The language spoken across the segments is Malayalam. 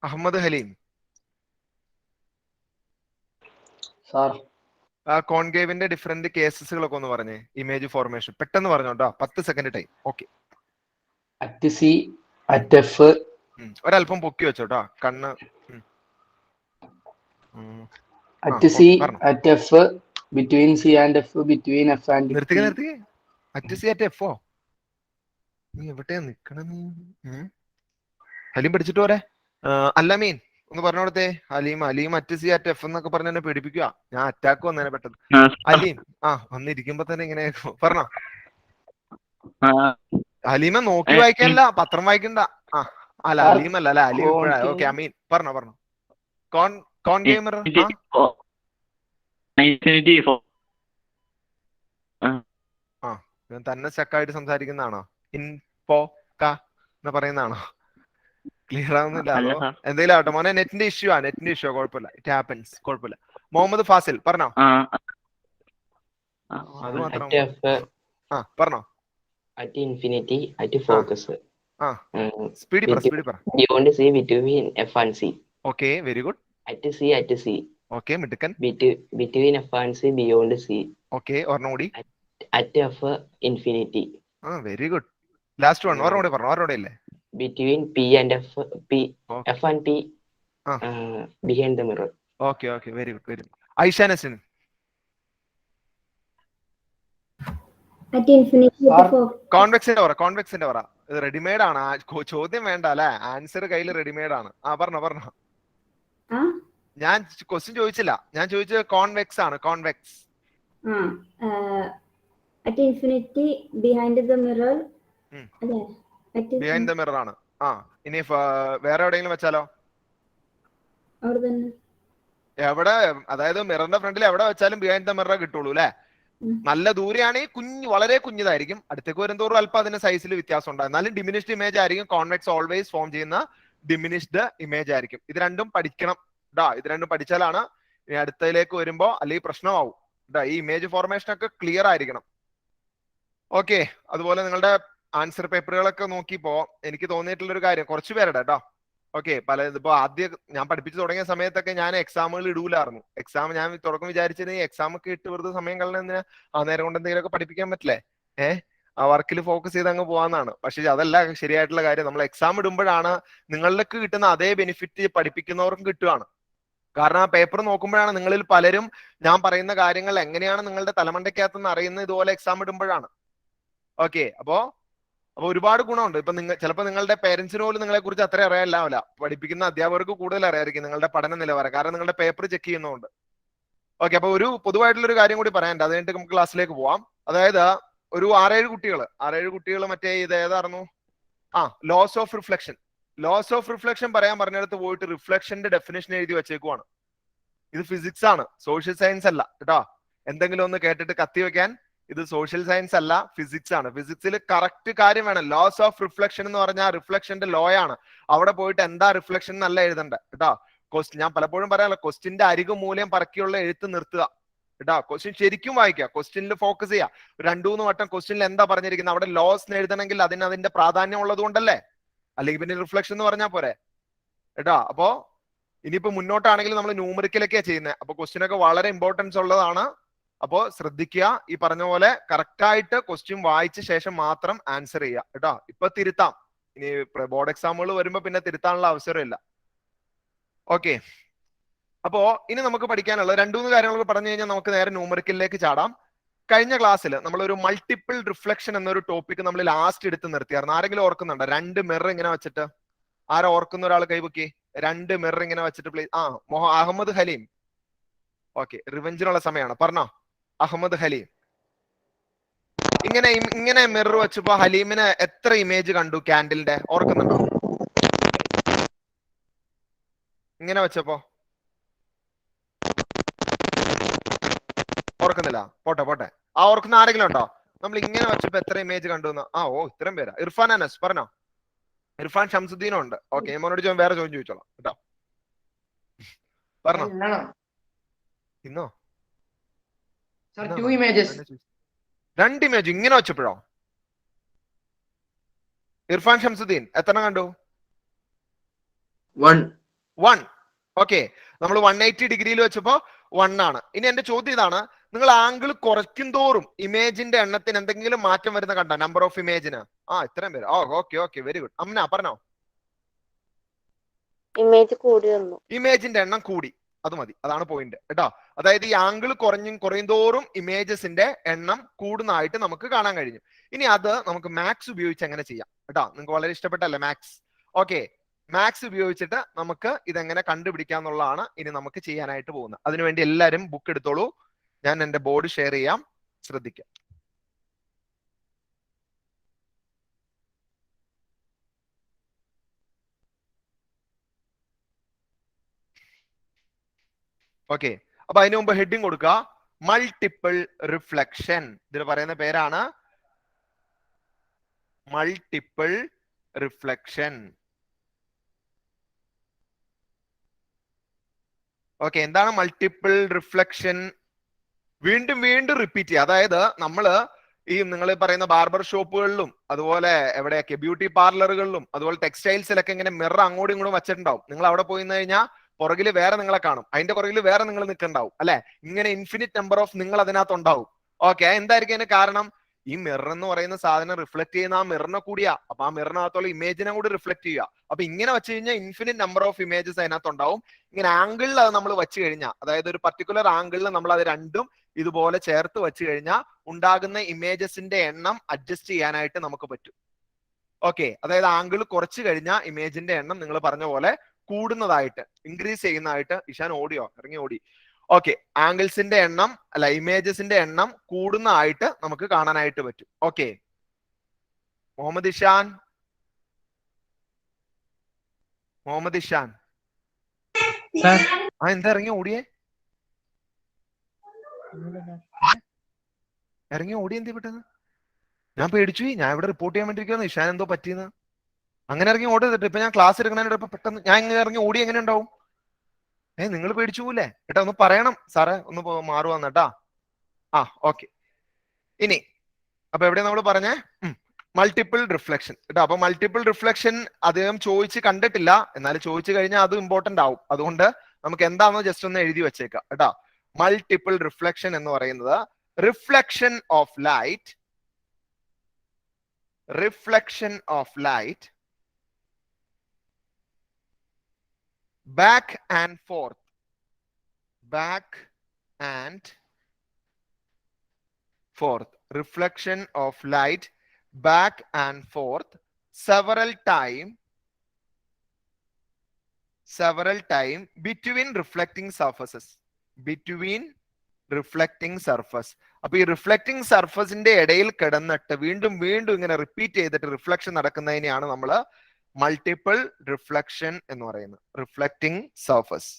അഹമ്മദ് ഹലീം. സാർ കോൺകേവിന്റെ ഡിഫറെന്റ് കേസസുകളൊക്കെ ഒന്ന് പറഞ്ഞേ. ഇമേജ് ഫോർമേഷൻ പെട്ടെന്ന് പറഞ്ഞോട്ടോ, 10 second time. Okay. At C, at F. ഒരല്പം പൊക്കി വെച്ചോട്ടോ കണ്ണ്. At C, at F, between C and F, between F and നിർത്തിക്ക. അറ്റ് സി അറ്റ് എഫോ? നീ എവിടെയാ നിക്കണ? ഹലീം പഠിച്ചിട്ട് പോരെ. അല്ലമീൻ ഒന്ന് പറഞ്ഞു കൊടുത്തേ. അലീം അറ്റ് സി അറ്റ് എഫ് എന്നൊക്കെ പറഞ്ഞ എന്നെ പേടിപ്പിക്കുക. ഞാൻ അറ്റാക്ക് വന്നേനെ പെട്ടെന്ന്. അലീം വന്നിരിക്കുമ്പോ തന്നെ ഇങ്ങനെ പറഞ്ഞോ. ഹലീമ നോക്കി വായിക്കാനല്ല, പത്രം വായിക്കണ്ട. അല്ല അലീം അല്ല അല്ലെ, അലീം ഇപ്പോഴാ. ഓക്കെ അമീൻ പറഞ്ഞോ. കോൺ ഗെയിമർ തന്നെ സ്റ്റക്കായിട്ട് സംസാരിക്കുന്നതാണോ? ഇൻപോ എന്ന് പറയുന്നതാണോ? ക്ലിയർ ആവുന്നില്ല. അതോ എന്തെങ്കിലും ആവട്ടെ മോനെ, നെറ്റിന്റെ ഇഷ്യൂ കുഴപ്പമില്ല. ഇറ്റ് ഹാപ്പൻസ്, കുഴപ്പമില്ല. മുഹമ്മദ് ഫാസിൽ പറഞ്ഞോ. അത് മാത്രം പറഞ്ഞോ. At infinity, at focus. Speedy പറ. Beyond C, between F and C. Okay, very good. At C. Okay, മിടുക്കൻ. Between F and C, beyond C. Okay, ഒരെണ്ണം കൂടി. At F, infinity. Very good. Last one, ഒരെണ്ണം കൂടി പറഞ്ഞോ. ഇല്ലേ? Between P and F, F and P, behind the mirror. Okay, very good. Aisha Nasin. At infinity. കോൺവെക്സിന്റെ പറ. ഇത് റെഡിമെയ്ഡ് ആണ്, ചോദ്യം വേണ്ട അല്ലെ, ആൻസർ കയ്യിൽ റെഡിമെയ്ഡ് ആണ്. പറഞ്ഞോ. ഞാൻ ക്വസ്റ്റ്യൻ ചോദിച്ചില്ല, ഞാൻ ചോദിച്ചത് കോൺവെക്സ് ആണ്. Convex. At infinity, behind the mirror. Behind the mirror ആണ്. ഇനി വേറെ എവിടെയെങ്കിലും വെച്ചാലോ? എവിടെ, അതായത് മിററിന്റെ ഫ്രണ്ടിൽ എവിടെ വെച്ചാലും ബിഹൈൻഡ് ദ മിറർ കിട്ടുള്ളൂ അല്ലെ. നല്ല ദൂരെയാണെങ്കിൽ വളരെ കുഞ്ഞിതായിരിക്കും, അടുത്തേക്ക് വരുന്നതോറും അല്പം അതിന്റെ സൈസിൽ വ്യത്യാസം ഉണ്ടാകും. എന്നാലും ഡിമിനിഷ്ഡ് ഇമേജ് ആയിരിക്കും. കോൺവെക്സ് ഓൾവേസ് ഫോം ചെയ്യുന്ന ഡിമിനിഷ്ഡ് ഇമേജ് ആയിരിക്കും. ഇത് രണ്ടും പഠിക്കണം. ഇത് രണ്ടും പഠിച്ചാലാണ് ഇനി അടുത്തതിലേക്ക് വരുമ്പോ അല്ലെങ്കിൽ പ്രശ്നമാവും. ഈ ഇമേജ് ഫോർമേഷൻ ഒക്കെ ക്ലിയർ ആയിരിക്കണം. ഓക്കെ. അതുപോലെ നിങ്ങളുടെ ആൻസർ പേപ്പറുകളൊക്കെ നോക്കിയപ്പോ എനിക്ക് തോന്നിയിട്ടുള്ള ഒരു കാര്യം, കുറച്ച് പേരുടെ കേട്ടോ. ഓക്കെ, ഇപ്പൊ ആദ്യം ഞാൻ പഠിപ്പിച്ചു തുടങ്ങിയ സമയത്തൊക്കെ ഞാൻ എക്സാമുകൾ ഇടൂലായിരുന്നു. എക്സാം ഞാൻ തുടക്കം വിചാരിച്ചിരുന്നെങ്കിൽ എക്സാം ഒക്കെ ഇട്ട് വെറുതെ സമയം കളഞ്ഞ നേരം കൊണ്ട് എന്തെങ്കിലുമൊക്കെ പഠിപ്പിക്കാൻ പറ്റില്ലേ, ആ വർക്കിൽ ഫോക്കസ് ചെയ്ത് അങ്ങ് പോകാന്നാണ്. പക്ഷെ അതല്ല ശരിയായിട്ടുള്ള കാര്യം. നമ്മൾ എക്സാം ഇടുമ്പോഴാണ് നിങ്ങൾക്ക് കിട്ടുന്ന അതേ ബെനിഫിറ്റ് പഠിപ്പിക്കുന്നവർക്കും കിട്ടുകയാണ്. കാരണം ആ പേപ്പർ നോക്കുമ്പോഴാണ് നിങ്ങളിൽ പലരും ഞാൻ പറയുന്ന കാര്യങ്ങൾ എങ്ങനെയാണ് നിങ്ങളുടെ തലമണ്ടയ്ക്കകത്തുനിന്ന് അറിയുന്നത് ഇതുപോലെ എക്സാം ഇടുമ്പോഴാണ്. ഓക്കെ, അപ്പോ ഒരുപാട് ഗുണമുണ്ട്. ഇപ്പൊ ചിലപ്പോൾ നിങ്ങളുടെ പേരൻസിന് പോലും നിങ്ങളെ കുറിച്ച് അത്ര അറിയാനില്ല, പഠിപ്പിക്കുന്ന അധ്യാപകർക്ക് കൂടുതൽ അറിയായിരിക്കും നിങ്ങളുടെ പഠന നിലവാരം, കാരണം നിങ്ങളുടെ പേപ്പർ ചെക്ക് ചെയ്യുന്നതുകൊണ്ട്. ഓക്കെ, അപ്പൊ ഒരു പൊതുവായിട്ടുള്ള ഒരു കാര്യം കൂടി പറയാനുണ്ട്, അത് കഴിഞ്ഞിട്ട് നമുക്ക് ക്ലാസ്സിലേക്ക് പോവാം. അതായത് ഒരു 6-7 കുട്ടികൾ മറ്റേ ഇത് ഏതായിരുന്നു, ലോസ് ഓഫ് റിഫ്ലക്ഷൻ പറയാൻ പറഞ്ഞിടത്ത് പോയിട്ട് റിഫ്ലക്ഷന്റെ ഡെഫിനേഷൻ എഴുതി വെച്ചേക്കുവാണ്. ഇത് ഫിസിക്സ് ആണ്, സോഷ്യൽ സയൻസ് അല്ല കേട്ടോ. എന്തെങ്കിലും ഒന്ന് കേട്ടിട്ട് കത്തി വെക്കാൻ. ഇത് സോഷ്യൽ സയൻസ് അല്ല, ഫിസിക്സ് ആണ്. ഫിസിക്സിൽ കറക്റ്റ് കാര്യം വേണം. ലോസ് ഓഫ് റിഫ്ലക്ഷൻ എന്ന് പറഞ്ഞാൽ റിഫ്ലക്ഷന്റെ ലോ ആണ്. അവിടെ പോയിട്ട് എന്താ റിഫ്ലക്ഷൻ എന്നല്ല എഴുതണ്ട കേട്ടോ. ഞാൻ പലപ്പോഴും പറയാമല്ലോ, ക്വസ്റ്റിന്റെ അരികു മൂല്യം പറക്കിയുള്ള എഴുത്ത് നിർത്തുക കേട്ടോ. ക്വസ്റ്റ്യൻ ശരിക്കും വായിക്കുക, ക്വസ്റ്റ്യനിൽ ഫോക്കസ് ചെയ്യുക. 2-3 വട്ടം ക്വസ്റ്റ്യനിൽ എന്താ പറഞ്ഞിരിക്കുന്നത്, അവിടെ ലോസ് എഴുതണമെങ്കിൽ അതിന്റെ പ്രാധാന്യം ഉള്ളത് കൊണ്ടല്ലേ, അല്ലെങ്കിൽ പിന്നെ റിഫ്ലക്ഷൻ എന്ന് പറഞ്ഞാൽ പോരെ കേട്ടോ. അപ്പോ ഇനിയിപ്പോ മുന്നോട്ടാണെങ്കിൽ നമ്മൾ ന്യൂമറിക്കലൊക്കെയാ ചെയ്യുന്നത്. അപ്പൊ ക്വസ്റ്റ്യൻ ഒക്കെ വളരെ ഇമ്പോർട്ടൻസ് ഉള്ളതാണ്. അപ്പോ ശ്രദ്ധിക്കുക, ഈ പറഞ്ഞ പോലെ കറക്റ്റ് ആയിട്ട് ക്വസ്റ്റ്യൻ വായിച്ച ശേഷം മാത്രം ആൻസർ ചെയ്യുക കേട്ടോ. ഇപ്പൊ തിരുത്താം, ഇനി ബോർഡ് എക്സാമുകൾ വരുമ്പോ പിന്നെ തിരുത്താനുള്ള അവസരമില്ല. ഓക്കെ, അപ്പോ ഇനി നമുക്ക് പഠിക്കാനുള്ള 2-3 കാര്യങ്ങൾ പറഞ്ഞു കഴിഞ്ഞാൽ നമുക്ക് നേരെ ന്യൂമറിക്കലിലേക്ക് ചാടാം. കഴിഞ്ഞ ക്ലാസ്സിൽ നമ്മളൊരു മൾട്ടിപ്പിൾ റിഫ്ലക്ഷൻ എന്നൊരു ടോപ്പിക് നമ്മൾ ലാസ്റ്റ് എടുത്ത് നിർത്തിയായിരുന്നു. ആരെങ്കിലും ഓർക്കുന്നുണ്ടോ? 2 മിറർ ഇങ്ങനെ വെച്ചിട്ട് ആരാ ഓർക്കുന്ന ഒരാൾ കൈപൊക്കി. 2 മിറർ ഇങ്ങനെ വെച്ചിട്ട് പ്ലീസ്. അഹമ്മദ് ഹലീം. ഓക്കെ, റിവെഞ്ചിനുള്ള സമയമാണ്. പറഞ്ഞോ അഹമ്മദ് ഹലീം. ഇങ്ങനെ മിറർ വെച്ചപ്പോ ഹലീമിന് എത്ര ഇമേജ് കണ്ടു ക്യാൻഡിലിന്റെ? ഓർക്കുന്നുണ്ടോ? ഇങ്ങനെ വെച്ചപ്പോ ഓർക്കുന്നില്ല? പോട്ടെ. ഓർക്കുന്ന ആരെങ്കിലും ഉണ്ടോ? നമ്മൾ ഇങ്ങനെ വെച്ചപ്പോ എത്ര ഇമേജ് കണ്ടു? ഇത്രയും പേരാ. ഇർഫാൻ അനസ് പറഞ്ഞോ. ഇർഫാൻ ഷംസുദ്ദീനും ഉണ്ട്. ഓക്കെ, മോനോട് വേറെ ചോദ്യം ചോദിച്ചോളാം കേട്ടോ. പറഞ്ഞോ. ഇന്നോ 2 images. 2 ഇമേജ് ഇങ്ങനെ വെച്ചപ്പോഴോ? ഇർഫാൻ ഷംസുദ്ദീൻ എത്ര കണ്ടു? 1. 1. ഓക്കെ, നമ്മൾ 180 ഡിഗ്രിയിൽ വെച്ചപ്പോ 1 ആണ്. ഇനി എന്റെ ചോദ്യം ഇതാണ്, നിങ്ങൾ ആംഗിൾ കുറയ്ക്കും തോറും ഇമേജിന്റെ എണ്ണത്തിന് എന്തെങ്കിലും മാറ്റം വരുന്ന കണ്ട? നമ്പർ ഓഫ് ഇമേജിന് ഇത്രയും പേര്. Okay, very good. അമ്ന പറഞ്ഞോ. ഇമേജ് കൂടി വന്നു. ഇമേജിന്റെ എണ്ണം കൂടി, അത് മതി, അതാണ് പോയിന്റ് കേട്ടോ. അതായത് ഈ ആംഗിൾ കുറയും തോറും ഇമേജസിന്റെ എണ്ണം കൂടുന്നതായിട്ട് നമുക്ക് കാണാൻ കഴിഞ്ഞു. ഇനി അത് നമുക്ക് മാക്സ് ഉപയോഗിച്ച് എങ്ങനെ ചെയ്യാം കേട്ടോ. നിങ്ങൾക്ക് വളരെ ഇഷ്ടപ്പെട്ടല്ലേ മാക്സ്? ഓക്കെ, മാക്സ് ഉപയോഗിച്ചിട്ട് നമുക്ക് ഇതെങ്ങനെ കണ്ടുപിടിക്കാന്നുള്ളതാണ് ഇനി നമുക്ക് ചെയ്യാനായിട്ട് പോകുന്നത്. അതിനുവേണ്ടി എല്ലാവരും ബുക്ക് എടുത്തോളൂ. ഞാൻ എന്റെ ബോർഡ് ഷെയർ ചെയ്യാം, ശ്രദ്ധിക്കാം. ഓക്കെ, അപ്പൊ അതിനു മുമ്പ് ഹെഡിങ് കൊടുക്കുക, മൾട്ടിപ്പിൾ റിഫ്ലക്ഷൻ. ഇതിൽ പറയുന്ന പേരാണ് മൾട്ടിപ്പിൾ റിഫ്ലക്ഷൻ. ഓക്കെ, എന്താണ് മൾട്ടിപ്പിൾ റിഫ്ലക്ഷൻ? വീണ്ടും റിപ്പീറ്റ് ചെയ്യുക. അതായത് നമ്മള് നിങ്ങൾ പറയുന്ന ബാർബർ ഷോപ്പുകളിലും അതുപോലെ എവിടെയൊക്കെ ബ്യൂട്ടി പാർലറുകളിലും അതുപോലെ ടെക്സ്റ്റൈൽസിലൊക്കെ ഇങ്ങനെ മിറർ അങ്ങോട്ടും ഇങ്ങോട്ടും വെച്ചിട്ടുണ്ടാവും. നിങ്ങൾ അവിടെ പോയി കഴിഞ്ഞാൽ പുറകിൽ വേറെ നിങ്ങളെ കാണും, അതിന്റെ പുറകിൽ വേറെ നിങ്ങൾ നിൽക്കുന്നുണ്ടാവും അല്ലെ. ഇങ്ങനെ ഇൻഫിനിറ്റ് നമ്പർ ഓഫ് നിങ്ങൾ അതിനകത്ത് ഉണ്ടാവും. ഓക്കെ, എന്തായിരിക്കും അതിന് കാരണം? ഈ മിറർ എന്ന് പറയുന്ന സാധനം റിഫ്ലക്ട് ചെയ്യുന്ന ആ മിററിനെ കൂടിയാ. അപ്പൊ ആ മിററിനകത്തുള്ള ഇമേജിനെ കൂടി റിഫ്ലക്ട് ചെയ്യുക. അപ്പൊ ഇങ്ങനെ വെച്ച് കഴിഞ്ഞാൽ ഇൻഫിനിറ്റ് നമ്പർ ഓഫ് ഇമേജസ് അതിനകത്ത് ഉണ്ടാവും. ഇങ്ങനെ ആംഗിളിൽ അത് നമ്മൾ വെച്ച് കഴിഞ്ഞാൽ, അതായത് ഒരു പർട്ടിക്കുലർ ആംഗിളിൽ നമ്മൾ അത് രണ്ടും ഇതുപോലെ ചേർത്ത് വെച്ച് കഴിഞ്ഞാൽ ഉണ്ടാകുന്ന ഇമേജസിന്റെ എണ്ണം അഡ്ജസ്റ്റ് ചെയ്യാനായിട്ട് നമുക്ക് പറ്റും. ഓക്കെ, അതായത് ആംഗിൾ കുറച്ച് കഴിഞ്ഞാൽ ഇമേജിന്റെ എണ്ണം നിങ്ങൾ പറഞ്ഞ പോലെ കൂടുന്നതായിട്ട്, ഇൻക്രീസ് ചെയ്യുന്നതായിട്ട്. ഇഷാൻ ഓടിയോ? ഇറങ്ങി ഓടി. ഓക്കെ, ആംഗിൾസിന്റെ എണ്ണം അല്ല ഇമേജസിന്റെ എണ്ണം കൂടുന്നതായിട്ട് നമുക്ക് കാണാനായിട്ട് പറ്റും. ഓക്കെ, മുഹമ്മദ് ഇഷാൻ എന്താ ഇറങ്ങി ഓടിയേ? ഇറങ്ങി ഓടി എന്ത് പെട്ടെന്ന്? ഞാൻ പേടിച്ചു. ഞാൻ ഇവിടെ റിപ്പോർട്ട് ചെയ്യാൻ വേണ്ടിയിരിക്കുന്നു ഇഷാൻ എന്തോ പറ്റിയെന്ന്. അങ്ങനെ ഇറങ്ങി ഓടരുത്. ഇപ്പൊ ഞാൻ ക്ലാസ് എടുക്കണതിന് പെട്ടെന്ന് ഞാൻ ഇങ്ങനെ ഇറങ്ങി ഓടി എങ്ങനെ ഉണ്ടാവും? നിങ്ങൾ പേടിച്ചു പോലേ ഏട്ടാ? ഒന്ന് പറയണം സാറേ, ഒന്ന് മാറുവാന്ന് കേട്ടാ. ഓക്കെ, ഇനി അപ്പൊ എവിടെ നമ്മൾ പറഞ്ഞേ? മൾട്ടിപ്പിൾ റിഫ്ലക്ഷൻ കേട്ടോ. അപ്പൊ മൾട്ടിപ്പിൾ റിഫ്ലക്ഷൻ അദ്ദേഹം ചോദിച്ച് കണ്ടിട്ടില്ല, എന്നാലും ചോദിച്ചു കഴിഞ്ഞാൽ അത് ഇമ്പോർട്ടന്റ് ആവും. അതുകൊണ്ട് നമുക്ക് എന്താണെന്ന് ജസ്റ്റ് ഒന്ന് എഴുതി വെച്ചേക്കാം കേട്ടോ. മൾട്ടിപ്പിൾ റിഫ്ലക്ഷൻ എന്ന് പറയുന്നത് reflection of light back and forth reflection of light back and forth several time between reflecting surfaces. അപ്പൊ ഈ റിഫ്ലക്റ്റിംഗ് സർഫസിന്റെ ഇടയിൽ കിടന്നിട്ട് വീണ്ടും ഇങ്ങനെ റിപ്പീറ്റ് ചെയ്തിട്ട് റിഫ്ലക്ഷൻ നടക്കുന്നതിനെയാണ് നമ്മൾ മൾട്ടിപ്പിൾ റിഫ്ലക്ഷൻ എന്ന് പറയുന്നത്. Reflecting surface.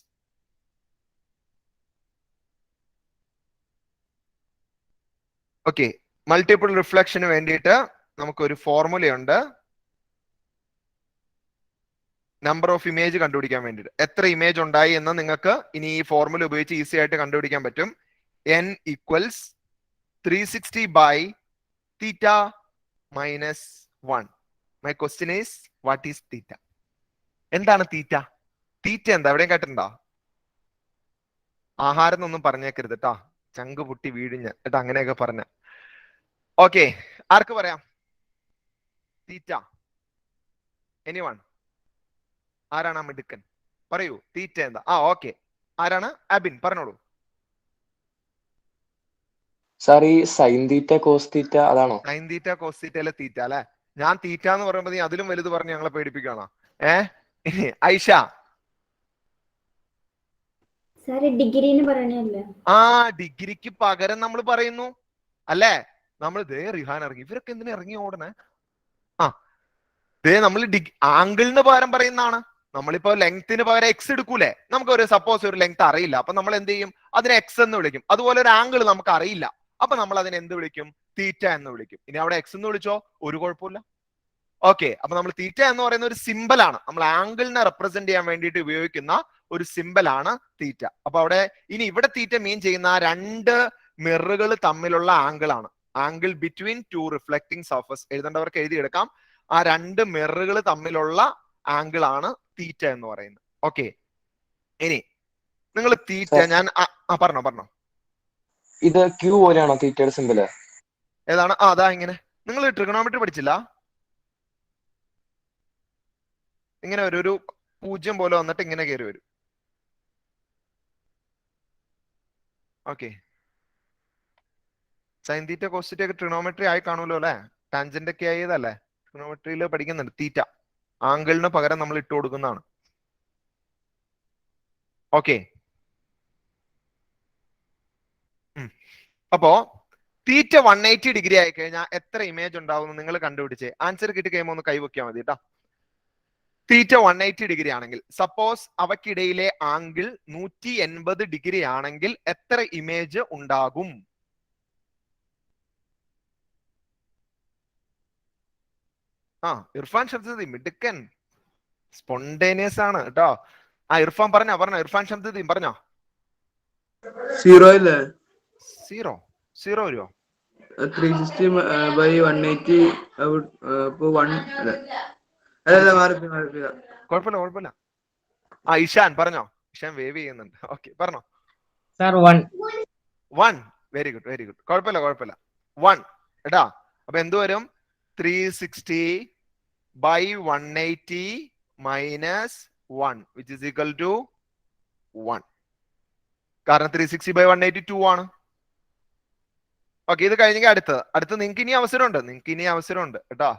ഓക്കെ, മൾട്ടിപ്പിൾ റിഫ്ലക്ഷന് വേണ്ടിയിട്ട് നമുക്കൊരു ഫോർമുലയുണ്ട്. നമ്പർ ഓഫ് ഇമേജ് കണ്ടുപിടിക്കാൻ വേണ്ടിയിട്ട് എത്ര ഇമേജ് ഉണ്ടായി എന്ന് നിങ്ങൾക്ക് ഇനി ഈ ഫോർമുല ഉപയോഗിച്ച് ഈസി ആയിട്ട് കണ്ടുപിടിക്കാൻ പറ്റും. n = 360 by theta minus 1. My question is, what is theta? എന്താണ് തീറ്റ? എന്താ എവിടെയും കേട്ടിട്ടുണ്ടോ? ആഹാരം എന്നൊന്നും പറഞ്ഞേക്കരുത് കേട്ടാ, ചങ്ക് പൊട്ടി വീഴിഞ്ഞ് കേട്ടോ, അങ്ങനെയൊക്കെ പറഞ്ഞ. ഓക്കെ, ആർക്ക് പറയാം തീറ്റ? എനിവൺ? ആരാണ് മിടുക്കൻ? പറയൂ, തീറ്റ എന്താ? ഓക്കെ, ആരാണ്? അബിൻ പറഞ്ഞോളൂ. സാർ ഈ സൈൻ തീറ്റ കോസ് തീറ്റ അതാണോ? സൈൻ തീറ്റ കോസ് തീറ്റയിലെ തീറ്റ അല്ലെ. ഞാൻ തീറ്റ എന്ന് പറയുമ്പോ നീ അതിലും വലുത് പറഞ്ഞ് ഞങ്ങളെ പേടിപ്പിക്കണോ? ഐഷ? ഡിഗ്രിക്ക് പകരം നമ്മൾ പറയുന്നു അല്ലേ. നമ്മൾ റിഹാൻ ഇറങ്ങി, ഇവരൊക്കെ എന്തിനാ ഇറങ്ങി ഓടണേ? നമ്മൾ ആംഗിളിന് പകരം പറയുന്നതാണ്. നമ്മളിപ്പോ ലെങ്ത്തിന് പകരം എക്സ് എടുക്കൂലേ? നമുക്ക് ഒരു സപ്പോസ് ഒരു ലെങ്ത് അറിയില്ല, അപ്പൊ നമ്മൾ എന്ത് ചെയ്യും? അതിനെ എക്സ് എന്ന് വിളിക്കും. അതുപോലെ ഒരു ആംഗിൾ നമുക്ക് അറിയില്ല, അപ്പൊ നമ്മൾ അതിനെ എന്ത് വിളിക്കും? തീറ്റ എന്ന് വിളിക്കും. ഇനി അവിടെ എക്സ് എന്ന് വിളിച്ചോ, ഒരു കുഴപ്പമില്ല. ഓക്കെ, അപ്പൊ നമ്മൾ തീറ്റ എന്ന് പറയുന്ന ഒരു സിമ്പിൾ ആണ്. നമ്മൾ ആംഗിളിനെ റെപ്രസെന്റ് ചെയ്യാൻ വേണ്ടിയിട്ട് ഉപയോഗിക്കുന്ന ഒരു സിമ്പിൾ ആണ് തീറ്റ. അപ്പൊ അവിടെ ഇനി ഇവിടെ തീറ്റ മീൻ ചെയ്യുന്ന രണ്ട് മിററുകൾ തമ്മിലുള്ള ആംഗിൾ ആണ്. Angle between two reflecting surface. എഴുതേണ്ടവർക്ക് എഴുതിയെടുക്കാം. ആ രണ്ട് മിററുകൾ തമ്മിലുള്ള ആംഗിൾ ആണ് തീറ്റ എന്ന് പറയുന്നത്. ഓക്കെ, ഇനി നിങ്ങൾ തീറ്റ ഞാൻ പറഞ്ഞോ ഇത് ക്യൂ പോലെയാണോ തീറ്റയുടെ സിമ്പിള്? ഏതാണ്? അതാ ഇങ്ങനെ. നിങ്ങൾ ട്രിഗണോമെട്രി പഠിച്ചില്ല? ഇങ്ങനെ ഒരു 0 പോലെ വന്നിട്ട് ഇങ്ങനെ കയറി വരും. Okay, sine theta cos theta ഒക്കെ ട്രിഗണോമെട്രി ആയി കാണുമല്ലോ അല്ലെ? ടാൻജന്റ് ഒക്കെ ആയതല്ലേ ട്രിഗണോമെട്രിയിൽ പഠിക്കുന്നുണ്ട്. തീറ്റ ആംഗിളിന് പകരം നമ്മൾ ഇട്ട് കൊടുക്കുന്നതാണ്. ഓക്കെ, അപ്പോ തീറ്റ 180 ഡിഗ്രി ആയി കഴിഞ്ഞാൽ എത്ര ഇമേജ് ഉണ്ടാവും നിങ്ങൾ കണ്ടുപിടിച്ചേ. ആൻസർ കിട്ടി കഴിയുമ്പോൾ ഒന്ന് കൈവയ്ക്കാൻ മതി കേട്ടോ. തീറ്റ 180 ഡിഗ്രി ആണെങ്കിൽ, സപ്പോസ് അവക്കിടയിലെ ആംഗിൾ 180 ഡിഗ്രി ആണെങ്കിൽ എത്ര ഇമേജ് ഉണ്ടാകും? ഇർഫാൻ ഷംസുദ്ദീൻ മിടുക്കൻ, സ്പോണ്ടേനിയസ് ആണ് കേട്ടോ. ഇർഫാൻ പറഞ്ഞോ ഇർഫാൻ ഷംസുദ്ദീൻ പറഞ്ഞോ. 0 അല്ലേ? 0 വരുമോ? 360 by 180 ഇപ്പൊ 1 കുഴപ്പമില്ല. ഇഷാൻ പറഞ്ഞോ. ഇഷാൻ വേവ് ചെയ്യുന്നുണ്ട്. ഓക്കെ പറഞ്ഞോ. Sir, 1. Very good. കുഴപ്പമില്ല 1 എടാ. അപ്പൊ എന്ത് വരും? 360 by 180 minus 1 which is equal to 1. കാരണം 360 by 180 2 ആണ്. ഓക്കെ, ഇത് കഴിഞ്ഞെങ്കിൽ അടുത്ത് നിങ്ങൾക്ക് ഇനി അവസരമുണ്ട് കേട്ടോ.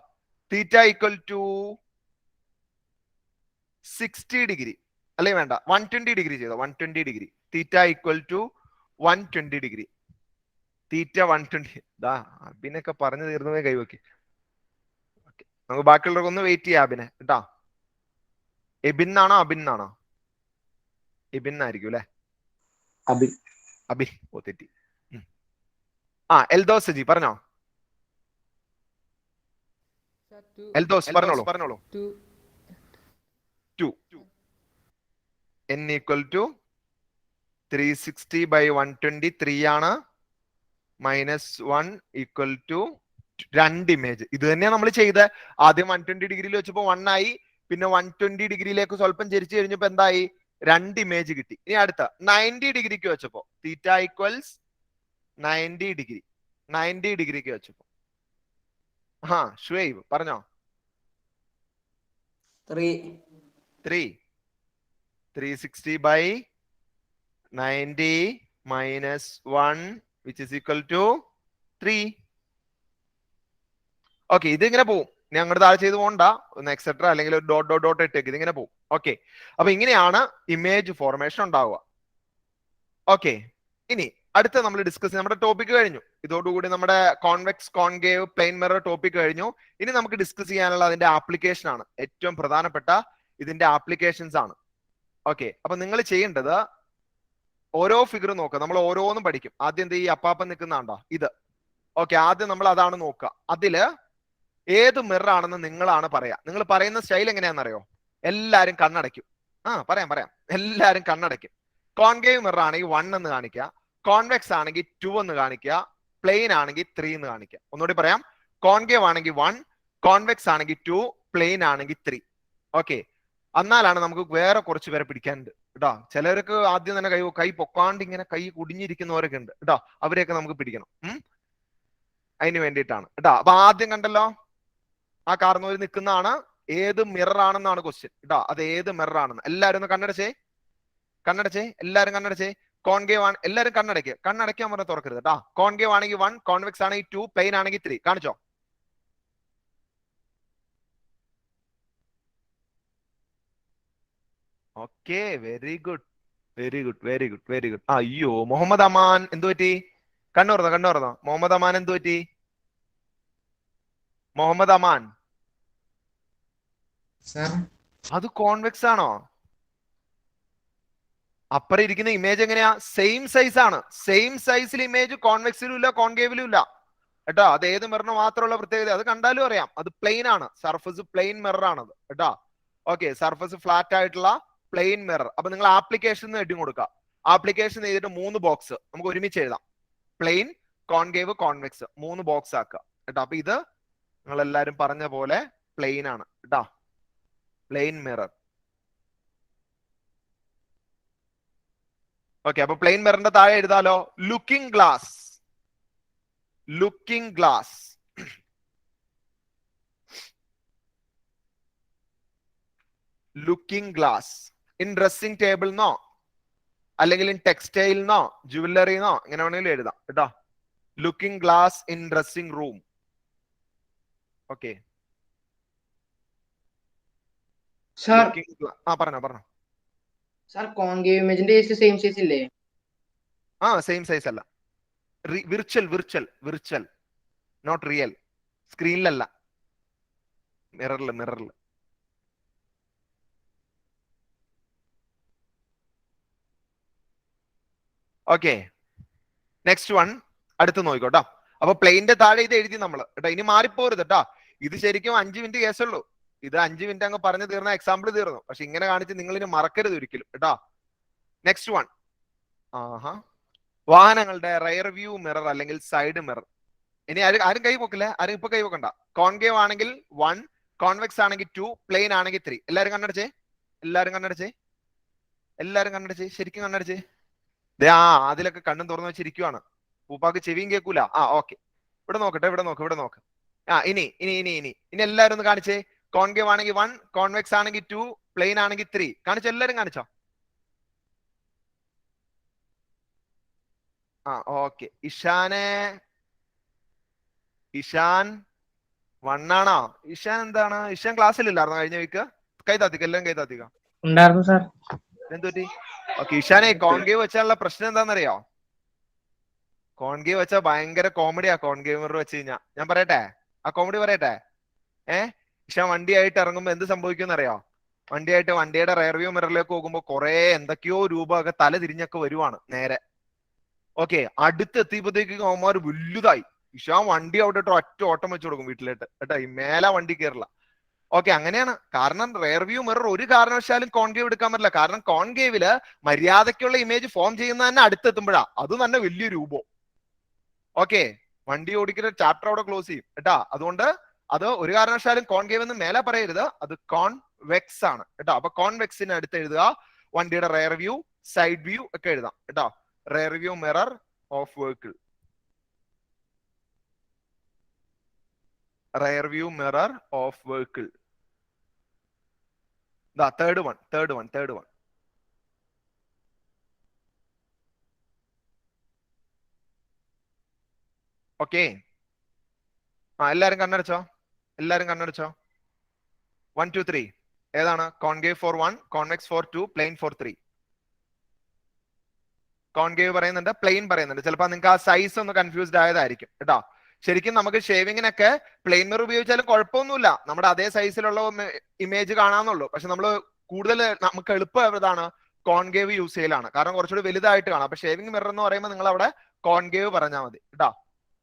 തീറ്റ ഈക്വൽ ടു 60 ഡിഗ്രി അല്ലെ വേണ്ട 120 ഡിഗ്രി ചെയ്തോ. 120 degree. Theta equal to 120 degree. Theta 120. അബിനൊക്കെ പറഞ്ഞു തീർന്നതേ കൈവക്കി. നമുക്ക് ബാക്കിയുള്ളവർക്ക് ഒന്ന് വെയിറ്റ് ചെയ്യാം. അബിനെ കേട്ടാ. എബിന്നാണോ അബിന്നാണോ? എബിന്നായിരിക്കും അല്ലെ? അബി ഓ തെറ്റി. എൽദോസ് ജി പറഞ്ഞോ. എൽദോസ് പറഞ്ഞോളൂ. 2 n ഈക്വൽ ടു 360 by 120 3 ആണ്. -1 ഈക്വൽ ടു 2 ഇമേജ്. ഇത് തന്നെയാണ് നമ്മൾ ചെയ്ത്. ആദ്യം 120 ഡിഗ്രിയിൽ വെച്ചപ്പോ 1 ആയി. പിന്നെ 120 ഡിഗ്രിയിലേക്ക് സ്വല്പം ചരിച്ചു കഴിഞ്ഞപ്പോ എന്തായി? 2 ഇമേജ് കിട്ടി. ഇനി അടുത്ത 90 ഡിഗ്രിക്ക് വെച്ചപ്പോ തീറ്റ ഈക്വൽസ് 90 ഡിഗ്രി. 90 ഡിഗ്രിക്ക് വെച്ചപ്പോ ഷുഐബ് പറഞ്ഞോ. 360 by 90 minus 1 which is equal to 3. Okay, ഇത് ഇങ്ങനെ പോവും. ഇനി അങ്ങോട്ട് താഴെ ചെയ്ത് പോകണ്ട. ഒന്ന് എക്സെട്ര അല്ലെങ്കിൽ ഒരു ഡോട്ട് ഇട്ടേക്ക്. ഇതിങ്ങനെ പോവും. ഓക്കെ, അപ്പൊ ഇങ്ങനെയാണ് ഇമേജ് ഫോർമേഷൻ ഉണ്ടാവുക. ഓക്കെ, ഇനി അടുത്ത നമ്മൾ ഡിസ്കസ് നമ്മുടെ ടോപ്പിക് കഴിഞ്ഞു. ഇതോടുകൂടി നമ്മുടെ convex concave plane mirror topic കഴിഞ്ഞു. ഇനി നമുക്ക് ഡിസ്കസ് ചെയ്യാനുള്ള അതിന്റെ ആപ്ലിക്കേഷൻ ആണ്. ഏറ്റവും പ്രധാനപ്പെട്ട ഇതിന്റെ ആപ്ലിക്കേഷൻസ് ആണ്. ഓക്കെ, അപ്പൊ നിങ്ങൾ ചെയ്യേണ്ടത് ഓരോ ഫിഗർ നോക്കുക. നമ്മൾ ഓരോന്നും പഠിക്കും. ആദ്യം എന്ത് ഈ അപ്പാപ്പൻ നിൽക്കുന്നുണ്ടോ ഇത്. ഓക്കെ, ആദ്യം നമ്മൾ അതാണ് നോക്കുക. അതില് ഏത് മിറർ ആണെന്ന് നിങ്ങളാണ് പറയാ. നിങ്ങൾ പറയുന്ന സ്റ്റൈൽ എങ്ങനെയാണെന്നറിയോ? എല്ലാരും കണ്ണടയ്ക്കും. പറയാം. എല്ലാരും കണ്ണടയ്ക്കും. കോൺകേവ് മിറർ ആണെങ്കിൽ 1 എന്ന് കാണിക്കുക. കോൺവെക്സ് ആണെങ്കിൽ 2 എന്ന് കാണിക്കുക. പ്ലെയിൻ ആണെങ്കിൽ 3 എന്ന് കാണിക്കുക. ഒന്നുകൂടി പറയാം. കോൺകേവ് ആണെങ്കിൽ 1, കോൺവെക്സ് ആണെങ്കിൽ 2, പ്ലെയിൻ ആണെങ്കിൽ 3. ഓക്കെ, എന്നാലാണ് നമുക്ക് വേറെ കുറച്ച് പേരെ പിടിക്കാനുണ്ട് കേട്ടോ. ചിലർക്ക് ആദ്യം തന്നെ കൈ പൊക്കാണ്ട് ഇങ്ങനെ കൈ കുടിഞ്ഞിരിക്കുന്നവരൊക്കെ ഉണ്ട് കേട്ടോ. അവരെയൊക്കെ നമുക്ക് പിടിക്കണം. അതിന് വേണ്ടിയിട്ടാണ് കേട്ടോ. അപ്പൊ ആദ്യം കണ്ടല്ലോ ആ കാർന്നൂര് നിൽക്കുന്നതാണ്. ഏത് മിറർ ആണെന്നാണ് ക്വസ്റ്റ്യൻ കേട്ടോ. അത് ഏത് മിറർ ആണെന്ന് എല്ലാരും ഒന്ന് കണ്ണടച്ചേ. എല്ലാരും കണ്ണടച്ചേ. കോൺകേവ് ആണ്. എല്ലാരും കണ്ണടയ്ക്കാൻ പറഞ്ഞ തുറക്കരുത് കേട്ടോ. കോൺകേവ് ആണെങ്കിൽ 1, കോൺവെക്സ് ആണെങ്കിൽ 2, പ്ലെയിൻ ആണെങ്കിൽ 3. കാണിച്ചോ. Okay, very good. അയ്യോ, മുഹമ്മദ് അമാൻ എന്തു പറ്റി? കണ്ണു തുറന്നോ. മുഹമ്മദ് അമാൻ എന്തു പറ്റി? മുഹമ്മദ് അമാൻ അത് കോൺവെക്സ് ആണോ? അപ്പുറം ഇരിക്കുന്ന ഇമേജ് എങ്ങനെയാ? സെയിം സൈസ് ആണ്. സെയിം സൈസിൽ ഇമേജ് കോൺവെക്സിലും ഇല്ല കോൺകേവിലും ഇല്ല കേട്ടോ. അത് ഏത് മിററിന് മാത്രമുള്ള പ്രത്യേകത. അത് കണ്ടാലും അറിയാം. അത് പ്ലെയിൻ ആണ്. സർഫസ് പ്ലെയിൻ മിറർ ആണത് കേട്ടോ. ഓക്കെ, സർഫസ് ഫ്ലാറ്റ് ആയിട്ടുള്ള പ്ലെയിൻ മിറർ. അപ്പൊ നിങ്ങൾ ആപ്ലിക്കേഷൻ ഹെഡിങ് കൊടുക്കുക. ആപ്ലിക്കേഷൻ ചെയ്തിട്ട് 3 ബോക്സ് നമുക്ക് ഒരുമിച്ച് എഴുതാം. പ്ലെയിൻ, കോൺകേവ്, കോൺവെക്സ് 3 ബോക്സ് ആക്കുക കേട്ടോ. അപ്പൊ ഇത് നിങ്ങൾ എല്ലാരും പറഞ്ഞ പോലെ പ്ലെയിൻ ആണ് കേട്ടോ. Plane mirror. ഓക്കെ, അപ്പൊ പ്ലെയിൻ മിററിന്റെ താഴെ എഴുതാലോ looking glass. Looking glass. Looking glass in dressing ടേബിൾന്നോ അല്ലെങ്കിൽ ഇൻ ടെക്സ്റ്റൈൽന്നോ ജുവല്ലറിന്നോ ഇങ്ങനെ വേണമെങ്കിലും എഴുതാം കേട്ടോ. Looking glass in dressing room. Okay, sir പറഞ്ഞോ. സാർ കോൺകേവ് ഇമേജിന്റെ സെയിം സൈസ് ഇല്ലേ? സെയിം സൈസ് അല്ല, വിർച്വൽ നോട്ട് റിയൽ. സ്ക്രീനിലല്ല, മിററിൽ. ഓക്കെ, നെക്സ്റ്റ് വൺ അടുത്ത് നോക്കിക്കോട്ടോ. അപ്പൊ പ്ലെയിന്റെ താഴെ ഇത് എഴുതി നമ്മൾ കേട്ടോ. ഇനി മാറിപ്പോരുത് കേട്ടോ. ഇത് ശരിക്കും 5 മിനിറ്റ് കേസുള്ളൂ. ഇത് 5 മിനിറ്റ് അങ്ങ് പറഞ്ഞു തീർന്ന എക്സാമ്പിൾ തീർന്നു. പക്ഷെ ഇങ്ങനെ കാണിച്ച് നിങ്ങൾ ഇനി മറക്കരുത് ഒരിക്കലും കേട്ടോ. നെക്സ്റ്റ് വൺ, വാഹനങ്ങളുടെ റയർ വ്യൂ മിറർ അല്ലെങ്കിൽ സൈഡ് മിറർ. ഇനി ആരും കൈ പൊക്കില്ല, ആരും ഇപ്പൊ കൈ പൊക്കണ്ട. കോൺകേവ് ആണെങ്കിൽ 1, കോൺവെക്സ് ആണെങ്കിൽ 2, പ്ലെയിൻ ആണെങ്കിൽ 3. എല്ലാരും കണ്ണടച്ചേ, ശരിക്കും കണ്ണടച്ചേ. അതിലൊക്കെ കണ്ണും തുറന്നു വെച്ചിരിക്കുവാണ്. പൂപ്പാക്ക് ചെവിയും കേൾക്കൂല. ഓക്കെ, ഇവിടെ നോക്ക്. ഇനി എല്ലാരും ഒന്ന് കാണിച്ചേ. കോൺകേവ് ആണെങ്കിൽ 1, കോൺവെക്സ് ആണെങ്കിൽ 2, പ്ലെയിൻ ആണെങ്കിൽ 3. കാണിച്ചോ, എല്ലാരും കാണിച്ചോ. ഓക്കെ, ഇഷാൻ 1 ആണോ? ഇഷാൻ എന്താണ്? ഇഷാൻ ക്ലാസ്സിലില്ലായിരുന്നോ കഴിഞ്ഞ വീക്ക്? കൈ താത്തിക്ക. ഉണ്ടായിരുന്നു സാർ. എന്തുപറ്റി? ഓക്കെ, ഇഷാനെ കോൺകേവ് വെച്ചാലുള്ള പ്രശ്നം എന്താണെന്നറിയോ? കോൺകേവ് വെച്ചാൽ ഭയങ്കര കോമഡിയാ. കോൺകേവ് മിറർ വെച്ച് കഴിഞ്ഞാൽ ഞാൻ പറയട്ടെ, ആ കോമഡി പറയട്ടെ. ഇഷാൻ വണ്ടിയായിട്ട് ഇറങ്ങുമ്പോ എന്ത് സംഭവിക്കും അറിയോ? വണ്ടിയുടെ റെയർ വ്യൂ മിററിലേക്ക് പോകുമ്പോ കുറെ എന്തൊക്കെയോ രൂപമൊക്കെ തല തിരിഞ്ഞൊക്കെ വരുവാണ് നേരെ. ഓക്കെ, അടുത്തെത്തിയപ്പോഴത്തേക്ക് അവന്മാർ വലുതായി. ഇഷാൻ വണ്ടി അവിടെ ഒറ്റ ഓട്ടം വെച്ച് കൊടുക്കും വീട്ടിലേട്ട് കേട്ടോ. ഈ മേല വണ്ടി കയറില്ല. ഓക്കെ, അങ്ങനെയാണ്. കാരണം റെയർ വ്യൂ മിറർ ഒരു കാരണവശാലും കോൺകേവ് എടുക്കാൻ പറ്റില്ല. കാരണം കോൺകേവില് മര്യാദയ്ക്കുള്ള ഇമേജ് ഫോം ചെയ്യുന്ന തന്നെ അടുത്തെത്തുമ്പോഴാ. അത് തന്നെ വലിയ രൂപം. ഓക്കെ, വണ്ടി ഓടിക്കുന്ന ചാപ്റ്റർ അവിടെ ക്ലോസ് ചെയ്യും കേട്ടാ. അതുകൊണ്ട് അത് ഒരു കാരണവശാലും കോൺകേവ് എന്ന് മേലെ പറയരുത്. അത് കോൺവെക്സ് ആണ് കേട്ടോ. അപ്പൊ കോൺവെക്സിന് അടുത്ത് എഴുതുക വണ്ടിയുടെ റെയർ വ്യൂ, സൈഡ് വ്യൂ ഒക്കെ എഴുതാം കേട്ടോ. Rear view mirror of vehicle. Rear view mirror of vehicle. Third one. Okay, എല്ലാരും കണ്ണടച്ചോ. 1, 2, 3 ഏതാണ്? Concave for 1, convex for 2, plane for 3. Concave പറയുന്നുണ്ട്, പ്ലെയിൻ പറയുന്നുണ്ട്. ചിലപ്പോൾ നിങ്ങൾക്ക് ആ സൈസ് ഒന്ന് കൺഫ്യൂസ്ഡ് ആയതായിരിക്കും കേട്ടോ. ശരിക്കും നമുക്ക് ഷേവിങ്ങിനൊക്കെ പ്ലെയിൻ മിറർ ഉപയോഗിച്ചാലും കുഴപ്പമൊന്നുമില്ല. നമ്മുടെ അതേ സൈസിലുള്ള ഇമേജ് കാണാന്നുള്ളൂ. പക്ഷെ നമ്മൾ കൂടുതൽ നമുക്ക് എളുപ്പം ഏതാണ്? കോൺകേവ് യൂസ് ചെയ്യലാണ്. കാരണം കുറച്ചുകൂടി വലുതായിട്ട് കാണാം. അപ്പൊ ഷേവിംഗ് മിറർ എന്ന് പറയുമ്പോൾ നിങ്ങൾ അവിടെ കോൺകേവ് പറഞ്ഞാൽ മതി കേട്ടോ.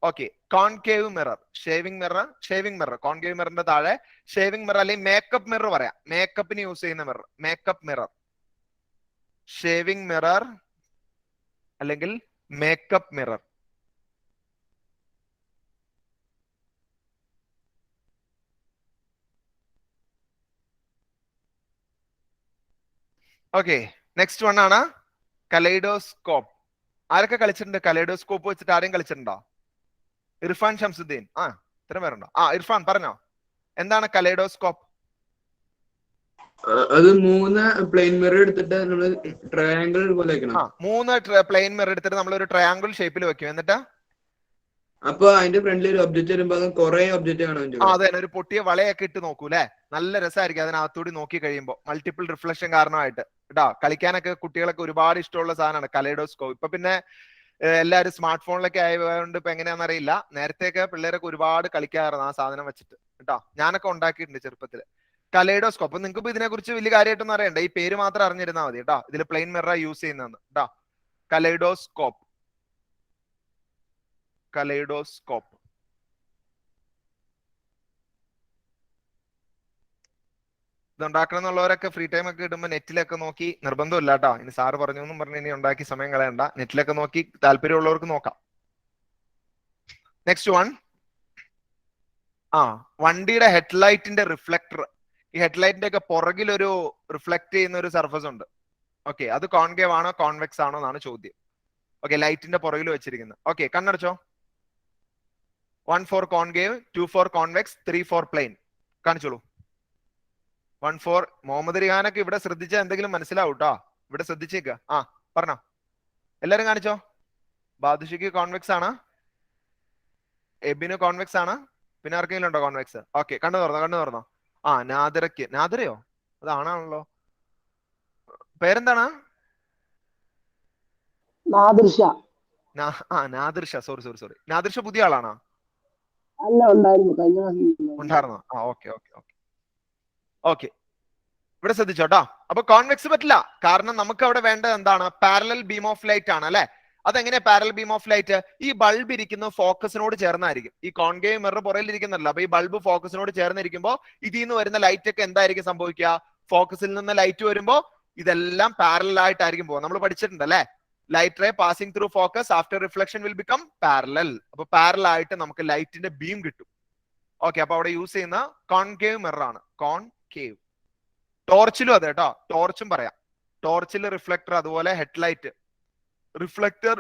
Okay, concave mirror, shaving mirror. Concave മിററിന്റെ താഴെ ഷേവിംഗ് മിറർ അല്ലെങ്കിൽ മേക്കപ്പ് മിറർ പറയാം. മേക്കപ്പിന് യൂസ് ചെയ്യുന്ന mirror, makeup mirror. Shaving mirror അല്ലെങ്കിൽ makeup mirror. Okay, next one ആണ് കലൈഡോസ്കോപ്പ്. ആരൊക്കെ കളിച്ചിട്ടുണ്ട്? കലൈഡോസ്കോപ്പ് വെച്ചിട്ട് ആരെയും കളിച്ചിട്ടുണ്ടോ? ഇർഫാൻ ഷംസുദ്ദീൻ. ഇത്ര പേരുണ്ടോ? ഇർഫാൻ പറഞ്ഞോ, എന്താണ് കലൈഡോസ്കോപ്പ്? അത് 3 പ്ലെയിൻ മിറർ എടുത്തിട്ട് നമ്മള് ട്രയാങ്കിൾ പോലെ വെക്കണം. 3 പ്ലെയിൻ മിറർ എടുത്തിട്ട് നമ്മൾ ഒരു ട്രയാങ്കിൾ ഷേപ്പിൽ വെക്കും. എന്നിട്ട് അപ്പൊ അതിന്റെ ഫ്രണ്ടിൽ ഒരു ഒബ്ജക്റ്റ് വരുമ്പോ അത് കുറെ ഒബ്ജക്റ്റ് കാണാൻ. അതെ, ഒരു പൊട്ടിയ വളയൊക്കെ ഇട്ട് നോക്കൂ അല്ലെ. നല്ല രസമായിരിക്കും അതിനകത്തൂടി നോക്കി കഴിയുമ്പോൾ. മൾട്ടിപ്പിൾ റിഫ്ലക്ഷൻ കാരണമായിട്ട് കേട്ടോ. കളിക്കാനൊക്കെ കുട്ടികളൊക്കെ ഒരുപാട് ഇഷ്ടമുള്ള സാധനമാണ് കലൈഡോസ്കോപ്പ്. ഇപ്പൊ പിന്നെ എല്ലാവരും സ്മാർട്ട് ഫോണിലൊക്കെ ആയതുകൊണ്ട് ഇപ്പൊ എങ്ങനെയാണെന്ന് അറിയില്ല. നേരത്തെയൊക്കെ പിള്ളേരൊക്കെ ഒരുപാട് കളിക്കാറുണ്ട് ആ സാധനം വെച്ചിട്ട് കേട്ടോ. ഞാനൊക്കെ ഉണ്ടാക്കിയിട്ടുണ്ട് ചെറുപ്പത്തില് കലൈഡോസ്കോപ്പ്. അപ്പൊ നിങ്ങൾക്ക് ഇതിനെ കുറിച്ച് വലിയ കാര്യമായിട്ടൊന്നും അറിയണ്ട. ഈ പേര് മാത്രം അറിഞ്ഞിരുന്നാൽ മതി കേട്ടോ. ഇതിൽ പ്ലെയിൻ മിറർ യൂസ് ചെയ്യുന്നതെന്ന് കേട്ടോ. കലൈഡോസ്കോപ്പ്. ഇതുണ്ടാക്കണം എന്നുള്ളവരൊക്കെ ഫ്രീ ടൈം ഒക്കെ ഇടുമ്പോൾ നെറ്റിലൊക്കെ നോക്കി, നിർബന്ധമില്ല കേട്ടോ. ഇനി സാറ് പറഞ്ഞു എന്നും പറഞ്ഞ് ഇനി ഉണ്ടാക്കി സമയം കളയണ്ട. നെറ്റിലൊക്കെ നോക്കി താല്പര്യമുള്ളവർക്ക് നോക്കാം. നെക്സ്റ്റ് വൺ, വണ്ടിയുടെ ഹെഡ്ലൈറ്റിന്റെ റിഫ്ലക്ടർ. ഈ ഹെഡ്ലൈറ്റിന്റെ ഒക്കെ പുറകിൽ ഒരു റിഫ്ലക്ട് ചെയ്യുന്ന ഒരു സർഫസ് ഉണ്ട്. ഓക്കെ, അത് കോൺകേവ് ആണോ കോൺവെക്സ് ആണോ എന്നാണ് ചോദ്യം. ഓക്കെ, ലൈറ്റിന്റെ പുറകിൽ വെച്ചിരിക്കുന്നത്. ഓക്കെ, കണ്ണടച്ചോ. 1 for concave, 2 for convex, 3 for plane. കാണിച്ചോളൂ. 1 for മുഹമ്മദ് റിഹാനൊക്കെ ഇവിടെ ശ്രദ്ധിച്ചാൽ എന്തെങ്കിലും മനസ്സിലാവും കേട്ടോ. ഇവിടെ ശ്രദ്ധിച്ചേക്ക. പറഞ്ഞോ, എല്ലാരും കാണിച്ചോ. ബാദുഷിക്ക് കോൺവെക്സ് ആണ്, എബിന് കോൺവെക്സ് ആണ്, പിന്നെ ആർക്കെങ്കിലും ഉണ്ടോ കോൺവെക്സ്? ഓക്കെ, കണ്ണു തുറന്നോ. നാദിറയോ? അതാണാണല്ലോ. പേരെന്താണ്? നാദിർഷ. നാദിർഷ. സോറി. നാദിർഷ പുതിയ ആളാണോ? അല്ല, ഉണ്ടായിരുന്നു, കഴിഞ്ഞ ഉണ്ടായിരുന്നോ? ഓക്കെ, ഇവിടെ ശ്രദ്ധിച്ചോട്ടോ. അപ്പൊ കോൺവെക്സ് പറ്റില്ല, കാരണം നമുക്ക് അവിടെ വേണ്ടത് എന്താണ്? പാരലൽ ബീം ഓഫ് ലൈറ്റ് ആണ് അല്ലെ. അതെങ്ങനെ പാരലൽ ബീം ഓഫ് ലൈറ്റ്? ഈ ബൾബ് ഇരിക്കുന്ന ഫോക്കസിനോട് ചേർന്നായിരിക്കും. ഈ കോൺകേവ് മിറർ പുറയിൽ ഇരിക്കുന്നല്ലോ. അപ്പൊ ഈ ബൾബ് ഫോക്കസിനോട് ചേർന്നിരിക്കുമ്പോ ഇതിൽ നിന്ന് വരുന്ന ലൈറ്റ് ഒക്കെ എന്തായിരിക്കും സംഭവിക്കുക? ഫോക്കസിൽ നിന്ന് ലൈറ്റ് വരുമ്പോ ഇതെല്ലാം പാരലൽ ആയിട്ടായിരിക്കും പോകുക. നമ്മൾ പഠിച്ചിട്ടുണ്ട് അല്ലെ, light ray passing through focus after reflection will become parallel. അപ്പൊ പാരലൽ ആയിട്ട് നമുക്ക് ലൈറ്റിന്റെ ബീം കിട്ടും. ഓക്കെ, അപ്പൊ അവിടെ യൂസ് ചെയ്യുന്ന കോൺകേവ് മിറർ ആണ്, കോൺകേവ്. ടോർച്ചിലും അതെ കേട്ടോ, ടോർച്ചും പറയാം. ടോർച്ചിൽ റിഫ്ലക്ടർ, അതുപോലെ headlight. Reflector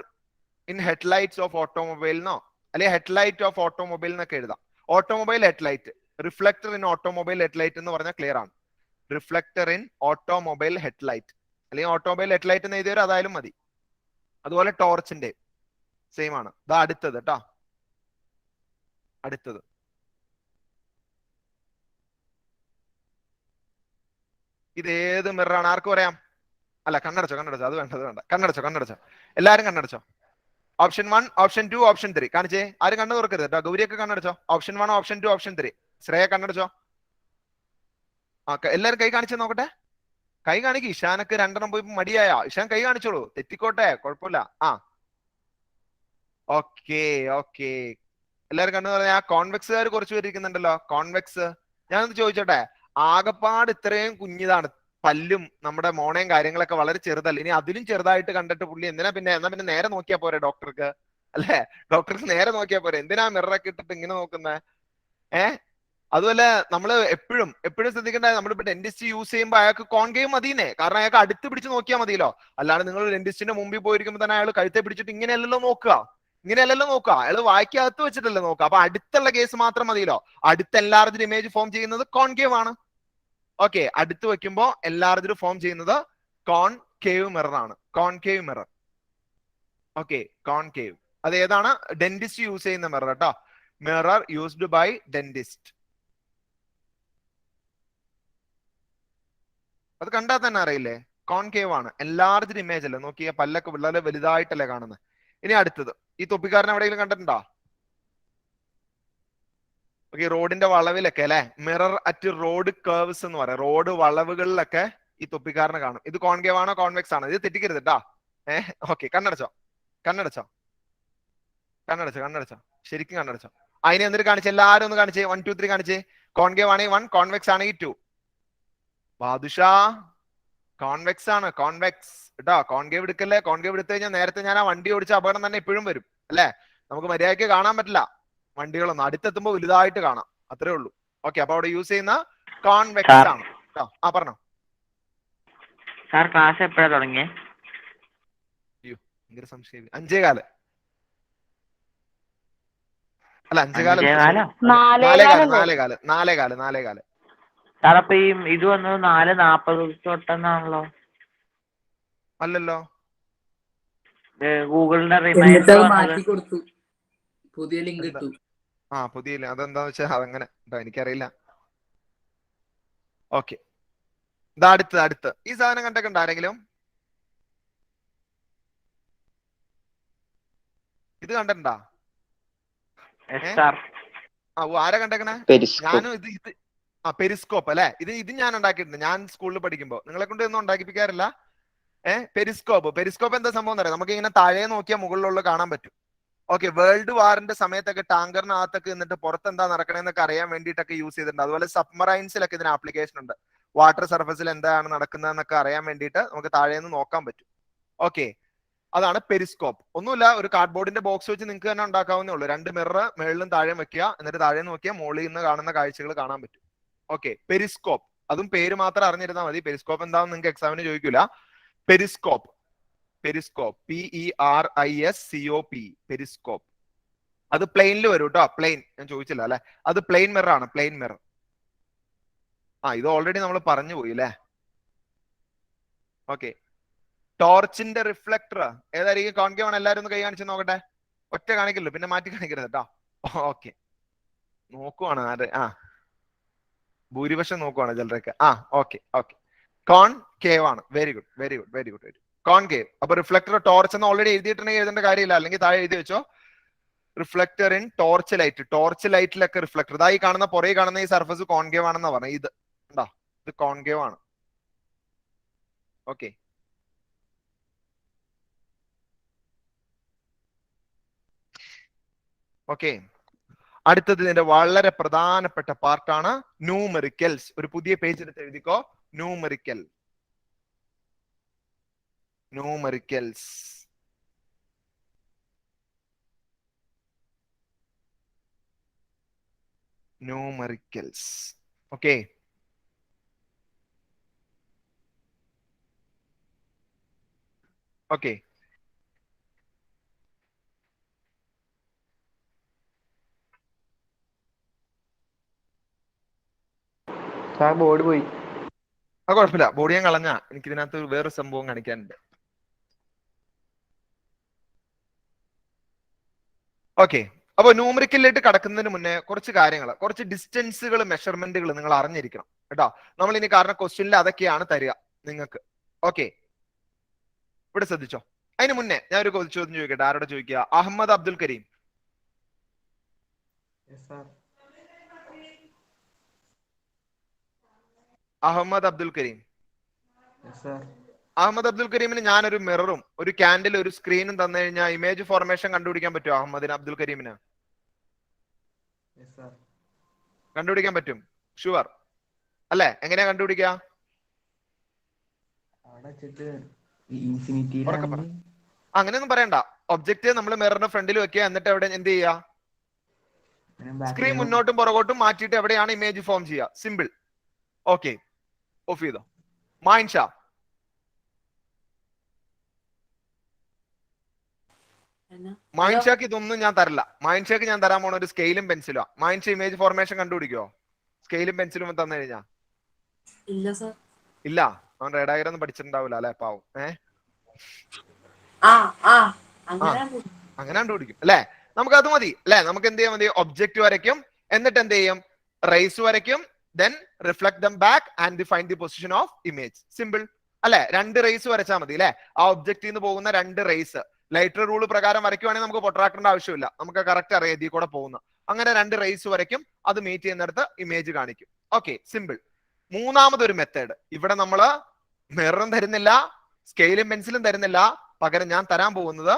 in headlights of automobile എന്നോ അല്ലെങ്കിൽ ഹെഡ്ലൈറ്റ് ഓഫ് ഓട്ടോമൊബൈൽ എന്നൊക്കെ എഴുതാം. Automobile headlight, reflector in automobile headlight എന്ന് പറഞ്ഞാൽ ക്ലിയർ ആണ്. റിഫ്ലക്ടർ ഇൻ ഓട്ടോമൊബൈൽ ഹെഡ്ലൈറ്റ് അല്ലെങ്കിൽ ഓട്ടോമൊബൈൽ ഹെഡ്ലൈറ്റ് എന്ന് എഴുതിയവർ അതായാലും മതി. അതുപോലെ ടോർച്ചിന്റെ സെയിം ആണ്. ഇതാ അടുത്തത് കേട്ടോ, അടുത്തത് ഇത് ഏത് മിററാണ്? ആർക്കും പറയാം? അല്ല, കണ്ണടച്ചോ. അത് വേണ്ട. കണ്ണടച്ചോ. എല്ലാരും കണ്ണടച്ചോ. ഓപ്ഷൻ 1, ഓപ്ഷൻ 2, ഓപ്ഷൻ 3 കാണിച്ചേ. ആരും കണ്ണു തുറക്കരുത് കേട്ടോ. ഗൗരിയൊക്കെ കണ്ണടച്ചോ. Option 1, option 2, option 3. ശ്രേയ കണ്ണടച്ചോ. എല്ലാരും കൈ കാണിച്ചു നോക്കട്ടെ. കൈ കാണിക്ക്. ഇഷാനൊക്കെ 2 പോയി മടിയായ. ഇഷാൻ കൈ കാണിച്ചോളൂ, തെറ്റിക്കോട്ടെ, കുഴപ്പമില്ല. ഓക്കെ. എല്ലാരും കണ്ണു പറഞ്ഞ കോൺവെക്സുകാർ കുറച്ച് പേര് ഇരിക്കുന്നുണ്ടല്ലോ. കോൺവെക്സ് ഞാനൊന്ന് ചോദിച്ചോട്ടെ, ആകപ്പാട് ഇത്രയും കുഞ്ഞിതാണ്, പല്ലും നമ്മുടെ മോണയും കാര്യങ്ങളൊക്കെ വളരെ ചെറുതല്ല. ഇനി അതിലും ചെറുതായിട്ട് കണ്ടിട്ട് പുള്ളി എന്നാ പിന്നെ നേരെ നോക്കിയാ പോരെ ഡോക്ടർക്ക്? അല്ലെ, ഡോക്ടർക്ക് നേരെ നോക്കിയാ പോരെ? എന്തിനാ മിററൊക്കെ ഇട്ടിട്ട് ഇങ്ങനെ നോക്കുന്നത്? അതുപോലെ നമ്മൾ എപ്പോഴും ശ്രദ്ധിക്കേണ്ട, നമ്മളിപ്പോ ഡെന്റിസ്റ്റ് യൂസ് ചെയ്യുമ്പോൾ അയാൾക്ക് കോൺകേവ് മതിയെന്നേ. കാരണം അയാൾക്ക് അടുത്ത് പിടിച്ച് നോക്കിയാൽ മതിയല്ലോ. അല്ലാണ്ട് നിങ്ങൾ ഡെന്റിസ്റ്റിന്റെ മുമ്പിൽ പോയിരിക്കുമ്പോൾ തന്നെ അയാൾ കഴുത്തെ പിടിച്ചിട്ട് ഇങ്ങനെയല്ലല്ലോ നോക്കുക. അയാൾ വായിക്കകത്ത് വെച്ചിട്ടല്ലേ നോക്കുക. അപ്പൊ അടുത്തുള്ള കേസ് മാത്രം മതിയല്ലോ. അടുത്ത് എല്ലാർജ് ഇമേജ് ഫോം ചെയ്യുന്നത് കോൺകേവ് ആണ്. ഓക്കെ, അടുത്ത് വെക്കുമ്പോ എല്ലാർജ് ഫോം ചെയ്യുന്നത് കോൺകേവ് മിറർ ആണ്. Concave mirror. ഓക്കെ, കോൺകേവ് അത് ഏതാണ്? ഡെന്റിസ്റ്റ് യൂസ് ചെയ്യുന്ന മിറർ കേട്ടോ. Mirror used by dentist. അത് കണ്ടാൽ തന്നെ അറിയില്ലേ, കോൺകേവ് ആണ്. എൻലാർജ്ഡ് ഇമേജ് അല്ലേ. നോക്കിയ പല്ലൊക്കെ വളരെ വലുതായിട്ടല്ലേ കാണുന്നത്. ഇനി അടുത്തത്, ഈ തൊപ്പിക്കാരൻ എവിടെയെങ്കിലും കണ്ടിട്ടുണ്ടോ? ഓക്കെ, റോഡിന്റെ വളവിലൊക്കെ അല്ലെ, മിറർ അറ്റ് റോഡ് കർവ്സ് എന്ന് പറയാം. റോഡ് വളവുകളിലൊക്കെ ഈ തൊപ്പിക്കാരനെ കാണും. ഇത് കോൺകേവ് ആണോ കോൺവെക്സ് ആണോ? ഇത് തെറ്റിക്കരുത് കേട്ടാ. ഓക്കെ, കണ്ണടച്ചോ. ശരിക്കും കണ്ണടച്ചോ. അതിനെ എന്നിട്ട് കാണിച്ചേ, എല്ലാരും ഒന്ന് കാണിച്ചേ. 1, 2, 3 കാണിച്ചേ. കോൺകേവ് ആണെങ്കിൽ 1, കോൺവെക്സ് ആണെങ്കിൽ 2. ബാദുഷാ കോൺവെക്സ് ആണ്, കോൺവെക്സ് കേട്ടോ. കോൺകേവ് എടുക്കല്ലേ. കോൺകേവ് എടുത്തു കഴിഞ്ഞാൽ നേരത്തെ ഞാൻ ആ വണ്ടി ഓടിച്ച അപകടം തന്നെ ഇപ്പോഴും വരും അല്ലെ. നമുക്ക് മര്യാദയ്ക്ക് കാണാൻ പറ്റില്ല വണ്ടികളൊന്നും. അടുത്തെത്തുമ്പോൾ വലുതായിട്ട് കാണാം, അത്രേ ഉള്ളൂ. ഓക്കെ, അപ്പൊ അവിടെ യൂസ് ചെയ്യുന്ന കോൺവെക്സ് ആണ് കേട്ടോ. പറഞ്ഞോ സാർ. ക്ലാസ് എപ്പോഴാ തുടങ്ങിയേ? ഭയങ്കര സംശയം. 5:15 അല്ല 5:15. 4:15. സാർ അപ്പൊ ഈ ഇത് വന്നത് 4:40 തൊട്ടെന്നാണല്ലോ? അല്ലല്ലോ, ഗൂഗിളിന്റെ റിമൈൻഡർ മാറ്റി കൊടുത്തു, പുതിയ ലിങ്ക് ഇട്ടു. പുതിയ അതെന്താന്ന് വെച്ചാൽ അതങ്ങനെ എനിക്കറിയില്ല. ഓക്കെ, ഇതാ അടുത്ത് ഈ സാധനം കണ്ടൊക്കെ ആരെങ്കിലും? ഇത് കണ്ടിട്ടുണ്ടാ? ആരാ കണ്ടേക്കണേ? ഞാനും ഇത് പെരിസ്കോപ്പ് അല്ലെ. ഇത് ഞാൻ ഉണ്ടാക്കിയിട്ടുണ്ട്. ഞാൻ സ്കൂളിൽ പഠിക്കുമ്പോ. നിങ്ങളെ കൊണ്ട് ഒന്നും ഉണ്ടാക്കിപ്പിക്കാറില്ല. പെരിസ്കോപ്പ് എന്താ സംഭവം അറിയാം? നമുക്ക് ഇങ്ങനെ താഴെ നോക്കിയാൽ മുകളിലുള്ള കാണാൻ പറ്റും. ഓക്കെ, വേൾഡ് വാറിന്റെ സമയത്തൊക്കെ ടാങ്കറിനകത്തൊക്കെ നിന്നിട്ട് പുറത്ത് എന്താ നടക്കണേന്നൊക്കെ അറിയാൻ വേണ്ടിയിട്ടൊക്കെ യൂസ് ചെയ്തിട്ടുണ്ട്. അതുപോലെ സബ്മറൈൻസിലൊക്കെ ഇതിന് ആപ്ലിക്കേഷൻ ഉണ്ട്. വാട്ടർ സർഫസിൽ എന്താണ് നടക്കുന്നതെന്നൊക്കെ അറിയാൻ വേണ്ടിയിട്ട് നമുക്ക് താഴെ നിന്ന് നോക്കാൻ പറ്റും. ഓക്കെ, അതാണ് പെരിസ്കോപ്പ്. ഒന്നുമില്ല, ഒരു കാർഡ്ബോർഡിന്റെ ബോക്സ് വെച്ച് നിങ്ങൾക്ക് തന്നെ ഉണ്ടാക്കാവുന്നേ ഉള്ളൂ. 2 മിറർ മേളിലും താഴെയും വെക്കുക, എന്നിട്ട് താഴെ നോക്കിയാൽ മുകളിൽ നിന്ന് കാണുന്ന കാഴ്ചകൾ കാണാൻ പറ്റും. Okay, Periscope. അതും പേര് മാത്രം അറിഞ്ഞിരുന്നാൽ മതി. പെരിസ്കോപ്പ് എന്താണെന്ന് നിങ്ങൾക്ക് എക്സാമിന് ചോദിക്കില്ല. പെരിസ്കോപ്പ്. Periscope, PERISCOP, Periscope. അത് പ്ലെയിനിൽ വരും കേട്ടോ. പ്ലെയിൻ ഞാൻ ചോദിച്ചില്ല അല്ലെ, അത് പ്ലെയിൻ മിറർ ആണ്, പ്ലെയിൻ മിറർ. ഇത് ഓൾറെഡി നമ്മൾ പറഞ്ഞു പോയി അല്ലേ. ഓക്കെ, ടോർച്ചിന്റെ റിഫ്ലക്ടർ ഏതായിരിക്കും? കോൺകേവ് ആണ്. എല്ലാവരും ഒന്ന് കൈ കാണിച്ച് നോക്കട്ടെ. ഒറ്റ കാണിക്കല്ലോ, പിന്നെ മാറ്റി കാണിക്കരുത് കേട്ടോ. ഓക്കെ, നോക്കുവാണ് ആര്? ഭൂരിപക്ഷം നോക്കുവാണ് ചിലരൊക്കെ. ഓക്കെ ഓക്കെ, കോൺകേവ് ആണ്. Very good very good very good very concave. അപ്പൊ റിഫ്ലക്ടർ ടോർച്ച് എന്ന് ഓൾറെഡി എഴുതിയിട്ടുണ്ടെങ്കിൽ എഴുതേണ്ട കാര്യമില്ല, അല്ലെങ്കിൽ താഴെ എഴുതി വെച്ചോ. Reflector in torch light. Torch ലൈറ്റിലൊക്കെ റിഫ്ലക്ടർ. ഇതായി കാണുന്ന പുറകെ കാണുന്ന ഈ സർഫസ് കോൺകേവ് ആണെന്ന് പറഞ്ഞത്. ഇത് കോൺകേവ് ആണ്. Okay, okay. അടുത്തത് ഇതിന്റെ വളരെ പ്രധാനപ്പെട്ട പാർട്ടാണ് ന്യൂമെറിക്കൽസ്. ഒരു പുതിയ പേജ് എടുത്ത് എഴുതിക്കോ. Numerical, numericals. Numericals. Okay, okay. Board പോയി. കുഴപ്പമില്ല, ബോർഡ് ഞാൻ കളഞ്ഞ. എനിക്ക് ഇതിനകത്ത് വേറൊരു സംഭവം കാണിക്കാനുണ്ട്. ഓക്കെ, അപ്പൊ ന്യൂമറിക്കലിലേക്ക് കടക്കുന്നതിന് മുന്നേ കുറച്ച് കാര്യങ്ങൾ, കുറച്ച് ഡിസ്റ്റൻസുകൾ, മെഷർമെന്റുകൾ നിങ്ങൾ അറിഞ്ഞിരിക്കണം കേട്ടോ. നമ്മൾ ഇനി കാരണം ക്വസ്റ്റ്യനിൽ അതൊക്കെയാണ് തരിക നിങ്ങൾക്ക്. ഓക്കെ, ഇവിടെ ശ്രദ്ധിച്ചോ. അതിന് മുന്നേ ഞാൻ ഒരു ചോദ്യം ചോദിക്കട്ടെ. ആരോട് ചോദിക്കുക? അഹമ്മദ് അബ്ദുൽ കരീം. അഹമ്മദ് അബ്ദുൽ കരീം. അഹമ്മദ് അബ്ദുൽ കരീമിന് ഞാനൊരു മിററും ഒരു ക്യാൻഡിലും ഒരു സ്ക്രീനും തന്നു കഴിഞ്ഞാൽ ഇമേജ് ഫോർമേഷൻ കണ്ടുപിടിക്കാൻ പറ്റുമോ? അഹമ്മദിന് അബ്ദുൽ കരീമിന് കണ്ടുപിടിക്കാൻ പറ്റും? ഷുവർ അല്ലെ? എങ്ങനെയാ കണ്ടുപിടിക്കുക? അങ്ങനെയൊന്നും പറയണ്ട. ഒബ്ജക്റ്റ് നമ്മൾ മിററിന്റെ ഫ്രണ്ടിൽ വെക്കുക, എന്നിട്ട് എവിടെ എന്ത് ചെയ്യുക? സ്ക്രീൻ മുന്നോട്ടും പുറകോട്ടും മാറ്റിയിട്ട് എവിടെയാണ് ഇമേജ് ഫോം ചെയ്യുക. സിമ്പിൾ. ഓക്കെ, ഓഫ് ചെയ്തോ. മായിൻഷാ, മായിൻഷാക്ക് ഇതൊന്നും ഞാൻ തരില്ല. മായിൻഷാക്ക് ഞാൻ തരാൻ പോണ ഒരു സ്കെയിലും പെൻസിലോ. മായിൻഷ ഇമേജ് ഫോർമേഷൻ കണ്ടുപിടിക്കോ സ്കെയിലും പെൻസിലും തന്നു കഴിഞ്ഞാ? ഇല്ല, അവൻ റേഡാഗരം ഒന്നും പഠിച്ചിട്ടുണ്ടാവില്ല അല്ലെ, പാവം. അങ്ങനെ കണ്ടുപിടിക്കും അല്ലെ? നമുക്ക് അത് മതി അല്ലെ? നമുക്ക് എന്ത് ചെയ്യാൻ മതി? ഒബ്ജക്റ്റ് വരയ്ക്കും, എന്നിട്ട് എന്ത് ചെയ്യും? റേസ് വരയ്ക്കും, then reflect them back and find the position of image. Simple അല്ലെ? 2 റേസ് വരച്ചാൽ മതി അല്ലെ? ആ ഒബ്ജക്റ്റിൽ നിന്ന് പോകുന്ന 2 റേസ് ലൈറ്റർ റൂൾ പ്രകാരം വരയ്ക്കുവാണെങ്കിൽ നമുക്ക് പൊട്രാക്ടറിന്റെ ആവശ്യമില്ല, നമുക്ക് കറക്റ്റ് അറിയാം ഇതിൽ കൂടെ പോകുന്ന. അങ്ങനെ 2 റേസ് വരയ്ക്കും, അത് മീറ്റ് ചെയ്യുന്നിടത്ത് ഇമേജ് കാണിക്കും. Okay, simple. മൂന്നാമതൊരു മെത്തേഡ്. ഇവിടെ നമ്മള് മിററും തരുന്നില്ല, സ്കെയിലും പെൻസിലും തരുന്നില്ല, പകരം ഞാൻ തരാൻ പോകുന്നത്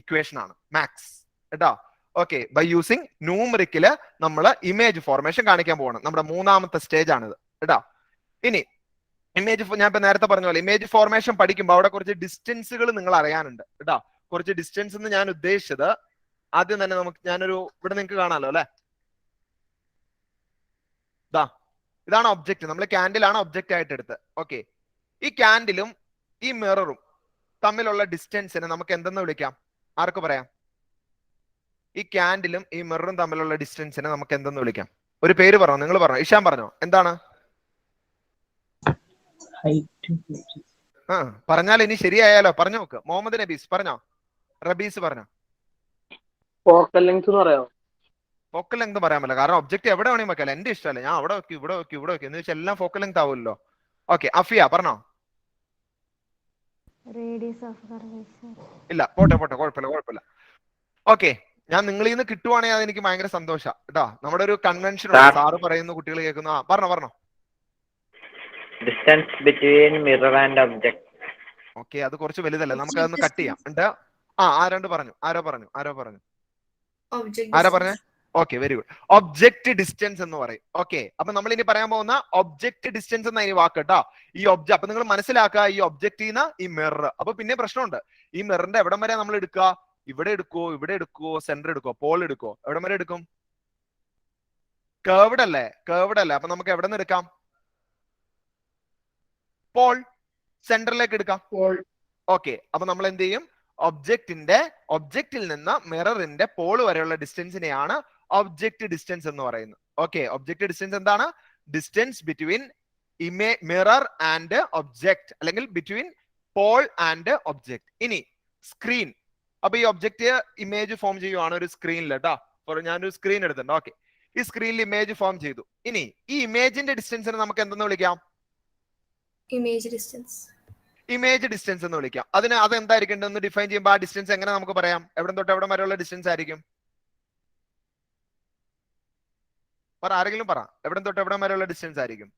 ഇക്വേഷൻ ആണ്, മാക്സ് കേട്ടോ. ഓക്കെ, ബൈ യൂസിങ് ന്യൂമറിക്കല് നമ്മൾ ഇമേജ് ഫോർമേഷൻ കാണിക്കാൻ പോകണം. നമ്മുടെ മൂന്നാമത്തെ സ്റ്റേജ് ആണിത് കേട്ടോ. ഇനി ഇമേജ്, ഞാൻ ഇപ്പൊ നേരത്തെ പറഞ്ഞ പോലെ ഇമേജ് ഫോർമേഷൻ പഠിക്കുമ്പോൾ അവിടെ കുറച്ച് ഡിസ്റ്റൻസുകൾ നിങ്ങൾ അറിയാനുണ്ട് കേട്ടോ. കുറച്ച് ഡിസ്റ്റൻസ് എന്ന് ഞാൻ ഉദ്ദേശിച്ചത്, ആദ്യം തന്നെ ഞാനൊരു ഇവിടെ നിങ്ങൾക്ക് കാണാലോ അല്ലെ, ഇതാണ് ഒബ്ജക്റ്റ്. നമ്മൾ ക്യാൻഡിലാണ് ഒബ്ജക്റ്റ് ആയിട്ട് എടുത്തത്. ഓക്കെ, ഈ ക്യാൻഡിലും ഈ മിററും തമ്മിലുള്ള ഡിസ്റ്റൻസിനെ നമുക്ക് എന്തെന്ന് വിളിക്കാം? ആർക്ക് പറയാം? ഈ ക്യാൻഡിലും ഈ മിററും തമ്മിലുള്ള ഡിസ്റ്റൻസിനെ നമുക്ക് എന്തെന്ന് വിളിക്കാം? ഒരു പേര് പറഞ്ഞോ, നിങ്ങൾ പറഞ്ഞോ. ഇഷാൻ പറഞ്ഞോ, എന്താണ്? പറഞ്ഞാൽ ഇനി ശരിയായാലോ? പറഞ്ഞു നോക്ക്. മുഹമ്മദ് നബീസ് പറഞ്ഞോ, റബീസ് പറഞ്ഞോ. ഫോക്കൽ ലെങ്ത് പറയാമോ? ഫോക്കൽ ലെങ്ത് പറയാൻ പറ്റില്ല, കാരണം ഒബ്ജക്റ്റ് എവിടെ വേണമെങ്കിൽ വെക്കാം. എന്റെ ഇഷ്ടമല്ല, ഞാൻ അവിടെ വെക്കും, ഇവിടെ വെക്കും, ഇവിടെ വെക്കും എന്ന് വെച്ചാൽ എല്ലാം ഫോക്കൽ ലെങ്ത് ആവുമല്ലോ. ഓക്കെ, അഫിയ പറഞ്ഞോ. ഇല്ല, പോട്ടെ പോട്ടെ, കുഴപ്പമില്ല. ഓക്കെ, ഞാൻ നിങ്ങളിൽ നിന്ന് കിട്ടുവാണെങ്കിൽ അതെനിക്ക് ഭയങ്കര സന്തോഷം കേട്ടോ. നമ്മുടെ ഒരു കൺവെൻഷൻ സാറ് പറയുന്നു, കുട്ടികൾ കേൾക്കുന്നു. പറഞ്ഞോ. Distance between mirror and object. Okay, അത് കുറച്ച് വലുതല്ലേ, നമുക്ക് അതൊന്ന് കട്ട് ചെയ്യാം. ആരോ പറഞ്ഞു. Okay, very good. Object distance എന്ന് പറയും. ഓക്കെ, അപ്പൊ നമ്മൾ ഇനി പറയാൻ പോകുന്ന ഒബ്ജക്റ്റ് ഡിസ്റ്റൻസ് എന്ന ഈ വാക്ക് കേട്ടോ. ഈ ഒബ്ജക്റ്റ് അപ്പൊ നിങ്ങൾ മനസ്സിലാക്കുക, ഈ ഒബ്ജക്റ്റിൽ നിന്ന് ഈ മിറർ. അപ്പൊ പിന്നെ പ്രശ്നമുണ്ട്, ഈ മിററിന്റെ എവിടം വരെ നമ്മൾ എടുക്കുക? ഇവിടെ എടുക്കുവോ, സെന്റർ എടുക്കുവോ, പോൾ എടുക്കുവോ? എവിടം വരെ എടുക്കും? കേർവ്ഡ് അല്ലേ? അപ്പൊ നമുക്ക് എവിടെ നിന്ന് എടുക്കാം? പോൾ. സെന്ററിലേക്ക് എടുക്കാം. ഓക്കെ, അപ്പൊ നമ്മൾ എന്ത് ചെയ്യും? ഒബ്ജക്റ്റിൽ നിന്ന് മിററിന്റെ പോൾ വരെയുള്ള ഡിസ്റ്റൻസിനെയാണ് ഒബ്ജക്റ്റ് ഡിസ്റ്റൻസ് എന്ന് പറയുന്നത്. ഓക്കെ, ഒബ്ജക്റ്റ് ഡിസ്റ്റൻസ് എന്താണ്? Distance between mirror and object, അല്ലെങ്കിൽ ബിറ്റ്വീൻ പോൾ ആൻഡ് ഒബ്ജക്റ്റ്. ഇനി സ്ക്രീൻ. അപ്പൊ ഈ ഒബ്ജക്റ്റ് ഇമേജ് ഫോം ചെയ്യുവാണ് ഒരു സ്ക്രീനിൽ കേട്ടോ. ഞാനൊരു സ്ക്രീൻ എടുത്തിട്ടുണ്ട്. ഓക്കെ, ഈ സ്ക്രീനിൽ ഇമേജ് ഫോം ചെയ്തു. ഇനി ഈ ഇമേജിന്റെ ഡിസ്റ്റൻസിനെ നമുക്ക് എന്തെന്ന് വിളിക്കാം? Image distance. ഇമേജ് ഡിസ്റ്റൻസ് എന്ന് വിളിക്കാം. അതെന്തായിരിക്കും എന്ന് ഡിഫൈൻ ചെയ്യുമ്പോൾ ആ ഡിസ്റ്റൻസ് എങ്ങനെ നമുക്ക് പറയാം? എവിടെ തൊട്ട് എവിടെ വരെയുള്ള ഡിസ്റ്റൻസ് ആയിരിക്കും? ആരെങ്കിലും പറ, എവിടെ തൊട്ട് എവിടെ വരെയുള്ള ഡിസ്റ്റൻസ് ആയിരിക്കും?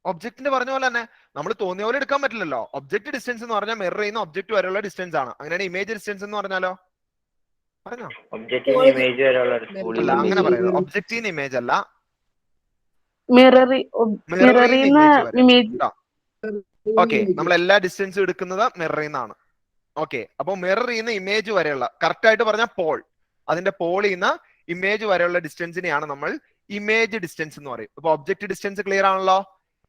ഒബ്ജക്റ്റിന്റെ പറഞ്ഞ പോലെ തന്നെ നമ്മൾ തോന്നിയ പോലെ എടുക്കാൻ പറ്റില്ലല്ലോ. ഒബ്ജക്റ്റ് ഡിസ്റ്റൻസ് എന്ന് പറഞ്ഞാൽ മിറർ ചെയ്യുന്ന ഒബ്ജക്റ്റ് വരെയുള്ള ഡിസ്റ്റൻസ് ആണ്. അങ്ങനെയാണ് ഇമേജ് ഡിസ്റ്റൻസ് എന്ന് പറഞ്ഞാലോ? പറഞ്ഞോ? ഇമേജ് വരെയുള്ള അല്ല, അങ്ങനെ പറയുന്നത് ഒബ്ജക്റ്റീവ് ഇമേജ് അല്ല, ഇമേജ്. ഓക്കെ, നമ്മൾ എല്ലാ ഡിസ്റ്റൻസും എടുക്കുന്നത് മിററിൽ നിന്നാണ്. ഓക്കെ, അപ്പൊ മിറർ ചെയ്യുന്ന ഇമേജ് വരെയുള്ള, കറക്റ്റ് ആയിട്ട് പറഞ്ഞാൽ പോൾ, അതിന്റെ പോൾ ചെയ്യുന്ന ഇമേജ് വരെയുള്ള ഡിസ്റ്റൻസിനെയാണ് നമ്മൾ ഇമേജ് ഡിസ്റ്റൻസ് എന്ന് പറയും. അപ്പൊ ഒബ്ജക്റ്റ് ഡിസ്റ്റൻസ് ക്ലിയർ ആണല്ലോ,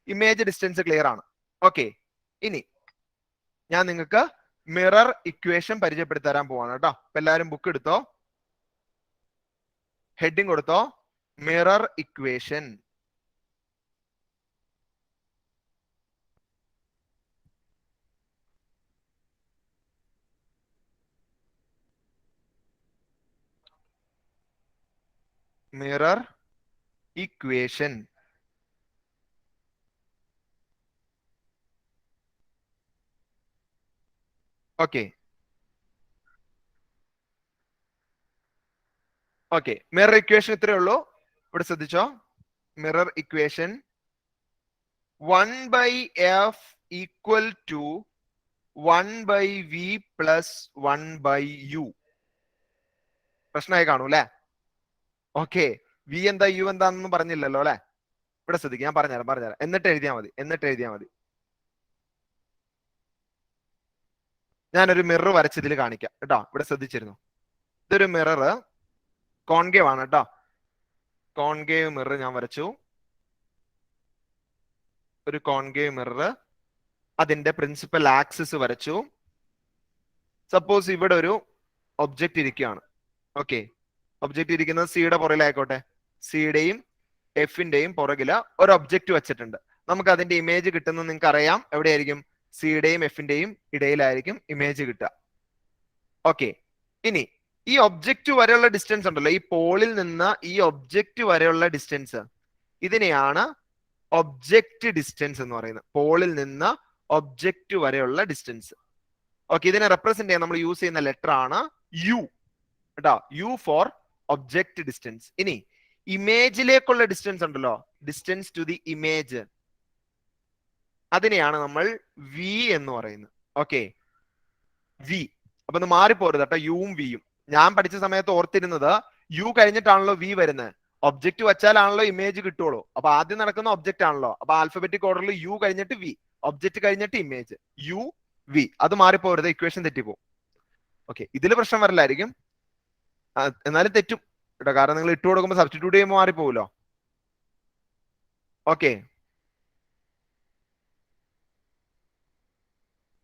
ഇമേജ് ഡിസ്റ്റൻസ് ക്ലിയർ ആണ്. ഓക്കെ, ഇനി ഞാൻ നിങ്ങൾക്ക് മിറർ ഇക്വേഷൻ പരിചയപ്പെടുത്തി തരാൻ പോവാണ് കേട്ടോ. അപ്പൊ എല്ലാവരും ബുക്ക് എടുത്തോ, ഹെഡിങ് കൊടുത്തോ, mirror equation. Mirror equation. Okay, okay, mirror equation ഇത്രയേ ഉള്ളൂ. ഇവിടെ ശ്രദ്ധിച്ചോ, mirror equation 1/f equal to 1/v plus 1/u. പ്രശ്നമായി കാണൂ അല്ലെ? ഓക്കെ, വി എന്താ യു എന്താണെന്ന് പറഞ്ഞില്ലല്ലോ അല്ലെ? ഇവിടെ ശ്രദ്ധിക്കുക, ഞാൻ പറഞ്ഞുതരാം. എന്നിട്ട് എഴുതിയാൽ മതി. ഞാനൊരു മിറർ വരച്ചതിൽ കാണിക്കാം കേട്ടോ. ഇവിടെ ശ്രദ്ധിച്ചിരുന്നു, ഇതൊരു മിറർ കോൺകേവ് ആണ് കേട്ടോ. കോൺകേവ് മിറർ ഞാൻ വരച്ചു, ഒരു കോൺകേവ് മിറർ. അതിന്റെ പ്രിൻസിപ്പൽ ആക്സിസ് വരച്ചു. സപ്പോസ് ഇവിടെ ഒരു ഒബ്ജക്റ്റ് ഇരിക്കുകയാണ്. ഓക്കെ, ഒബ്ജക്റ്റ് ഇരിക്കുന്നത് സിയുടെ പുറകിലായിക്കോട്ടെ. സിയുടെയും എഫിന്റെയും പുറകില് ഒരു ഒബ്ജക്റ്റ് വെച്ചിട്ടുണ്ട്. നമുക്ക് അതിന്റെ ഇമേജ് കിട്ടുന്നത് നിങ്ങൾക്ക് അറിയാം. എവിടെയായിരിക്കും? സിയുടെയും എഫിന്റെയും ഇടയിലായിരിക്കും ഇമേജ് കിട്ടുക. ഓക്കെ, ഇനി ഈ ഒബ്ജക്റ്റ് വരെയുള്ള ഡിസ്റ്റൻസ് ഉണ്ടല്ലോ, ഈ പോളിൽ നിന്ന് ഈ ഒബ്ജക്റ്റ് വരെയുള്ള ഡിസ്റ്റൻസ്, ഇതിനെയാണ് ഒബ്ജക്റ്റ് ഡിസ്റ്റൻസ് എന്ന് പറയുന്നത്. പോളിൽ നിന്ന് ഒബ്ജക്റ്റ് വരെയുള്ള ഡിസ്റ്റൻസ്. ഓക്കെ, ഇതിനെ റെപ്രസെന്റ് ചെയ്യാൻ നമ്മൾ യൂസ് ചെയ്യുന്ന ലെറ്റർ ആണ് യു കേട്ടോ. U for object distance. ഇനി ഇമേജിലേക്കുള്ള ഡിസ്റ്റൻസ് ഉണ്ടല്ലോ, ഡിസ്റ്റൻസ് ടു ദി ഇമേജ്, അതിനെയാണ് നമ്മൾ വി എന്ന് പറയുന്നത്. ഓക്കെ, വി. അപ്പൊ ഇത് മാറിപ്പോരുത് കേട്ടോ, യുവും വിയും. ഞാൻ പഠിച്ച സമയത്ത് ഓർത്തിരുന്നത് യു കഴിഞ്ഞിട്ടാണല്ലോ വി വരുന്നത്. ഒബ്ജക്റ്റ് വെച്ചാലാണല്ലോ ഇമേജ് കിട്ടുള്ളൂ. അപ്പൊ ആദ്യം നടക്കുന്ന ഒബ്ജക്റ്റ് ആണല്ലോ. അപ്പൊ ആൽഫബറ്റിക് ഓർഡറിൽ യു കഴിഞ്ഞിട്ട് വി, ഒബ്ജക്റ്റ് കഴിഞ്ഞിട്ട് ഇമേജ്, യു വി. അത് മാറിപ്പോരുത്, ഇക്വേഷൻ തെറ്റിപ്പോ. ഓക്കെ, ഇതിൽ പ്രശ്നം വരില്ലായിരിക്കും, എന്നാലും തെറ്റും കേട്ടോ. കാരണം നിങ്ങൾ ഇട്ട് കൊടുക്കുമ്പോൾ സബ്സ്റ്റിറ്റ്യൂട്ട് ചെയ്യുമ്പോൾ മാറിപ്പോകുമല്ലോ. Okay,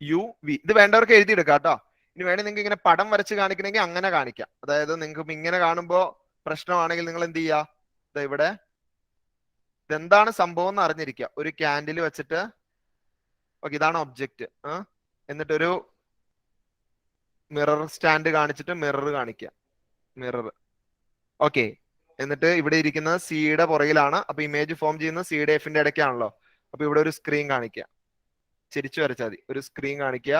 U V. ഇത് വേണ്ടവർക്ക് എഴുതിയെടുക്കാം കേട്ടോ. ഇനി വേണമെങ്കിൽ നിങ്ങൾക്ക് ഇങ്ങനെ പടം വരച്ച് കാണിക്കണമെങ്കിൽ അങ്ങനെ കാണിക്കാം. അതായത് നിങ്ങൾക്ക് ഇങ്ങനെ കാണുമ്പോൾ പ്രശ്നമാണെങ്കിൽ നിങ്ങൾ എന്ത് ചെയ്യുക? ഇവിടെ ഇതെന്താണ് സംഭവം എന്ന് അറിഞ്ഞിരിക്കുക. ഒരു ക്യാൻഡിൽ വെച്ചിട്ട്, ഓക്കെ, ഇതാണ് ഒബ്ജക്റ്റ്. എന്നിട്ടൊരു മിറർ സ്റ്റാൻഡ് കാണിച്ചിട്ട് മിറർ കാണിക്കുക, മിറർ. ഓക്കെ, എന്നിട്ട് ഇവിടെ ഇരിക്കുന്നത് സിയുടെ പുറകിലാണ്. അപ്പൊ ഇമേജ് ഫോം ചെയ്യുന്നത് സിയുടെ എഫിന്റെ ഇടയ്ക്കാണല്ലോ. അപ്പൊ ഇവിടെ ഒരു സ്ക്രീൻ കാണിക്കുക, ചിരിച്ചു വരച്ചാൽ മതി. ഒരു സ്ക്രീൻ കാണിക്കുക,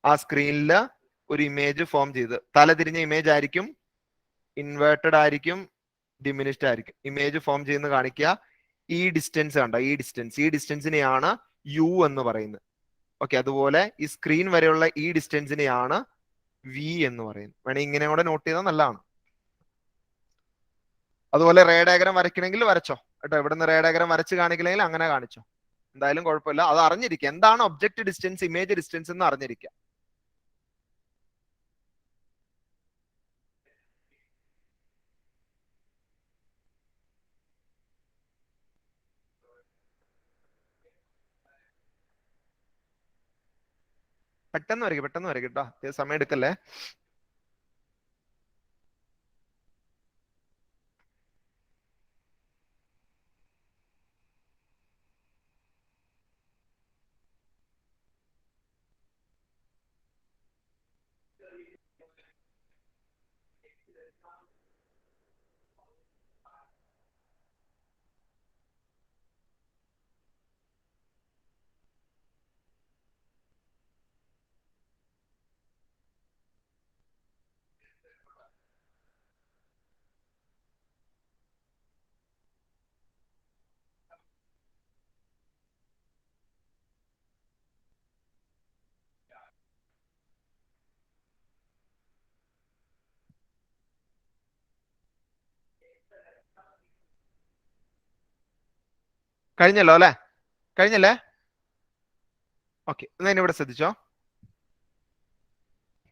ആ സ്ക്രീനിൽ ഒരു ഇമേജ് ഫോം ചെയ്ത്, തലതിരിഞ്ഞ ഇമേജ് ആയിരിക്കും, ഇൻവേർട്ടഡ് ആയിരിക്കും, ഡിമിനിഷ്ഡ് ആയിരിക്കും. ഇമേജ് ഫോം ചെയ്യുന്ന കാണിക്കുക. ഈ ഡിസ്റ്റൻസ് കണ്ടോ, ഈ ഡിസ്റ്റൻസിനെയാണ് യു എന്ന് പറയുന്നത്. ഓക്കെ, അതുപോലെ ഈ സ്ക്രീൻ വരെയുള്ള ഈ ഡിസ്റ്റൻസിനെയാണ് വി എന്ന് പറയുന്നത്. വേണമെങ്കിൽ ഇങ്ങനെ കൂടെ നോട്ട് ചെയ്താൽ നല്ലതാണ്. അതുപോലെ റേ ഡയഗ്രാം വരയ്ക്കണമെങ്കിൽ വരച്ചോ കേട്ടോ. ഇവിടുന്ന് റേ ഡയഗ്രാം വരച്ച് കാണിക്കണമെങ്കിൽ അങ്ങനെ കാണിച്ചോ, എന്തായാലും കുഴപ്പമില്ല. അത് അറിഞ്ഞിരിക്കുക, എന്താണ് ഒബ്ജക്റ്റ് ഡിസ്റ്റൻസ്, ഇമേജ് ഡിസ്റ്റൻസ് എന്ന് അറിഞ്ഞിരിക്കുക. പെട്ടെന്ന് വരയ്ക്കും കേട്ടോ, സമയം എടുക്കല്ലേ. കഴിഞ്ഞല്ലോ അല്ലെ? കഴിഞ്ഞല്ലേ? ഓക്കെ, എന്നാ ഇനി ഇവിടെ ശ്രദ്ധിച്ചോ.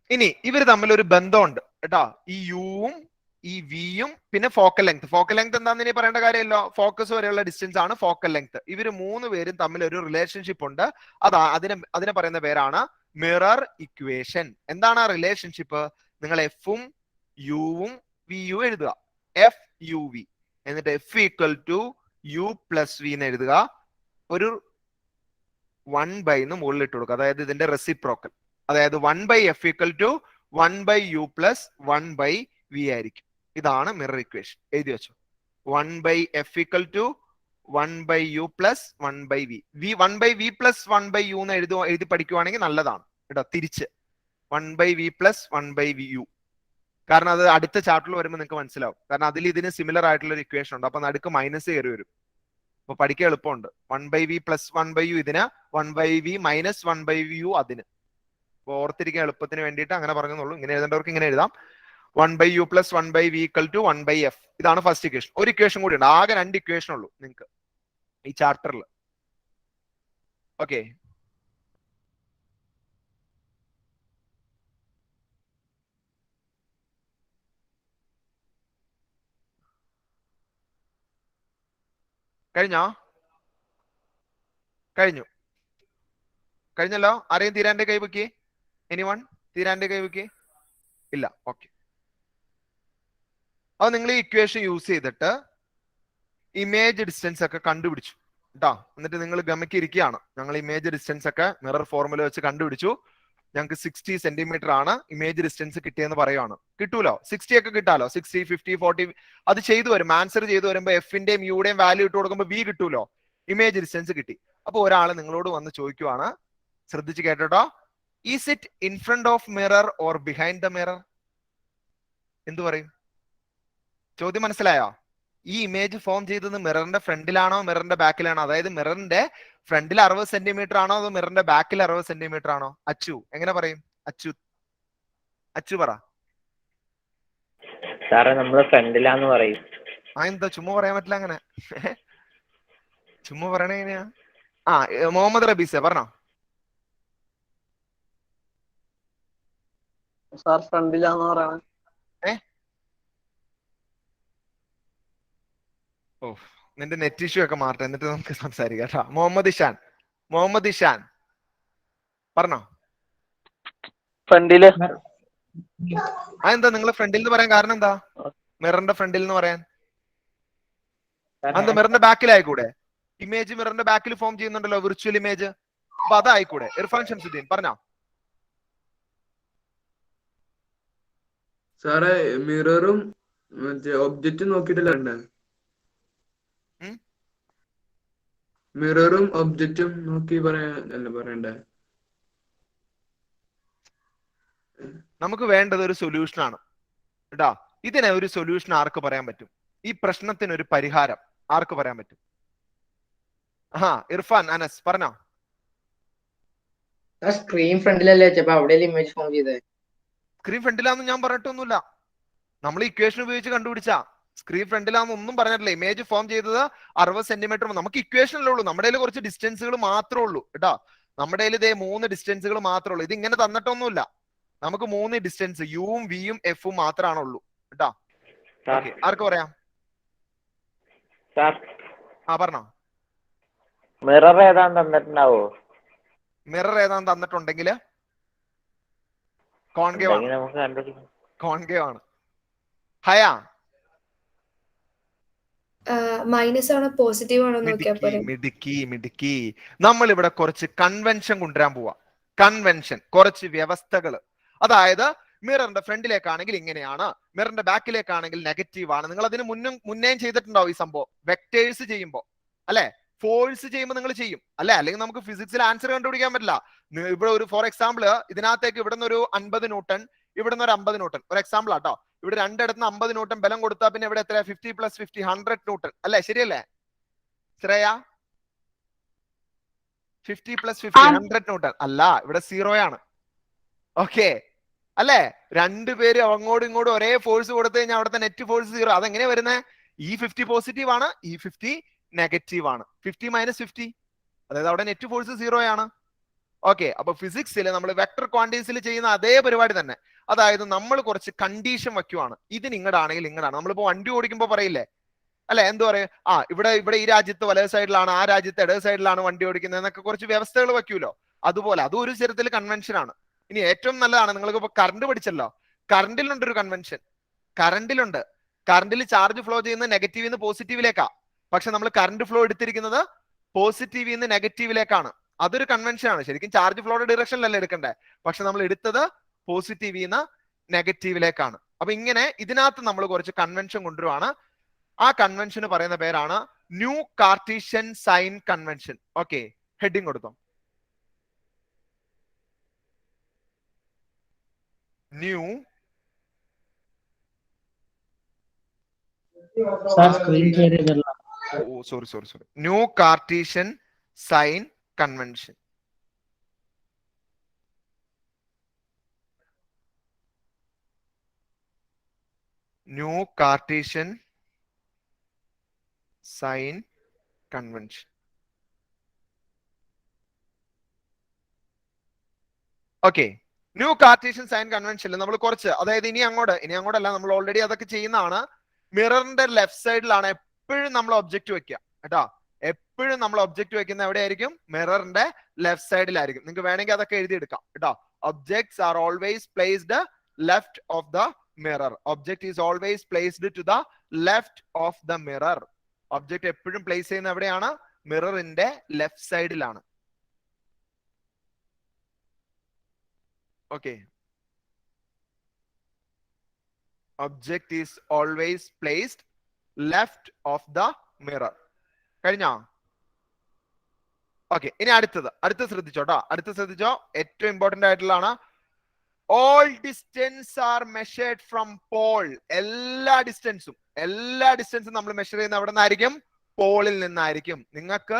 ഇനി ഇവര് തമ്മിൽ ഒരു ബന്ധമുണ്ട് കേട്ടോ. ഈ യുവും ഈ വിയും പിന്നെ ഫോക്കൽ ലെങ്ത്. ഫോക്കൽ ലെങ്ത് എന്താണെന്ന് ഇനി പറയേണ്ട കാര്യമല്ലോ, ഫോക്കസ് വരെയുള്ള ഡിസ്റ്റൻസ് ആണ് ഫോക്കൽ ലെങ്ത്. ഇവര് 3 പേരും തമ്മിൽ ഒരു റിലേഷൻഷിപ്പ് ഉണ്ട്. അതിനെ പറയുന്ന പേരാണ് മിറർ ഇക്വേഷൻ. എന്താണ് ആ റിലേഷൻഷിപ്പ്? നിങ്ങൾ എഫും യുവും വിയും എഴുതുക, എഫ് യു വി, എന്നിട്ട് F equal to U plus V എന്ന് എഴുതുക. ഒരു 1 എന്ന് മുകളിൽ ഇട്ട് കൊടുക്കുക, അതായത് ഇതിന്റെ റെസിപ്രോക്കൽ. അതായത് 1/f equal to 1/u plus 1/v ആയിരിക്കും. ഇതാണ് മിറർ ഇക്വേഷൻ. എഴുതി വെച്ചോ. 1/f equal to 1/u plus 1/v. 1/v plus 1/u എന്ന് എഴുതി പഠിക്കുവാണെങ്കിൽ നല്ലതാണ് കേട്ടോ. തിരിച്ച് 1/v പ്ലസ് 1/vu, കാരണം അത് അടുത്ത ചാപ്റ്ററിൽ വരുമ്പോൾ നിങ്ങൾക്ക് മനസ്സിലാവും. കാരണം അതിൽ ഇതിന് സിമിലർ ആയിട്ടുള്ള ഒരു ഇക്വേഷൻ ഉണ്ട്. അപ്പൊ നടുക്ക് മൈനസ് കയറി വരും. അപ്പൊ പഠിക്കാൻ എളുപ്പമുണ്ട്. 1/v പ്ലസ് 1/u ഇതിന്, 1/v മൈനസ് 1/u അതിന്. അപ്പൊ ഓർത്തിരിക്കാൻ എളുപ്പത്തിന് വേണ്ടിയിട്ട് അങ്ങനെ പറഞ്ഞെന്നുള്ളൂ. ഇങ്ങനെ എഴുതേണ്ടവർക്ക് ഇങ്ങനെ എഴുതാം. 1/u plus 1/v equal to 1/f. ഇതാണ് ഫസ്റ്റ് ഇക്വേഷൻ. ഒരു ഇക്വേഷൻ കൂടി ഉണ്ട്. ആകെ 2 ഇക്വേഷൻ ഉള്ളൂ നിങ്ങൾക്ക് ഈ ചാപ്റ്ററിൽ. ഓക്കെ, കഴിഞ്ഞല്ലോ. ആരെയും തീരാന്റെ കൈ വെക്കി? എനിവൺ തീരാന്റെ കൈ വെക്കി? ഇല്ല. ഓക്കെ, അപ്പൊ നിങ്ങൾ ഈ ഇക്വേഷൻ യൂസ് ചെയ്തിട്ട് ഇമേജ് ഡിസ്റ്റൻസ് ഒക്കെ കണ്ടുപിടിച്ചു കേട്ടോ. എന്നിട്ട് നിങ്ങൾ ഗമിക്കിരിക്കുകയാണ്, ഞങ്ങൾ ഇമേജ് ഡിസ്റ്റൻസ് ഒക്കെ മിറർ ഫോർമുല വെച്ച് കണ്ടുപിടിച്ചു. ഞങ്ങൾക്ക് 60 സെന്റിമീറ്റർ ആണ് ഇമേജ് ഡിസ്റ്റൻസ് കിട്ടിയെന്ന് പറയുവാണ്. കിട്ടൂലോ? 60 ഒക്കെ കിട്ടാലോ? 60, 50, 40 അത് ചെയ്തു വരും. ആൻസർ ചെയ്തു വരുമ്പോ എഫിന്റെയും യുടെയും വാല്യൂ ഇട്ട് കൊടുക്കുമ്പോൾ വി കിട്ടൂലോ? ഇമേജ് ഡിസ്റ്റൻസ് കിട്ടി. അപ്പൊ ഒരാൾ നിങ്ങളോട് വന്ന് ചോദിക്കുവാണ്, ശ്രദ്ധിച്ച് കേട്ടോ, is it in front of mirror or behind the mirror? എന്തു പറയും? ചോദ്യം മനസ്സിലായോ? ഈ ഇമേജ് ഫോം ചെയ്തത് മിററിന്റെ ഫ്രണ്ടിലാണോ മിററിന്റെ ബാക്കിലാണോ? അതായത് മിററിന്റെ ഫ്രണ്ടിൽ 60 സെന്റിമീറ്റർ ആണോ അതോ മിററിന്റെ ബാക്കിൽ 60 സെന്റിമീറ്റർ ആണോ? അച്ചു എങ്ങനെ പറയും? അച്ചു പറ. സാറേ നമ്മള് ഫ്രണ്ടിലാന്ന് പറയും. എന്താ ചുമ്മാ പറയാൻ പറ്റില്ല അങ്ങനെ? ചുമ്മാ പറയണ എങ്ങനെയാ? മുഹമ്മദ് റബീസ പറഞ്ഞോ. സാർ ഫ്രണ്ടിലാന്ന് പറയണേ. ഓ, നിന്റെ നെറ്റ് ഇഷ്യൂ ഒക്കെ മാറട്ടെ, എന്നിട്ട് നമുക്ക് സംസാരിക്കാം കേട്ടോ. മുഹമ്മദ് ഇഷാൻ പറഞ്ഞോ. ഫ്രണ്ടില്. എന്താ നിങ്ങൾ ഫ്രണ്ടിൽ എന്ന് പറയാൻ കാരണം എന്താ? മിററിന്റെ ഫ്രണ്ടിൽ എന്ന് പറയാൻ എന്താ? മിററിന്റെ ബാക്കിലായിക്കൂടെ? ഇമേജ് മിററിന്റെ ബാക്കിൽ ഫോം ചെയ്യുന്നുണ്ടല്ലോ, വിർച്വൽ ഇമേജ്. അപ്പൊ അതായിക്കൂടെ? ഇർഫാൻ ഷംസുദ്ദീൻ പറഞ്ഞോ. സാറേ മിററും മറ്റേ ഒബ്ജക്റ്റും നോക്കിയിട്ടല്ല, മിററും ഒബ്ജക്റ്റും നോക്കി പറയാനല്ല പറയണ്ടേ? നമുക്ക് വേണ്ടത് ഒരു സൊല്യൂഷൻ ആണ് കേട്ടാ. ഇതിനെ ഒരു സൊല്യൂഷൻ ആർക്ക് പറയാൻ പറ്റും? ഈ പ്രശ്നത്തിന് ഒരു പരിഹാരം ആർക്ക് പറയാൻ പറ്റും? ഇർഫാൻ, അനസ് പറഞ്ഞോ. സ്ക്രീൻ ഫ്രണ്ടിലല്ലേ വെച്ചപ്പോ അവിടെ ഇമേജ് ഫോം ചെയ്തേ? സ്ക്രീൻ ഫ്രണ്ടിലാന്ന് ഞാൻ പറഞ്ഞിട്ടൊന്നുമില്ല. നമ്മൾ ഇക്വേഷൻ ഉപയോഗിച്ച് കണ്ടുപിടിച്ചാ. സ്ക്രീൻ ഫ്രണ്ടിലാന്ന് ഒന്നും പറഞ്ഞിട്ടില്ല. ഇമേജ് ഫോം ചെയ്തത് 60 സെന്റിമീറ്റർ. നമുക്ക് ഇക്വേഷനല്ലേ ഉള്ളൂ, നമ്മുടെ കയ്യിൽ കുറച്ച് ഡിസ്റ്റൻസുകൾ മാത്രമേ ഉള്ളൂ കേട്ടോ. നമ്മുടെ കയ്യിൽ ഇതേ 3 ഡിസ്റ്റൻസുകൾ മാത്രമേ ഉള്ളൂ. ഇത് ഇങ്ങനെ തന്നിട്ടൊന്നുമില്ല. നമുക്ക് 3 ഡിസ്റ്റൻസ് യുവും വിയും എഫും മാത്രമാണ് ഉള്ളൂ കേട്ടോ. ആർക്ക് പറയാം? പറഞ്ഞോ. മിറർ ഏതാന്ന് തന്നിട്ടുണ്ടാവോ? മിറർ ഏതാന്ന് തന്നിട്ടുണ്ടെങ്കിൽ കോൺകേവ് ആണ്, നമുക്ക് കണ്ടുപിടിക്കാം. കോൺകേവ് ആണ്. ഹയ മൈനസ് ആണോ പോസിറ്റീവ് ആണോ നോക്കിയാൽ പോരെ. മിടുക്കി. നമ്മൾ ഇവിടെ കുറച്ച് കൺവെൻഷൻ കൊണ്ടുവരാൻ പോവാ. കൺവെൻഷൻ, കുറച്ച് വ്യവസ്ഥകള്. അതായത് മിററിന്റെ ഫ്രണ്ടിലേക്കാണെങ്കിൽ ഇങ്ങനെയാണ്, മിററിന്റെ ബാക്കിലേക്കാണെങ്കിൽ നെഗറ്റീവ് ആണ്. നിങ്ങൾ അതിന് മുന്നേയും ചെയ്തിട്ടുണ്ടാവും ഈ സംഭവം. വെക്ടേഴ്സ് ചെയ്യുമ്പോൾ അല്ലെ, ഫോഴ്സ് ചെയ്യുമ്പോൾ നിങ്ങൾ ചെയ്യും അല്ലെ, അല്ലെങ്കിൽ നമുക്ക് ഫിസിക്സിൽ ആൻസർ കണ്ടുപിടിക്കാൻ പറ്റില്ല. ഇവിടെ ഒരു ഫോർ എക്സാമ്പിൾ ഇതിനകത്തേക്ക് ഇവിടുന്ന് ഒരു 50 ന്യൂട്ടൺ, ഇവിടുന്ന് ഒരു 50 ന്യൂട്ടൺ, ഒരു എക്സാമ്പിൾ ആട്ടോ. ഇവിടെ രണ്ടിടത്തുനിന്ന് 50 ന്യൂട്ടൺ ബലം കൊടുത്താൽ പിന്നെ ഇവിടെ എത്ര 50 + 50 100 ന്യൂട്ടൺ അല്ലെ, ശരിയല്ലേ ശ്രേയ? 50 + 50 100 ന്യൂട്ടൺ അല്ല, ഇവിടെ 0 ആണ്. ഓക്കെ അല്ലെ, രണ്ടുപേര് അങ്ങോട്ടും ഇങ്ങോട്ടും ഒരേ ഫോഴ്സ് കൊടുത്തു കഴിഞ്ഞാൽ അവിടുത്തെ നെറ്റ് ഫോഴ്സ് 0. അതെങ്ങനെയാ വരുന്നത്? ഈ 50 പോസിറ്റീവ് ആണ്, ഈ 50 നെഗറ്റീവ് ആണ്. 50 - 50, അതായത് അവിടെ നെറ്റ് ഫോഴ്സ് 0 ആണ്. ഓക്കെ, അപ്പൊ ഫിസിക്സിൽ നമ്മൾ വെക്ടർ ക്വാണ്ടിറ്റീസിൽ ചെയ്യുന്ന അതേ പരിപാടി തന്നെ. അതായത് നമ്മൾ കുറച്ച് കണ്ടീഷൻ വയ്ക്കുവാണ്. ഇതിന് ഇങ്ങടാണെങ്കിൽ ഇങ്ങടാണ്. നമ്മളിപ്പോ വണ്ടി ഓടിക്കുമ്പോൾ പറയില്ലേ അല്ലെ, എന്ത് പറയും, ഇവിടെ ഈ രാജ്യത്ത് വലത് സൈഡിലാണ്, ആ രാജ്യത്ത് ഇടത് സൈഡിലാണ് വണ്ടി ഓടിക്കുന്നത് എന്നൊക്കെ കുറച്ച് വ്യവസ്ഥകൾ വയ്ക്കൂലോ. അതുപോലെ അതും ഒരു തരത്തിൽ കൺവെൻഷൻ ആണ്. ഇനി ഏറ്റവും നല്ലതാണ്, നിങ്ങൾക്ക് ഇപ്പൊ കറണ്ട് പഠിച്ചല്ലോ, കറണ്ടിലുണ്ട് ഒരു കൺവെൻഷൻ. കറണ്ടിൽ ചാർജ് ഫ്ലോ ചെയ്യുന്നത് നെഗറ്റീവിൽ നിന്ന് പോസിറ്റീവിലേക്കാ. പക്ഷെ നമ്മൾ കറണ്ട് ഫ്ലോ എടുത്തിരിക്കുന്നത് പോസിറ്റീവിൽ നിന്ന് നെഗറ്റീവിലേക്കാണ്. അതൊരു കൺവെൻഷൻ ആണ്. ശരിക്കും ചാർജ് ഫ്ലോയുടെ ഡിറക്ഷനിലല്ലേ എടുക്കണ്ടേ, പക്ഷെ നമ്മൾ എടുത്തത് പോസിറ്റീവിൽ നിന്ന് നെഗറ്റീവിലേക്കാണ്. അപ്പൊ ഇങ്ങനെ ഇതിനകത്ത് നമ്മൾ കുറച്ച് കൺവെൻഷൻ കൊണ്ടുവരുവാണ്. ആ കൺവെൻഷന് പറയുന്ന പേരാണ് new Cartesian sign convention. Okay, heading കൊടുത്തോ. New sorry new Cartesian sign convention. New Cartesian sign convention. Okay, new Cartesian sign കൺവെൻഷനിൽ നമ്മൾ കുറച്ച്, അതായത് ഇനി അങ്ങോട്ടല്ല, നമ്മൾ ഓൾറെഡി അതൊക്കെ ചെയ്യുന്നതാണ്. മിററിന്റെ ലെഫ്റ്റ് സൈഡിലാണ് എപ്പോഴും നമ്മൾ ഒബ്ജക്റ്റ് വെക്കുക കേട്ടോ. എപ്പോഴും നമ്മൾ ഒബ്ജക്റ്റ് വെക്കുന്ന എവിടെയായിരിക്കും? മിററിന്റെ ലെഫ്റ്റ് സൈഡിലായിരിക്കും. നിങ്ങൾക്ക് വേണമെങ്കിൽ അതൊക്കെ എഴുതിയെടുക്കാം കേട്ടോ. Objects are always placed left of the mirror. Object is always placed to the left of the mirror. Object എപ്പോഴും പ്ലേസ് ചെയ്യുന്ന എവിടെയാണ്? മിററിന്റെ ലെഫ്റ്റ് സൈഡിലാണ്. Okay, object is always placed left of the mirror. കഴിഞ്ഞോ? ഓക്കെ, ഇനി അടുത്ത ശ്രദ്ധിച്ചോ. ഏറ്റവും ഇമ്പോർട്ടന്റ് ആയിട്ടുള്ളതാണ്. all distance are measured from pole. എല്ലാ ഡിസ്റ്റൻസും നമ്മൾ മെഷർ ചെയ്യുന്ന എവിടെ നിന്നായിരിക്കും? പോളിൽ നിന്നായിരിക്കും. നിങ്ങൾക്ക്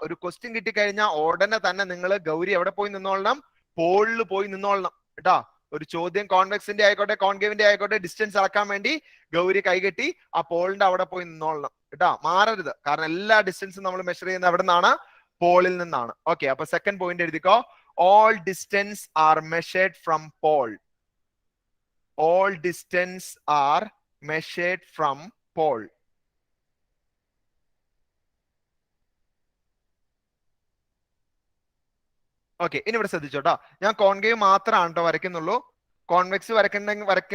ഒരു ക്വസ്റ്റ്യൻ കിട്ടിക്കഴിഞ്ഞാൽ ഉടനെ തന്നെ നിങ്ങൾ ഗൗരി എവിടെ പോയി നിന്നോളണം? പോളിൽ പോയി നിന്നോളണം കേട്ടോ. ഒരു ചോദ്യം കോൺവെക്സിന്റെ ആയിക്കോട്ടെ കോൺകേവിന്റെ ആയിക്കോട്ടെ, ഡിസ്റ്റൻസ് അളക്കാൻ വേണ്ടി ഗൗരി കൈകെട്ടി ആ പോളിന്റെ അവിടെ പോയി നിന്നോളണം കേട്ടോ, മാറരുത്. കാരണം എല്ലാ ഡിസ്റ്റൻസും നമ്മൾ മെഷർ ചെയ്യുന്ന എവിടെ നിന്നാണ്? പോളിൽ നിന്നാണ്. ഓക്കെ, അപ്പൊ സെക്കൻഡ് പോയിന്റ് എഴുതിക്കോ. all distance are measured from pole. all distance are measured from pole. Okay, ഇനി ഇവിടെ ശ്രദ്ധിച്ചോട്ടോ. ഞാൻ കോൺകേവ് മാത്രമാണ് കേട്ടോ വരയ്ക്കുന്നുള്ളൂ. കോൺവെക്സ് വരക്കണം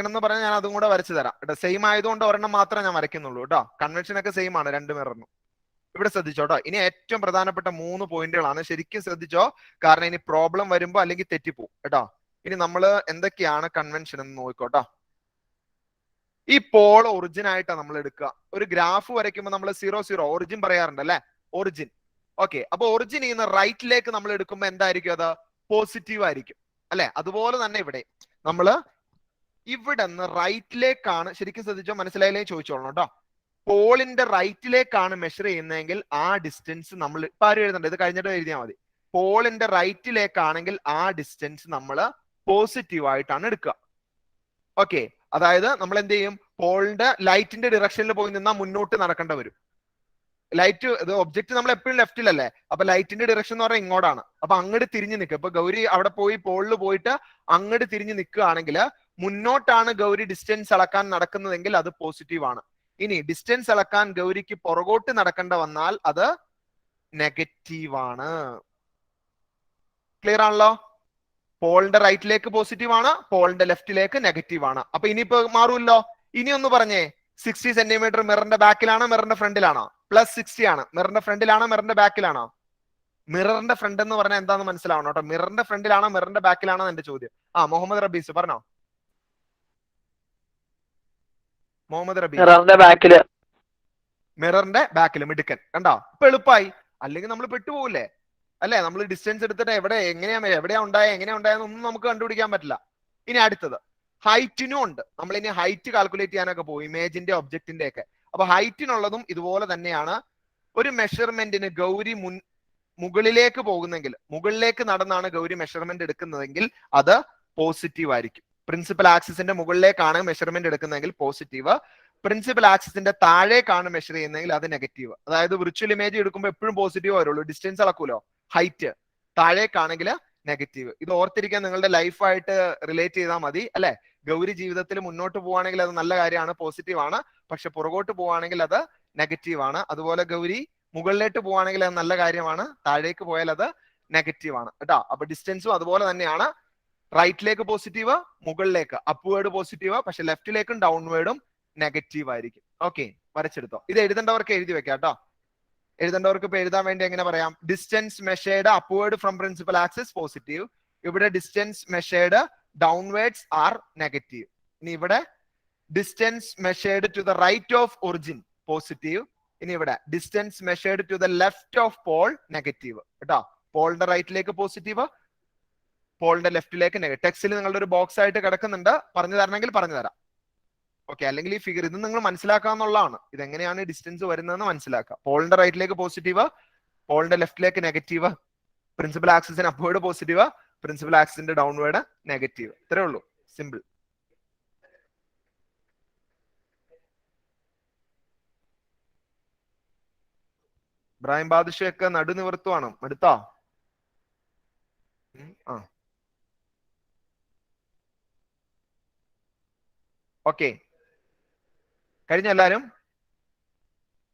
എന്ന് പറഞ്ഞാൽ ഞാൻ അതും കൂടെ വരച്ചു തരാം കേട്ടോ. സെയിം ആയതുകൊണ്ട് ഒരെണ്ണം മാത്രമേ ഞാൻ വരയ്ക്കുന്നുള്ളൂ കേട്ടോ. കൺവെൻഷൻ ഒക്കെ സെയിം ആണ് രണ്ട് മിററിനും. ഇവിടെ ശ്രദ്ധിച്ചോട്ടോ. ഇനി ഏറ്റവും പ്രധാനപ്പെട്ട 3 പോയിന്റുകളാണ്. ശരിക്കും ശ്രദ്ധിച്ചോ, കാരണം ഇനി പ്രോബ്ലം വരുമ്പോ അല്ലെങ്കിൽ തെറ്റിപ്പോവും കേട്ടോ. ഇനി നമ്മൾ എന്തൊക്കെയാണ് കൺവെൻഷൻ എന്ന് നോക്കോട്ടോ. ഈ പോൾ ഒറിജിൻ ആയിട്ടാണ് നമ്മൾ എടുക്കുക. ഒരു ഗ്രാഫ് വരയ്ക്കുമ്പോൾ നമ്മൾ 0 ഒറിജിൻ പറയാറുണ്ട് അല്ലെ, ഒറിജിൻ. ഓക്കെ, അപ്പൊ ഒറിജിൻ ചെയ്യുന്ന റൈറ്റിലേക്ക് നമ്മൾ എടുക്കുമ്പോൾ എന്തായിരിക്കും? അത് പോസിറ്റീവ് ആയിരിക്കും അല്ലെ. അതുപോലെ തന്നെ ഇവിടെ നമ്മള് ഇവിടെ നിന്ന് റൈറ്റിലേക്കാണ്, ശരിക്കും ശ്രദ്ധിച്ചോ, മനസ്സിലായില്ലെങ്കിൽ ചോദിച്ചോളണം കേട്ടോ. പോളിന്റെ റൈറ്റിലേക്കാണ് മെഷർ ചെയ്യുന്നതെങ്കിൽ ആ ഡിസ്റ്റൻസ് നമ്മൾ ഇപ്പൊ ആരും എഴുതണ്ട, ഇത് കഴിഞ്ഞിട്ട് എഴുതിയാൽ മതി. പോളിന്റെ റൈറ്റിലേക്കാണെങ്കിൽ ആ ഡിസ്റ്റൻസ് നമ്മൾ പോസിറ്റീവ് ആയിട്ടാണ് എടുക്കുക. ഓക്കെ, അതായത് നമ്മൾ എന്ത് ചെയ്യും? പോളിന്റെ ലൈറ്റിന്റെ ഡിറക്ഷനിൽ പോയി നിന്നാൽ മുന്നോട്ട് നടക്കേണ്ട വരും. ലൈറ്റ് ഒബ്ജക്ട് നമ്മൾ എപ്പോഴും ലെഫ്റ്റിലല്ലേ, അപ്പൊ ലൈറ്റിന്റെ ഡിറക്ഷൻ എന്ന് പറഞ്ഞാൽ ഇങ്ങോട്ടാണ്. അപ്പൊ അങ്ങോട്ട് തിരിഞ്ഞു നിൽക്കുക. ഇപ്പൊ ഗൗരി അവിടെ പോയി പോളിൽ പോയിട്ട് അങ്ങോട്ട് തിരിഞ്ഞു നിൽക്കുകയാണെങ്കിൽ മുന്നോട്ടാണ് ഗൗരി ഡിസ്റ്റൻസ് അളക്കാൻ നടക്കുന്നതെങ്കിൽ അത് പോസിറ്റീവ് ആണ്. ഇനി ഡിസ്റ്റൻസ് അളക്കാൻ ഗൗരിക്ക് പുറകോട്ട് നടക്കേണ്ട വന്നാൽ അത് നെഗറ്റീവ് ആണ്. ക്ലിയർ ആണല്ലോ? പോളിന്റെ റൈറ്റിലേക്ക് പോസിറ്റീവ് ആണ്, പോളിന്റെ ലെഫ്റ്റിലേക്ക് നെഗറ്റീവ് ആണ്. അപ്പൊ ഇനിയിപ്പോ മാറുമല്ലോ. ഇനി ഒന്ന് പറഞ്ഞേ, 60 സെന്റിമീറ്റർ മിററിന്റെ ബാക്കിലാണോ മിററിന്റെ ഫ്രണ്ടിലാണോ? +60 ആണ്. മിററിന്റെ ഫ്രണ്ടിലാണോ മിററിന്റെ ബാക്കിലാണോ? മിററിന്റെ ഫ്രണ്ട് എന്ന് പറഞ്ഞാൽ എന്താന്ന് മനസ്സിലാവണം കേട്ടോ. മിററിന്റെ ഫ്രണ്ടിലാണോ മിററിന്റെ ബാക്കിലാണോ എന്റെ ചോദ്യം. മുഹമ്മദ് റബീസ് പറഞ്ഞോ. മുഹമ്മദ് റബീസ് മിററിന്റെ ബാക്കില്. മിററിന്റെ ബാക്കിൽ. മിടുക്കൻ. കണ്ടോ, ഇപ്പൊ എളുപ്പമായി. അല്ലെങ്കിൽ നമ്മൾ പെട്ടുപോകില്ലേ അല്ലെ? നമ്മൾ ഡിസ്റ്റൻസ് എടുത്തിട്ട് എവിടെയാ ഉണ്ടായെന്നൊന്നും നമുക്ക് കണ്ടുപിടിക്കാൻ പറ്റില്ല. ഇനി അടുത്തത് ഹൈറ്റിനും ഉണ്ട്. നമ്മൾ ഇനി ഹൈറ്റ് കാൽക്കുലേറ്റ് ചെയ്യാനൊക്കെ പോകും, ഇമേജിന്റെ ഒബ്ജക്റ്റിന്റെ ഒക്കെ. അപ്പൊ ഹൈറ്റിനുള്ളതും ഇതുപോലെ തന്നെയാണ്. ഒരു മെഷർമെന്റിന് ഗൗരി മുകളിലേക്ക് പോകുന്നെങ്കിൽ, മുകളിലേക്ക് നടന്നാണ് ഗൗരി മെഷർമെന്റ് എടുക്കുന്നതെങ്കിൽ അത് പോസിറ്റീവ് ആയിരിക്കും. പ്രിൻസിപ്പൽ ആക്സിസിന്റെ മുകളിലേക്കാണ് മെഷർമെന്റ് എടുക്കുന്നതെങ്കിൽ പോസിറ്റീവ്. പ്രിൻസിപ്പൽ ആക്സിസിന്റെ താഴേക്കാണ് മെഷർ ചെയ്യുന്നതെങ്കിൽ അത് നെഗറ്റീവ്. അതായത് വിർച്വൽ ഇമേജ് എടുക്കുമ്പോൾ എപ്പോഴും പോസിറ്റീവ് വരുള്ളൂ. ഡിസ്റ്റൻസ് അളക്കൂലോ, ഹൈറ്റ് താഴേക്കാണെങ്കിൽ നെഗറ്റീവ്. ഇത് ഓർത്തിരിക്കാൻ നിങ്ങളുടെ ലൈഫായിട്ട് റിലേറ്റ് ചെയ്താൽ മതി അല്ലെ? ഗൗരി ജീവിതത്തിൽ മുന്നോട്ട് പോവുകയാണെങ്കിൽ അത് നല്ല കാര്യമാണ്, പോസിറ്റീവ് ആണ്. പക്ഷെ പുറകോട്ട് പോവുകയാണെങ്കിൽ അത് നെഗറ്റീവ് ആണ്. അതുപോലെ ഗൗരി മുകളിലേക്ക് പോവുകയാണെങ്കിൽ അത് നല്ല കാര്യമാണ്, താഴേക്ക് പോയാൽ അത് നെഗറ്റീവ് ആണ് കേട്ടോ. അപ്പൊ ഡിസ്റ്റൻസും അതുപോലെ തന്നെയാണ്. റൈറ്റിലേക്ക് പോസിറ്റീവ്, മുകളിലേക്ക് അപ്വേർഡ് പോസിറ്റീവ്, പക്ഷെ ലെഫ്റ്റിലേക്കും ഡൗൺവേർഡും നെഗറ്റീവ് ആയിരിക്കും. ഓക്കെ, വരച്ചെടുത്തോ. ഇത് എഴുതേണ്ടവർക്ക് എഴുതി വെക്കാം കേട്ടോ. എഴുതേണ്ടവർക്ക് ഇപ്പൊ എഴുതാൻ വേണ്ടി എങ്ങനെ പറയാം? Distance measured upward from principal axis positive. ഇവിടെ distance measured downwards are negative. ഇനി ഇവിടെ distance measured to the right of origin positive. ഇനി ഇവിടെ distance measured to the left of pole negative കേട്ടോ. പോളിന്റെ റൈറ്റിലേക്ക് പോസിറ്റീവ്, പോളിന്റെ ലെഫ്റ്റിലേക്ക് നെഗറ്റീവ്. ടെക്സ്റ്റിൽ നിങ്ങളുടെ ഒരു ബോക്സ് ആയിട്ട് കിടക്കുന്നുണ്ട്, പറഞ്ഞു തരണമെങ്കിൽ പറഞ്ഞു തരാം. ഓക്കെ, അല്ലെങ്കിൽ ഈ ഫിഗർ ഇത് നിങ്ങൾ മനസ്സിലാക്കാന്നുള്ളതാണ്. ഇതെങ്ങനെയാണ് ഡിസ്റ്റൻസ് വരുന്നതെന്ന് മനസ്സിലാക്കുക. പോളിന്റെ റൈറ്റിലേക്ക് പോസിറ്റീവ്, പോളിന്റെ ലെഫ്റ്റിലേക്ക് നെഗറ്റീവ്, പ്രിൻസിപ്പൽ ആക്സിസിന് അപ്വേർഡ് പോസിറ്റീവ്, പ്രിൻസിപ്പൽ ആക്സിസിന്റെ ഡൗൺവേർഡ് നെഗറ്റീവ്. ഇത്രേ ഉള്ളൂ, സിമ്പിൾ. ഇബ്രാഹിം ബാദുഷയൊക്കെ നടുനിവർത്തുവാണ്. എടുത്തോ? ഓക്കെ, കഴിഞ്ഞോ? എല്ലാരും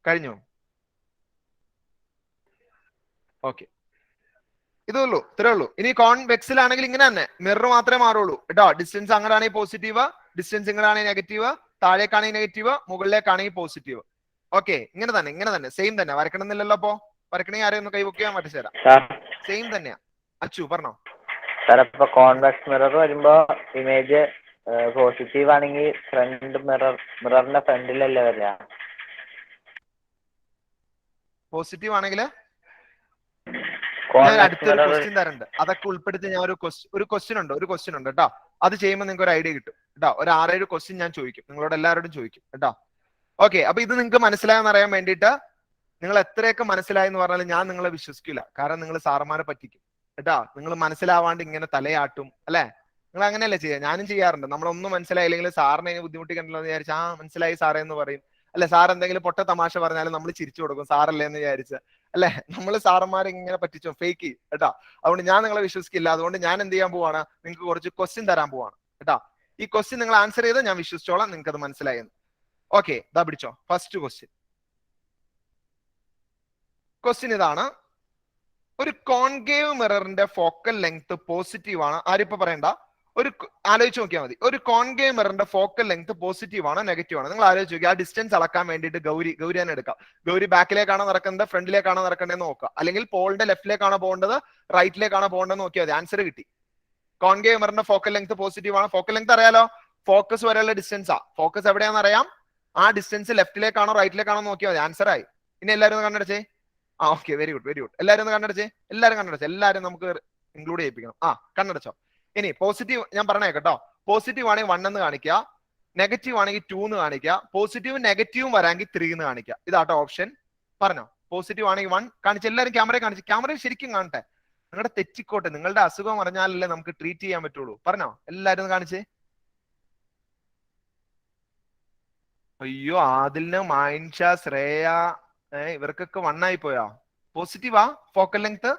കഴിഞ്ഞു? ഓക്കെ, ഇതുള്ളൂ, ഇത്രേ ഉള്ളൂ. ഇനി കോൺവെക്സിലാണെങ്കിൽ ഇങ്ങനെ തന്നെ, മിറർ മാത്രമേ മാറുള്ളൂ കേട്ടോ. ഡിസ്റ്റൻസ് അങ്ങനെയാണെങ്കിൽ പോസിറ്റീവ്, ഡിസ്റ്റൻസ് ഇങ്ങനെയാണെങ്കിൽ നെഗറ്റീവ്, താഴേക്കാണെങ്കിൽ നെഗറ്റീവ്, മുകളിലേക്കാണെങ്കിൽ പോസിറ്റീവ്. ഓക്കെ, ഇങ്ങനെ തന്നെ സെയിം തന്നെ. വരക്കണമെന്നില്ലല്ലോ. അപ്പോ വരക്കണമെങ്കിൽ ആരെയും ഒന്ന് കൈവക്കാൻ പറ്റിച്ചേരാം. സെയിം തന്നെയാ. അച്ചു പറഞ്ഞോ. സാർ ഇപ്പൊ കോൺവെക്സ് മിറർ വരുമ്പോ ഇമേജ് പോസിറ്റീവ് ആണെങ്കിൽ ഫ്രണ്ട് മിററിന്റെ ഫ്രണ്ടിലല്ലേ വരിക? പോസിറ്റീവ് ആണെങ്കിൽ ഞാൻ അടുത്തൊരു ക്വസ്റ്റ്യൻ തരുന്നുണ്ട്, അതൊക്കെ ഉൾപ്പെടുത്തി ഞാൻ ഒരു ക്വസ്റ്റ്യൻ ഉണ്ട് കേട്ടോ. അത് ചെയ്യുമ്പോൾ നിങ്ങൾക്ക് ഒരു ഐഡിയ കിട്ടും കേട്ടോ. ഒരു 6-7 ക്വസ്റ്റ്യൻ ഞാൻ ചോദിക്കും, നിങ്ങളോട് എല്ലാവരോടും ചോദിക്കും കേട്ടോ. ഓക്കെ, അപ്പൊ ഇത് നിങ്ങൾക്ക് മനസ്സിലായെന്ന് അറിയാൻ വേണ്ടിയിട്ട്, നിങ്ങൾ എത്രയൊക്കെ മനസ്സിലായെന്ന് പറഞ്ഞാലും ഞാൻ നിങ്ങളെ വിശ്വസിക്കില്ല. കാരണം നിങ്ങൾ സാറന്മാരെ പറ്റിക്കും കേട്ടോ. നിങ്ങൾ മനസ്സിലാവാണ്ട് ഇങ്ങനെ തലയാട്ടും അല്ലെ? നിങ്ങൾ അങ്ങനെയല്ലേ ചെയ്യുക? ഞാനും ചെയ്യാറുണ്ട്. നമ്മളൊന്നും മനസ്സിലായില്ലെങ്കിൽ സാറിനെ ബുദ്ധിമുട്ടിക്കണ്ടല്ലോ എന്ന് വിചാരിച്ചാൽ മനസ്സിലായി സാറേ എന്ന് പറയും അല്ലെ? സാർ എന്തെങ്കിലും പൊട്ട തമാശ പറഞ്ഞാലും നമ്മൾ ചിരിച്ചു കൊടുക്കും, സാറല്ലേ എന്ന് വിചാരിച്ച് അല്ലെ? നമ്മൾ സാറന്മാരെ ഇങ്ങനെ പറ്റിച്ചോ, ഫേക്ക് ചെയ്യും കേട്ടോ. അതുകൊണ്ട് ഞാൻ നിങ്ങളെ വിശ്വസിക്കില്ല. അതുകൊണ്ട് ഞാൻ എന്ത് ചെയ്യാൻ പോവാണ്? നിങ്ങൾക്ക് കുറച്ച് ക്വസ്റ്റ്യൻ തരാൻ പോവാണ് കേട്ടോ. ഈ ക്വസ്റ്റ്യൻ നിങ്ങൾ ആൻസർ ചെയ്ത് ഞാൻ വിശ്വസിച്ചോളാം നിങ്ങൾക്ക് അത് മനസ്സിലായെന്ന്. ഓക്കെ, ഇതാ പിടിച്ചോ. ഫസ്റ്റ് ക്വസ്റ്റ്യൻ ഇതാണ്. ഒരു കോൺകേവ് മിററിന്റെ ഫോക്കൽ ലെങ്ത് പോസിറ്റീവ് ആണ്. ആരിപ്പോ പറയണ്ട, ആലോചിച്ച് നോക്കിയാൽ മതി. ഒരു കോൺകേവ് മിററിന്റെ ഫോക്കൽ ലെങ്ത് പോസിറ്റീവ് ആണോ നെഗറ്റീവ് ആണോ? നിങ്ങൾ ആലോചിച്ച് നോക്കി. ആ ഡിസ്റ്റൻസ് അളക്കാൻ വേണ്ടിയിട്ട് ഗൗരി തന്നെ എടുക്കാം. ഗൗരി ബാക്കിലേക്കാണോ നടക്കുന്നത്, ഫ്രണ്ടിലേക്കാണോ നടക്കേണ്ടതെന്ന് നോക്കുക. അല്ലെങ്കിൽ പോളിന്റെ ലെഫ്റ്റിലേക്കാണോ പോകേണ്ടത്, റൈറ്റിലേക്കാണോ പോകേണ്ടതെന്ന് നോക്കിയാൽ മതി. ആൻസർ കിട്ടി. കോൺകേവ് മിററിന്റെ ഫോക്കൽ ലെങ്ത് പോസിറ്റീവ് ആണ്. ഫോക്കൽ ലെങ്ത് അറിയാലോ, ഫോക്കസ് വരെയുള്ള ഡിസ്റ്റൻസാ. ഫോക്കസ് എവിടെയാണെന്ന് അറിയാം. ആ ഡിസ്റ്റൻസ് ലെഫ്റ്റിലേക്കാണോ റൈറ്റിലേക്കാണോ നോക്കിയാൽ മതി. ആൻസർ ആയി. ഇനി എല്ലാവരും ഒന്ന് കണ്ണടച്ചേ. Okay, very good. എല്ലാവരും ഒന്ന് കണ്ണടച്ചേ. എല്ലാവരും നമുക്ക് ഇൻക്ലൂഡ് ചെയ്യിപ്പിക്കണം. കണ്ണടച്ചോ. ഇനി പോസിറ്റീവ് ഞാൻ പറഞ്ഞേ കേട്ടോ. പോസിറ്റീവ് ആണെങ്കിൽ 1 എന്ന് കാണിക്കുക, നെഗറ്റീവ് ആണെങ്കിൽ 2 എന്ന് കാണിക്കുക, പോസിറ്റീവും നെഗറ്റീവും വരാമെങ്കിൽ 3 എന്ന് കാണിക്കുക. ഇതാട്ടോ ഓപ്ഷൻ. പറഞ്ഞോ. പോസിറ്റീവ് ആണെങ്കിൽ 1 കാണിച്ച് എല്ലാവരും ക്യാമറ ശരിക്കും കാണട്ടെ. നിങ്ങളുടെ തെറ്റിക്കോട്ടെ, നിങ്ങളുടെ അസുഖം അറിഞ്ഞാലല്ലേ നമുക്ക് ട്രീറ്റ് ചെയ്യാൻ പറ്റുള്ളൂ. പറഞ്ഞോ, എല്ലാവരും ഒന്ന് കാണിച്ചേ. അയ്യോ, ആദിലിന്, മായിൻഷ, ശ്രേയ, ഇവർക്കൊക്കെ 1 ആയി പോയാ. പോസിറ്റീവാ ഫോക്കൽ ലെങ്ത്?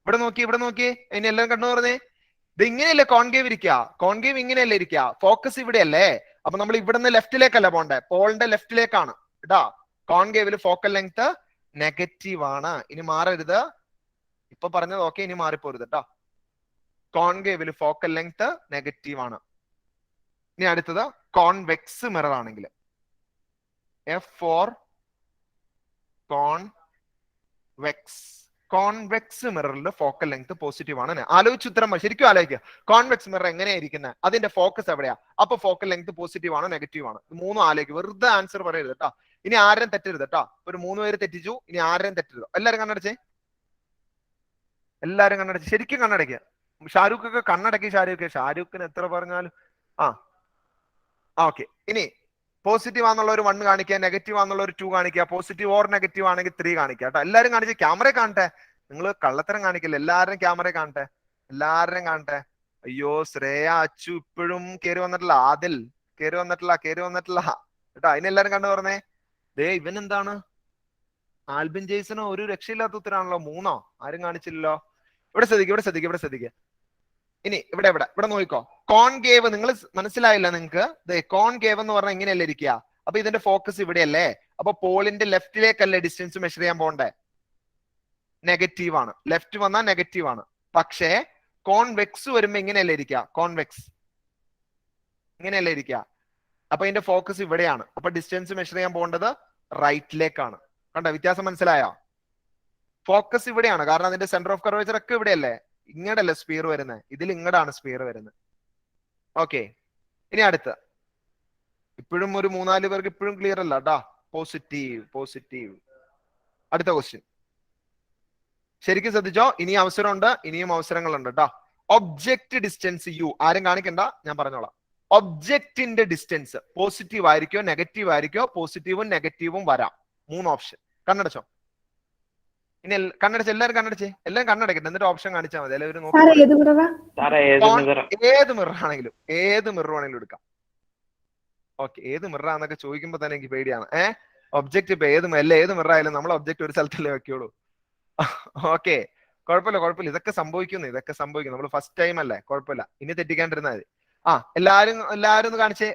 ഇവിടെ നോക്കി. ഇനി എല്ലാവരും കണ്ടു പറഞ്ഞേ. ഇത് ഇങ്ങനെയല്ലേ കോൺകേവ് ഇരിക്കുക? കോൺകേവ് ഇങ്ങനെയല്ലേ ഇരിക്കുക? ഫോക്കസ് ഇവിടെയല്ലേ? അപ്പൊ നമ്മൾ ഇവിടുന്ന് ലെഫ്റ്റിലേക്കല്ല പോണ്ടേ, പോളിന്റെ ലെഫ്റ്റിലേക്കാണ് കേട്ടാ. കോൺകേവില് ഫോക്കൽ ലെങ്ത് നെഗറ്റീവ് ആണ്. ഇനി മാറരുത്. ഇപ്പൊ പറഞ്ഞത് ഓക്കെ, ഇനി മാറിപ്പോരുത് കേട്ടോ. കോൺകേവില് ഫോക്കൽ ലെങ്ത് നെഗറ്റീവ് ആണ്. ഇനി അടുത്തത് കോൺവെക്സ് മിറർ ആണെങ്കിൽ F4 കോൺവെക്സ് മിററിൽ ഫോക്കൽ ലെങ്ത് പോസിറ്റീവ് ആണ്. ആലോചിച്ച് ഉത്തരം ശരിക്കും ആലോചിക്കുക. കോൺവെക്സ് മിറർ എങ്ങനെയായിരിക്കുന്നത്, അതിന്റെ ഫോക്കസ് എവിടെയാ, അപ്പൊ ഫോക്കൽ ലെങ്ത് പോസിറ്റീവ് ആണോ നെഗറ്റീവ് ആണോ, മൂന്നും ആലോചിക്കുക. വെറുതെ ആൻസർ പറയരുത് കേട്ടോ. ഇനി ആരെയും തെറ്റരുത് കേട്ടോ. ഒരു 3 പേര് തെറ്റിച്ചു, ഇനി ആരെയും തെറ്റരുത്. എല്ലാരും കണ്ണടച്ചേ, എല്ലാരും കണ്ണടച്ച് ശരിക്കും കണ്ണടയ്ക്കുക. ഷാരൂഖ് ഒക്കെ കണ്ണടക്കി. ഷാരൂഖിന് എത്ര പറഞ്ഞാലും ഓക്കെ. ഇനി പോസിറ്റീവ് ആണെന്നുള്ള ഒരു 1 കാണിക്കുക, നെഗറ്റീവ് ആണെന്നുള്ള ഒരു 2 കാണിക്കുക, പോസിറ്റീവ് ഓർ നെഗറ്റീവ് ആണെങ്കിൽ 3 കാണിക്കുക കേട്ടോ. എല്ലാരും കാണിച്ച് ക്യാമറ കാണട്ടെ. നിങ്ങൾ കള്ളത്തരം കാണിക്കില്ല. എല്ലാവരും ക്യാമറ കാണട്ടെ, എല്ലാവരും കാണട്ടെ. അയ്യോ ശ്രേയ അച്ചു ഇപ്പോഴും കയറി വന്നിട്ടില്ല. ആദിൽ കയറി വന്നിട്ടില്ല കേട്ടോ. അതിനെല്ലാരും കണ്ടു പറഞ്ഞേ. ദേ ഇവൻ എന്താണ്, ആൽബിൻ ജെയ്സനോ ഒരു രക്ഷയില്ലാത്ത ഉത്തരാണല്ലോ. 3 ആരും കാണിച്ചില്ലല്ലോ. ഇവിടെ ശ്രദ്ധിക്കുക. ഇനി ഇവിടെ നോക്കിക്കോ. കോൺകേവ് നിങ്ങൾ മനസ്സിലായില്ല നിങ്ങൾക്ക്. കോൺകേവ് എന്ന് പറഞ്ഞാൽ ഇങ്ങനെയല്ലേ ഇരിക്കുക. അപ്പൊ ഇതിന്റെ ഫോക്കസ് ഇവിടെയല്ലേ. അപ്പൊ പോളിന്റെ ലെഫ്റ്റിലേക്കല്ലേ ഡിസ്റ്റൻസ് മെഷർ ചെയ്യാൻ പോണ്ടേ, നെഗറ്റീവ് ആണ്. ലെഫ്റ്റ് വന്നാൽ നെഗറ്റീവ് ആണ്. പക്ഷേ കോൺവെക്സ് വരുമ്പോ ഇങ്ങനെയല്ലേ ഇരിക്കുക, കോൺവെക്സ് ഇങ്ങനെയല്ലേ ഇരിക്കുക. അപ്പൊ ഇതിന്റെ ഫോക്കസ് ഇവിടെയാണ്. അപ്പൊ ഡിസ്റ്റൻസ് മെഷർ ചെയ്യാൻ പോകേണ്ടത് റൈറ്റിലേക്കാണ്. കണ്ടോ വ്യത്യാസം മനസ്സിലായോ? ഫോക്കസ് ഇവിടെയാണ്, കാരണം അതിന്റെ സെന്റർ ഓഫ് കർവേച്ചർ ഒക്കെ ഇവിടെയല്ലേ. ഇങ്ങടല്ലേ സ്പിയർ വരുന്നത്, ഇതിൽ ഇങ്ങടാണ് സ്പിയർ വരുന്നത്. ഓക്കെ. ഇനി അടുത്ത, ഇപ്പോഴും ഒരു 3-4 പേർക്ക് ഇപ്പോഴും ക്ലിയർ അല്ല കേട്ടാ. പോസിറ്റീവ്. അടുത്ത ക്വസ്റ്റ്യൻ ശരിക്കും ശ്രദ്ധിച്ചോ. ഇനിയും അവസരമുണ്ട്, ഇനിയും അവസരങ്ങളുണ്ട് കേട്ടോ. ഒബ്ജക്റ്റ് ഡിസ്റ്റൻസ് യു ആരും കാണിക്കണ്ട, ഞാൻ പറഞ്ഞോളാം. ഒബ്ജക്റ്റിന്റെ ഡിസ്റ്റൻസ് പോസിറ്റീവ് ആയിരിക്കോ നെഗറ്റീവ് ആയിരിക്കോ, പോസിറ്റീവും നെഗറ്റീവും വരാം. 3 ഓപ്ഷൻ. കണ്ണടച്ചോ. ഇനി കണ്ണടച്ച് എല്ലാവരും എല്ലാം കണ്ണടക്കട്ടെ, എന്നിട്ട് ഓപ്ഷൻ കാണിച്ചാൽ മതി. എല്ലാവരും ഏത് മിറർ ആണെങ്കിലും എടുക്കാം. ഓക്കെ. ഏത് മിററാന്നൊക്കെ ചോദിക്കുമ്പോ തന്നെ എനിക്ക് പേടിയാണ്. ഒബ്ജക്റ്റ് ഇപ്പൊ ഏത് മിറർ ആയാലും നമ്മൾ ഒബ്ജക്റ്റ് ഒരു സ്ഥലത്തല്ലേ വെക്കുള്ളൂ. ഓക്കെ, കുഴപ്പമില്ല. ഇതൊക്കെ സംഭവിക്കുന്നു. നമ്മൾ ഫസ്റ്റ് ടൈം അല്ലേ, കുഴപ്പമില്ല. ഇനി തെറ്റിക്കാണ്ടിരുന്നാൽ മതി. എല്ലാരും ഒന്ന് കാണിച്ചേ,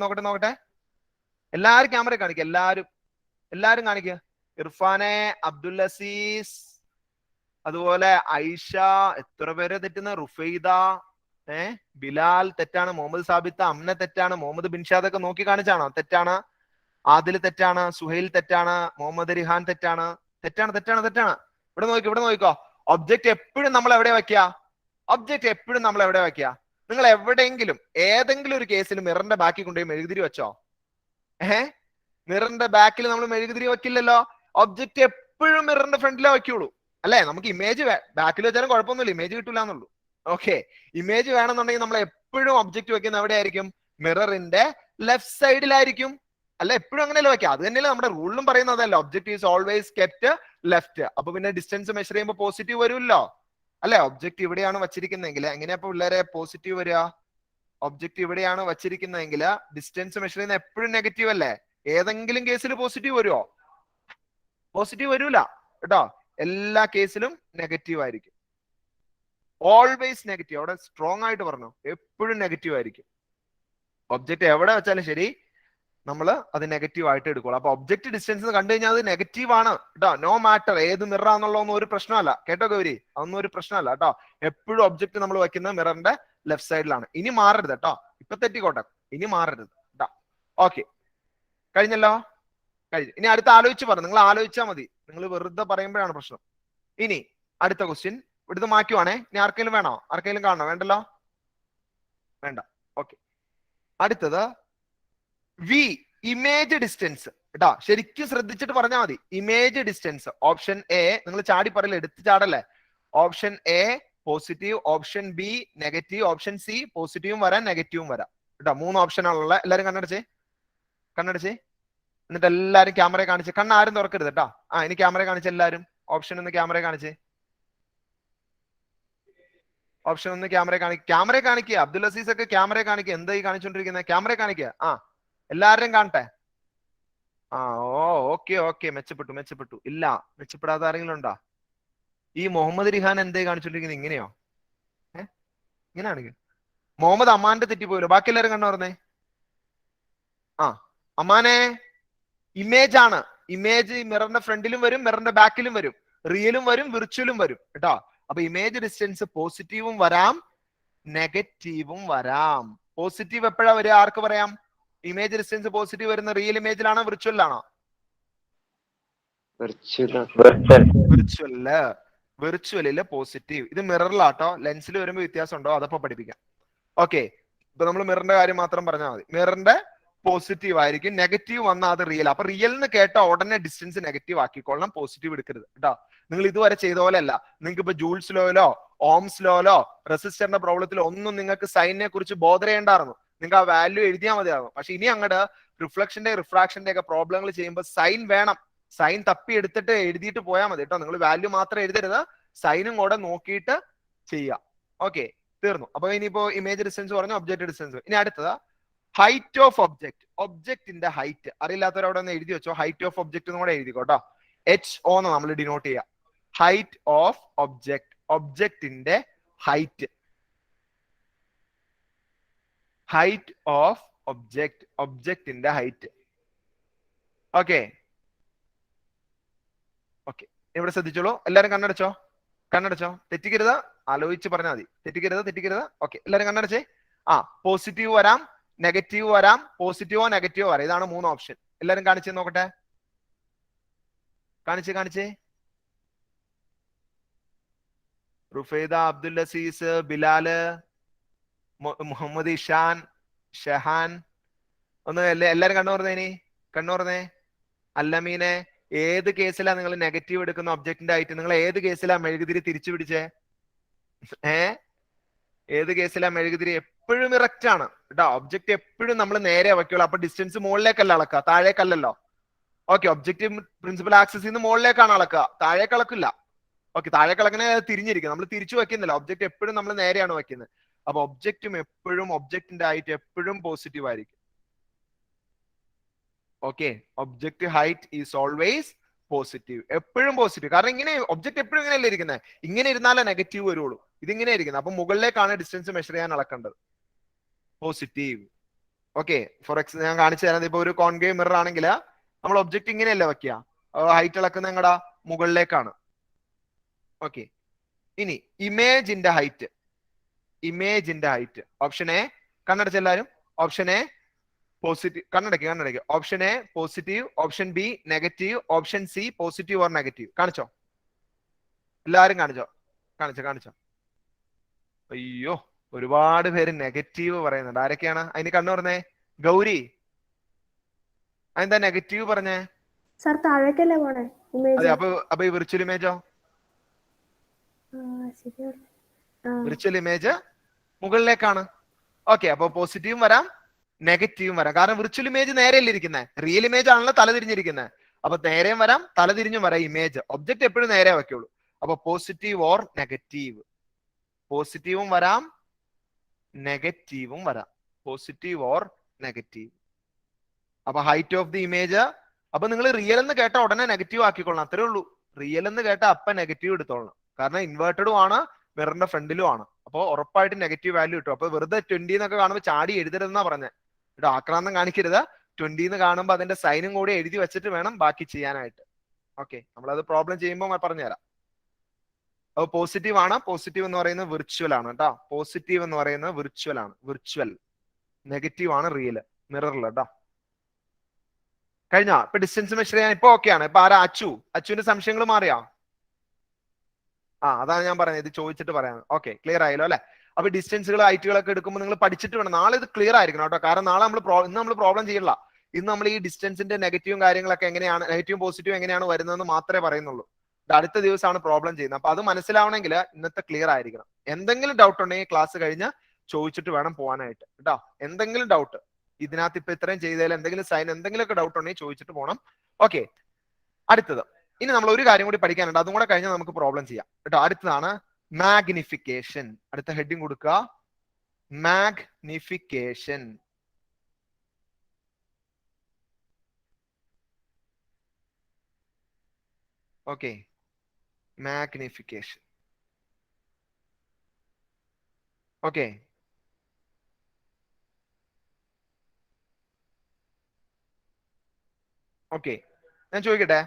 നോക്കട്ടെ. എല്ലാരും ക്യാമറ കാണിക്കുക. എല്ലാരും കാണിക്കുക. ഇർഫാനെ, അബ്ദുൽ അസീസ്, അതുപോലെ ഐഷ, എത്ര പേരെ തെറ്റുന്ന, റുഫൈദ, ബിലാൽ തെറ്റാണ്, മുഹമ്മദ് സാബിത്ത, അമ്ന തെറ്റാണ്, മുഹമ്മദ് ബിൻഷാദ് ഒക്കെ നോക്കി കാണിച്ചാണോ? തെറ്റാണ്. ആദിൽ തെറ്റാണ്, സുഹൈൽ തെറ്റാണ്, മുഹമ്മദ് റിഹാൻ തെറ്റാണ്. ഇവിടെ നോക്കിക്കോ. ഒബ്ജക്റ്റ് എപ്പോഴും നമ്മൾ എവിടെ വെക്കുക? നിങ്ങൾ എവിടെയെങ്കിലും ഏതെങ്കിലും ഒരു കേസിൽ മിററിന്റെ ബാക്കിൽ കൊണ്ടുപോയി മെഴുകുതിരി വെച്ചോ? മിററിന്റെ ബാക്കിൽ നമ്മൾ മെഴുകുതിരി വെക്കില്ലല്ലോ. ഒബ്ജക്റ്റ് എപ്പോഴും മിററിന്റെ ഫ്രണ്ടിലേ വെക്കുള്ളൂ അല്ലെ. നമുക്ക് ഇമേജ് ബാക്കിൽ വെച്ചാലും കുഴപ്പമൊന്നുമില്ല, ഇമേജ് കിട്ടില്ല എന്നുള്ളൂ. ഓക്കെ. ഇമേജ് വേണമെന്നുണ്ടെങ്കിൽ നമ്മൾ എപ്പോഴും ഒബ്ജക്റ്റ് വെക്കുന്ന എവിടെ ആയിരിക്കും? മിററിന്റെ ലെഫ്റ്റ് സൈഡിലായിരിക്കും അല്ല. എപ്പോഴും അങ്ങനെയല്ല വെക്കുക. അത് തന്നെയല്ലേ നമ്മുടെ റൂളിലും പറയുന്നതല്ല, object is always kept left. അപ്പൊ പിന്നെ ഡിസ്റ്റൻസ് മെഷർ ചെയ്യുമ്പോൾ പോസിറ്റീവ് വരുമല്ലോ അല്ലെ. ഒബ്ജക്റ്റ് ഇവിടെയാണ് വച്ചിരിക്കുന്നതെങ്കിൽ എങ്ങനെയാ പിള്ളേരെ പോസിറ്റീവ് വരിക? ഒബ്ജക്റ്റ് ഇവിടെയാണ് വച്ചിരിക്കുന്നതെങ്കിൽ ഡിസ്റ്റൻസ് മെഷർ ചെയ്യുന്ന എപ്പോഴും നെഗറ്റീവ് അല്ലേ. ഏതെങ്കിലും കേസിൽ പോസിറ്റീവ് വരുമോ? പോസിറ്റീവ് വരൂല കേട്ടോ. എല്ലാ കേസിലും നെഗറ്റീവ് ആയിരിക്കും. Always negative. അവിടെ സ്ട്രോങ് ആയിട്ട് പറഞ്ഞു, എപ്പോഴും നെഗറ്റീവ് ആയിരിക്കും. ഒബ്ജക്റ്റ് എവിടെ വെച്ചാലും ശരി നമ്മൾ അത് നെഗറ്റീവ് ആയിട്ട് എടുക്കുള്ളൂ. അപ്പൊ ഒബ്ജക്റ്റ് ഡിസ്റ്റൻസ് കണ്ടു കഴിഞ്ഞാൽ അത് നെഗറ്റീവ് ആണ് കേട്ടോ. നോ മാറ്റർ ഏത് മിറർ ആണെന്നുള്ളതൊന്നും ഒരു പ്രശ്നമല്ല കേട്ടോ ഗൗരി, അതൊന്നും ഒരു പ്രശ്നമല്ല കേട്ടോ. എപ്പോഴും ഒബ്ജക്റ്റ് നമ്മൾ വെക്കുന്നത് മിററിന്റെ ലെഫ്റ്റ് സൈഡിലാണ്. ഇനി മാറരുത് കേട്ടോ, ഇപ്പൊ തെറ്റിക്കോട്ടെ, ഇനി മാറരുത് കേട്ടോ. ഓക്കെ, കഴിഞ്ഞല്ലോ. ഇനി അടുത്ത ആലോചിച്ച് പറഞ്ഞു. നിങ്ങൾ ആലോചിച്ചാൽ മതി, നിങ്ങൾ വെറുതെ പറയുമ്പോഴാണ് പ്രശ്നം. ഇനി അടുത്ത ക്വസ്റ്റ്യൻ ഇവിടുന്ന് മാറ്റുവാണേ. ഇനി ആർക്കെങ്കിലും വേണോ? ആർക്കെങ്കിലും കാണണോ? വേണ്ടല്ലോ, വേണ്ട. ഓക്കെ. അടുത്തത് വി ഇമേജ് ഡിസ്റ്റൻസ് കേട്ടോ. ശരിക്കും ശ്രദ്ധിച്ചിട്ട് പറഞ്ഞാൽ മതി. Image distance option A. നിങ്ങൾ ചാടി പറയില്ല, എടുത്ത് ചാടല്ലേ. Option A positive, option B negative, option C പോസിറ്റീവും വരാം നെഗറ്റീവും വരാം കേട്ടോ. 3 ഓപ്ഷൻ ആണുള്ളത്. എല്ലാരും കണ്ണടച്ചേ. എന്നിട്ട് എല്ലാരും ക്യാമറ കാണിച്ച്. കണ്ണ് ആരും തുറക്കരുത് കേട്ടോ. ഇനി ക്യാമറ കാണിച്ച് എല്ലാരും. ഓപ്ഷൻ ഒന്ന് ക്യാമറ കാണിച്ച്. ഓപ്ഷൻ ഒന്ന് ക്യാമറ കാണിക്കുക. അബ്ദുൽ അസീസ് ഒക്കെ ക്യാമറ കാണിക്കുക. എന്തായി കാണിച്ചോണ്ടിരിക്കുന്നത്? ക്യാമറ കാണിക്കുക. എല്ലാവരും കാണട്ടെ. ഓക്കെ. മെച്ചപ്പെട്ടു. ഇല്ല, മെച്ചപ്പെടാത്ത ആരെങ്കിലും ഉണ്ടോ? ഈ മുഹമ്മദ് റിഹാൻ എന്തായി കാണിച്ചോണ്ടിരിക്കുന്നത്? ഇങ്ങനെയോ? ഇങ്ങനെയാണ്. മുഹമ്മദ് അമ്മാന്റെ തെറ്റിപ്പോയല്ലോ. ബാക്കി എല്ലാവരും കണ്ണു പറഞ്ഞേ. അമ്മാനെ, ഇമേജ് ആണ്. ഇമേജ് മിററിന്റെ ഫ്രണ്ടിലും വരും, മിററിന്റെ ബാക്കിലും വരും, റിയലും വരും, വിർച്വലും വരും കേട്ടോ. അപ്പൊ ഇമേജ് ഡിസ്റ്റൻസ് പോസിറ്റീവും വരാം നെഗറ്റീവും വരാം. പോസിറ്റീവ് എപ്പോഴാ വരിക? ആർക്ക് പറയാം? ഇമേജ് ഡിസ്റ്റൻസ് പോസിറ്റീവ് വരുന്ന റിയൽ ഇമേജിലാണോ വിർച്വലിലാണോ? വിർച്വലില് പോസിറ്റീവ്. ഇത് മിററിലാട്ടോ, ലെൻസിൽ വരുമ്പോൾ വ്യത്യാസം ഉണ്ടോ അതപ്പോ പഠിപ്പിക്കാം. ഓക്കെ, ഇപ്പൊ നമ്മൾ മിററിന്റെ കാര്യം മാത്രം പറഞ്ഞാൽ മതി. മിററിന്റെ പോസിറ്റീവ് ആയിരിക്കും, നെഗറ്റീവ് വന്നാൽ അത് റിയൽ. അപ്പൊ റിയൽ എന്ന് കേട്ട ഉടനെ ഡിസ്റ്റൻസ് നെഗറ്റീവ് ആക്കിക്കൊള്ളണം, പോസിറ്റീവ് എടുക്കരുത് കേട്ടോ. നിങ്ങൾ ഇതുവരെ ചെയ്ത പോലെ അല്ല. നിങ്ങൾക്ക് ഇപ്പൊ ജൂൾസ് ലോയിലോ ഓംസ് ലോയിലോ റെസിസ്റ്ററിന്റെ പ്രോബ്ലത്തിലോ ഒന്നും നിങ്ങൾക്ക് സൈനിനെ കുറിച്ച് ബോധർ ചെയ്യേണ്ടായിരുന്നു. നിങ്ങൾക്ക് ആ വാല്യൂ എഴുതിയാൽ മതിയാകും. പക്ഷെ ഇനി അങ്ങോട്ട് റിഫ്ലക്ഷന്റെ റിഫ്രാക്ഷന്റെ ഒക്കെ പ്രോബ്ലങ്ങൾ ചെയ്യുമ്പോൾ സൈൻ വേണം. സൈൻ തപ്പി എടുത്തിട്ട് എഴുതിയിട്ട് പോയാൽ മതി കേട്ടോ. നിങ്ങൾ വാല്യൂ മാത്രം എഴുതരുത്, സൈനും കൂടെ നോക്കിയിട്ട് ചെയ്യുക. ഓക്കെ, തീർന്നു. അപ്പൊ ഇനിയിപ്പോ ഇമേജ് ഡിസ്റ്റൻസ് പറഞ്ഞു, ഒബ്ജക്റ്റ് ഡിസ്റ്റൻസ്. ഇനി അടുത്തത് ഹൈറ്റ് ഓഫ് ഒബ്ജക്ട്. ഒബ്ജക്റ്റിന്റെ ഹൈറ്റ് അറിയില്ലാത്തവരവിടെ ഒന്ന് എഴുതി വെച്ചോ. ഹൈറ്റ് ഓഫ് ഒബ്ജക്ട് എന്ന് കൂടെ എഴുതിക്കോട്ടോ. HO എന്ന് നമ്മൾ ഡിനോട്ട് ചെയ്യാം. ഹൈറ്റ് ഓഫ് ഒബ്ജക്ട്, ഒബ്ജക്റ്റിന്റെ ഹൈറ്റ്. ഹൈറ്റ് ഓഫ് ഒബ്ജക്ട്, ഒബ്ജക്റ്റിന്റെ ഹൈറ്റ്. ഓക്കെ ഓക്കെ, ഇവിടെ ശ്രദ്ധിച്ചോളൂ. എല്ലാരും കണ്ണടച്ചോ, കണ്ണടച്ചോ, തെറ്റിക്കരുത്, ആലോചിച്ച് പറഞ്ഞാൽ മതി. തെറ്റിക്കരുത്. ഓക്കെ, എല്ലാരും കണ്ണടച്ചേ. പോസിറ്റീവ് വരാം, നെഗറ്റീവ് വരാം, പോസിറ്റീവോ നെഗറ്റീവോ വരാം. ഇതാണ് 3 ഓപ്ഷൻ. എല്ലാരും കാണിച്ചേ നോക്കട്ടെ. കാണിച്ചേ. റുഫൈദ, അബ്ദുൽ അസീസ്, ബിലാല്, മുഹമ്മദ് ഇഷാൻ, ഷഹാൻ. ഒന്ന് എല്ലാരും കണ്ണുറന്നേ. അല്ലമീനെ, ഏത് കേസിലാണ് നിങ്ങൾ നെഗറ്റീവ് എടുക്കുന്ന ഒബ്ജക്റ്റിന്റെ ഹൈറ്റ്? നിങ്ങൾ ഏത് കേസിലാ മെഴുകുതിരി തിരിച്ചു പിടിച്ചേ? ഏത് കേസിലാ മെഴുകുതിരി? എപ്പോഴും ഇറക്റ്റ് ആണ് കേട്ടോ. ഒബ്ജക്റ്റ് എപ്പോഴും നമ്മൾ നേരെ വയ്ക്കുള്ളൂ. അപ്പൊ ഡിസ്റ്റൻസ് മുകളിലേക്കല്ല അളക്കുക, താഴേക്കല്ലല്ലോ. ഓക്കെ, ഒബ്ജക്റ്റീവ് പ്രിൻസിപ്പൽ ആക്സിസിൽ നിന്ന് മുകളിലേക്കാണ് അളക്കുക, താഴേക്ക് അളക്കില്ല. ഓക്കെ, താഴേക്ക് അളക്കണേ തിരിഞ്ഞിരിക്കും, നമ്മൾ തിരിച്ചു വെക്കുന്നില്ല. ഒബ്ജക്റ്റ് എപ്പോഴും നമ്മൾ നേരെയാണ് വെക്കുന്നത്. അപ്പൊ ഒബ്ജക്റ്റും എപ്പോഴും ഒബ്ജക്റ്റിന്റെ ഹൈറ്റ് എപ്പോഴും പോസിറ്റീവ് ആയിരിക്കും. Okay, object height is always positive, എപ്പോഴും പോസിറ്റീവ്. കാരണം ഇങ്ങനെ ഒബ്ജക്റ്റ് എപ്പോഴും ഇങ്ങനെയല്ലേ ഇരിക്കുന്നത്, ഇങ്ങനെ ഇരുന്നാലേ നെഗറ്റീവ് വരുള്ളൂ. ഇതിങ്ങനെ ഇരിക്കുന്നത്. അപ്പൊ മുകളിലേക്കാണ് ഡിസ്റ്റൻസ് മെഷർ ചെയ്യാൻ അളക്കേണ്ടത്, പോസിറ്റീവ്. ഓക്കെ, ഫോർ എക്സാമ്പിൾ ഞാൻ കാണിച്ചു തരാം. ഇപ്പൊ ഒരു കോൺകേവ് മിറർ ആണെങ്കിൽ നമ്മൾ ഒബ്ജക്റ്റ് ഇങ്ങനെയല്ലേ വെക്കുക, ഹൈറ്റ് അളക്കുന്ന എങ്ങടാ? മുകളിലേക്കാണ്. ഓക്കെ, ഇനി ഇമേജിന്റെ ഹൈറ്റ്. ഓപ്ഷൻ എ, കണ്ണടച്ച എല്ലാവരും. ഓപ്ഷൻ എ പോസിറ്റീവ്, കണ്ണടയ്ക്ക്. Option A positive, option B negative, option C positive or negative. കാണിച്ചോ, എല്ലാരും കാണിച്ചോ. അയ്യോ, ഒരുപാട് പേര് നെഗറ്റീവ് പറയുന്നുണ്ട്. ആരൊക്കെയാണ്? അതിന് കണ്ണു പറഞ്ഞേ. ഗൗരി, അതെന്താ നെഗറ്റീവ് പറഞ്ഞേ? സാർ താഴേക്കല്ലേ പോണേ അതെ, അപ്പൊ ഈ വിർച്വൽ ഇമേജോ? വിർച്വൽ ഇമേജ് മുകളിലേക്കാണ്. ഓക്കെ, അപ്പൊ പോസിറ്റീവും വരാം നെഗറ്റീവും വരാം. കാരണം വിർച്വൽ ഇമേജ് നേരെയല്ലേ ഇരിക്കുന്നത്, റിയൽ ഇമേജ് ആണല്ലോ തല തിരിഞ്ഞിരിക്കുന്നത്. അപ്പൊ നേരെയും വരാം തലതിരിഞ്ഞും വരാം. ഇമേജ് ഒബ്ജക്റ്റ് എപ്പോഴും നേരെ വെക്കുള്ളൂ. അപ്പൊ പോസിറ്റീവ് ഓർ നെഗറ്റീവ്, പോസിറ്റീവും വരാം നെഗറ്റീവും വരാം, പോസിറ്റീവ് ഓർ നെഗറ്റീവ്. അപ്പൊ ഹൈറ്റ് ഓഫ് ദി ഇമേജ്, അപ്പൊ നിങ്ങൾ റിയൽ എന്ന് കേട്ട ഉടനെ നെഗറ്റീവ് ആക്കിക്കൊള്ളണം, അത്രേ ഉള്ളൂ. റിയൽ എന്ന് കേട്ട അപ്പൊ നെഗറ്റീവ് എടുത്തോളണം. കാരണം ഇൻവേർട്ടഡും ആണ് മിററിന്റെ ഫ്രണ്ടിലും ആണ്. അപ്പൊ ഉറപ്പായിട്ട് നെഗറ്റീവ് വാല്യൂ കിട്ടും. അപ്പൊ വെറുതെ 20 എന്നൊക്കെ കാണുമ്പോൾ ചാടി എഴുതരുതെന്നാ പറഞ്ഞത് കേട്ടോ. ആക്രാന്തം കാണിക്കരുത്. 20 എന്ന് കാണുമ്പോൾ അതിന്റെ സൈനും കൂടി എഴുതി വെച്ചിട്ട് വേണം ബാക്കി ചെയ്യാനായിട്ട്. ഓക്കെ, നമ്മളത് പ്രോബ്ലം ചെയ്യുമ്പോൾ പറഞ്ഞുതരാം. അപ്പൊ പോസിറ്റീവ് ആണ്. പോസിറ്റീവ് എന്ന് പറയുന്നത് വിർച്വൽ ആണ് കേട്ടോ. പോസിറ്റീവ് എന്ന് പറയുന്നത് വിർച്വൽ ആണ്, വിർച്വൽ. നെഗറ്റീവ് ആണ് റിയൽ, മിററിൽ കേട്ടോ. കഴിഞ്ഞ ഇപ്പൊ ഡിസ്റ്റൻസ് മെഷർ ചെയ്യാൻ ഇപ്പൊ ഓക്കെയാണ്. ഇപ്പൊ ആരാ? അച്ചുവിന്റെ സംശയങ്ങൾ മാറിയാ? അതാണ് ഞാൻ പറഞ്ഞത്, ഇത് ചോദിച്ചിട്ട് പറയാം. ഓക്കെ, ക്ലിയർ ആയല്ലോ അല്ലെ? അപ്പൊ ഡിസ്റ്റൻസുകൾ ഹൈറ്റുകളൊക്കെ എടുക്കുമ്പോൾ നിങ്ങൾ പഠിച്ചിട്ട് വേണം. നാളെ ഇത് ക്ലിയർ ആയിരിക്കണം കേട്ടോ. കാരണം നാളെ ഇന്ന് നമ്മൾ പ്രോബ്ലം ചെയ്യില്ല. ഇന്ന് നമ്മൾ ഈ ഡിസ്റ്റൻസിന്റെ നെഗറ്റീവും കാര്യങ്ങളൊക്കെ എങ്ങനെയാണ്, നെഗറ്റീവും പോസിറ്റീവും എങ്ങനെയാണ് വരുന്നതെന്ന് മാത്രമേ പറയുന്നുള്ളൂ. അടുത്ത ദിവസമാണ് പ്രോബ്ലം ചെയ്യുന്നത്. അപ്പൊ അത് മനസ്സിലാവണമെങ്കിൽ ഇന്നത്തെ ക്ലിയർ ആയിരിക്കണം. എന്തെങ്കിലും ഡൗട്ട് ഉണ്ടെങ്കിൽ ക്ലാസ് കഴിഞ്ഞ് ചോദിച്ചിട്ട് വേണം പോകാനായിട്ട് കേട്ടോ. എന്തെങ്കിലും ഡൗട്ട് ഇതിനകത്ത് ഇപ്പൊ ഇത്രയും ചെയ്തതിൽ എന്തെങ്കിലും സൈൻ എന്തെങ്കിലുമൊക്കെ ഡൗട്ട് ഉണ്ടെങ്കിൽ ചോദിച്ചിട്ട് പോകണം. ഓക്കെ, അടുത്തത് ഇനി നമ്മൾ ഒരു കാര്യം കൂടി പഠിക്കാനുണ്ട്. അതും കൂടെ കഴിഞ്ഞാൽ നമുക്ക് പ്രോബ്ലം ചെയ്യാം കേട്ടോ. അടുത്തതാണ് മാഗ്നിഫിക്കേഷൻ. അടുത്ത ഹെഡിങ് കൊടുക്കുക, magnification. Okay, magnification. Okay, okay, ഞാൻ ചോദിക്കട്ടെ,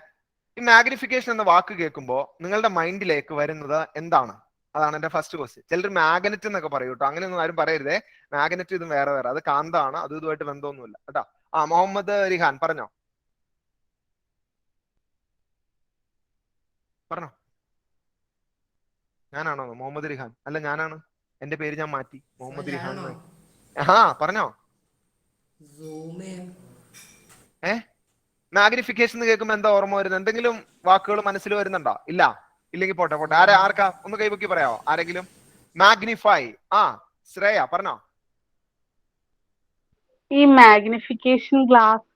ഈ മാഗ്നിഫിക്കേഷൻ എന്ന വാക്ക് കേൾക്കുമ്പോൾ നിങ്ങളുടെ മൈൻഡിലേക്ക് വരുന്നത് എന്താണ്? അതാണ് എന്റെ ഫസ്റ്റ് ക്വസ്റ്റ്യൻ. ചിലർ മാഗ്നറ്റ് എന്നൊക്കെ പറയൂ കേട്ടോ, അങ്ങനെയൊന്നും ആരും പറയരുതേ. മാഗ്നറ്റ് ഇതും വേറെ വേറെ, അത് കാന്താണ്, അത് ഇതുമായിട്ട് ബന്ധമൊന്നുമില്ല കേട്ടോ. മുഹമ്മദ് റിഹാൻ പറഞ്ഞോ. ഞാനാണോ മുഹമ്മദ് റിഹാൻ? അല്ല, ഞാനാണ്. എന്റെ പേര് ഞാൻ മാറ്റി, മുഹമ്മദ് റിഹാൻ. പറഞ്ഞോ. മാഗ്നിഫിക്കേഷൻ കേൾക്കുമ്പോ എന്താ ഓർമ്മ വരുന്നത്? എന്തെങ്കിലും വാക്കുകൾ മനസ്സിൽ വരുന്നുണ്ടോ? ഇല്ല, ഇല്ലെങ്കിൽ പോട്ടെ. ആർക്കാ ഒന്ന് കൈപൊക്കി പറയാവോ ആരെങ്കിലും? മാഗ്നിഫൈ. ശ്രേയ പറഞ്ഞോ. ഈ മാഗ്നിഫിക്കേഷൻ ഗ്ലാസ്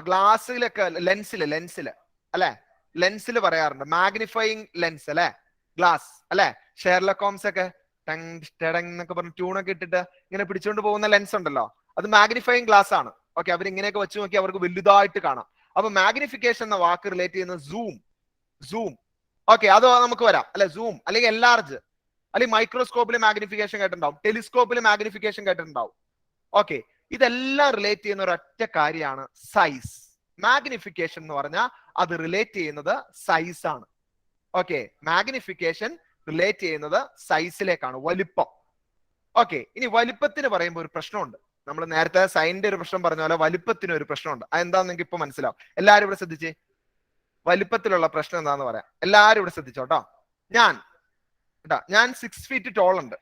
ഗ്ലാസ്സിലൊക്കെ ലെൻസില് അല്ലെ, ലെൻസിൽ പറയാറുണ്ട് മാഗ്നിഫൈയിങ് ലെൻസ് അല്ലെ, ഗ്ലാസ് അല്ലെ. ഷെർലക് ഹോംസ് ഒക്കെ എന്നൊക്കെ പറഞ്ഞ് ട്യൂണൊക്കെ ഇട്ടിട്ട് ഇങ്ങനെ പിടിച്ചുകൊണ്ട് പോകുന്ന ലെൻസ് ഉണ്ടല്ലോ, അത് മാഗ്നിഫൈയിങ് ഗ്ലാസ് ആണ്. ഓക്കെ, അവരിങ്ങനെയൊക്കെ വെച്ച് നോക്കി അവർക്ക് വലുതായിട്ട് കാണാം. അപ്പൊ മാഗ്നിഫിക്കേഷൻ എന്ന വാക്ക് റിലേറ്റ് ചെയ്യുന്നത് സൂം. ഓക്കെ, അത് നമുക്ക് വരാം അല്ലെ. സൂം അല്ലെങ്കിൽ എൻലാർജ്, അല്ലെങ്കിൽ മൈക്രോസ്കോപ്പിൽ മാഗ്നിഫിക്കേഷൻ കേട്ടിട്ടുണ്ടാവും, ടെലിസ്കോപ്പിൽ മാഗ്നിഫിക്കേഷൻ കേട്ടിട്ടുണ്ടാവും. ഓക്കെ, ഇതെല്ലാം റിലേറ്റ് ചെയ്യുന്ന ഒരൊറ്റ കാര്യമാണ് സൈസ്. മാഗ്നിഫിക്കേഷൻ എന്ന് പറഞ്ഞാൽ അത് റിലേറ്റ് ചെയ്യുന്നത് സൈസ് ആണ്. ഓക്കെ, മാഗ്നിഫിക്കേഷൻ റിലേറ്റ് ചെയ്യുന്നത് സൈസിലേക്കാണ്, വലിപ്പം. ഓക്കെ, ഇനി വലിപ്പത്തിന് പറയുമ്പോൾ ഒരു പ്രശ്നമുണ്ട്. നമ്മൾ നേരത്തെ സൈനിന്റെ ഒരു പ്രശ്നം പറഞ്ഞ പോലെ വലിപ്പത്തിന് ഒരു പ്രശ്നമുണ്ട്. അതെന്താന്ന് നിങ്ങൾക്ക് ഇപ്പൊ മനസ്സിലാവും. എല്ലാവരും ഇവിടെ ശ്രദ്ധിച്ചേ, വലിപ്പത്തിലുള്ള പ്രശ്നം എന്താന്ന് പറയാം. എല്ലാവരും ഇവിടെ ശ്രദ്ധിച്ചോട്ടോ. ഞാൻ 6 ഫീറ്റ് ടോൾ ഉണ്ട്,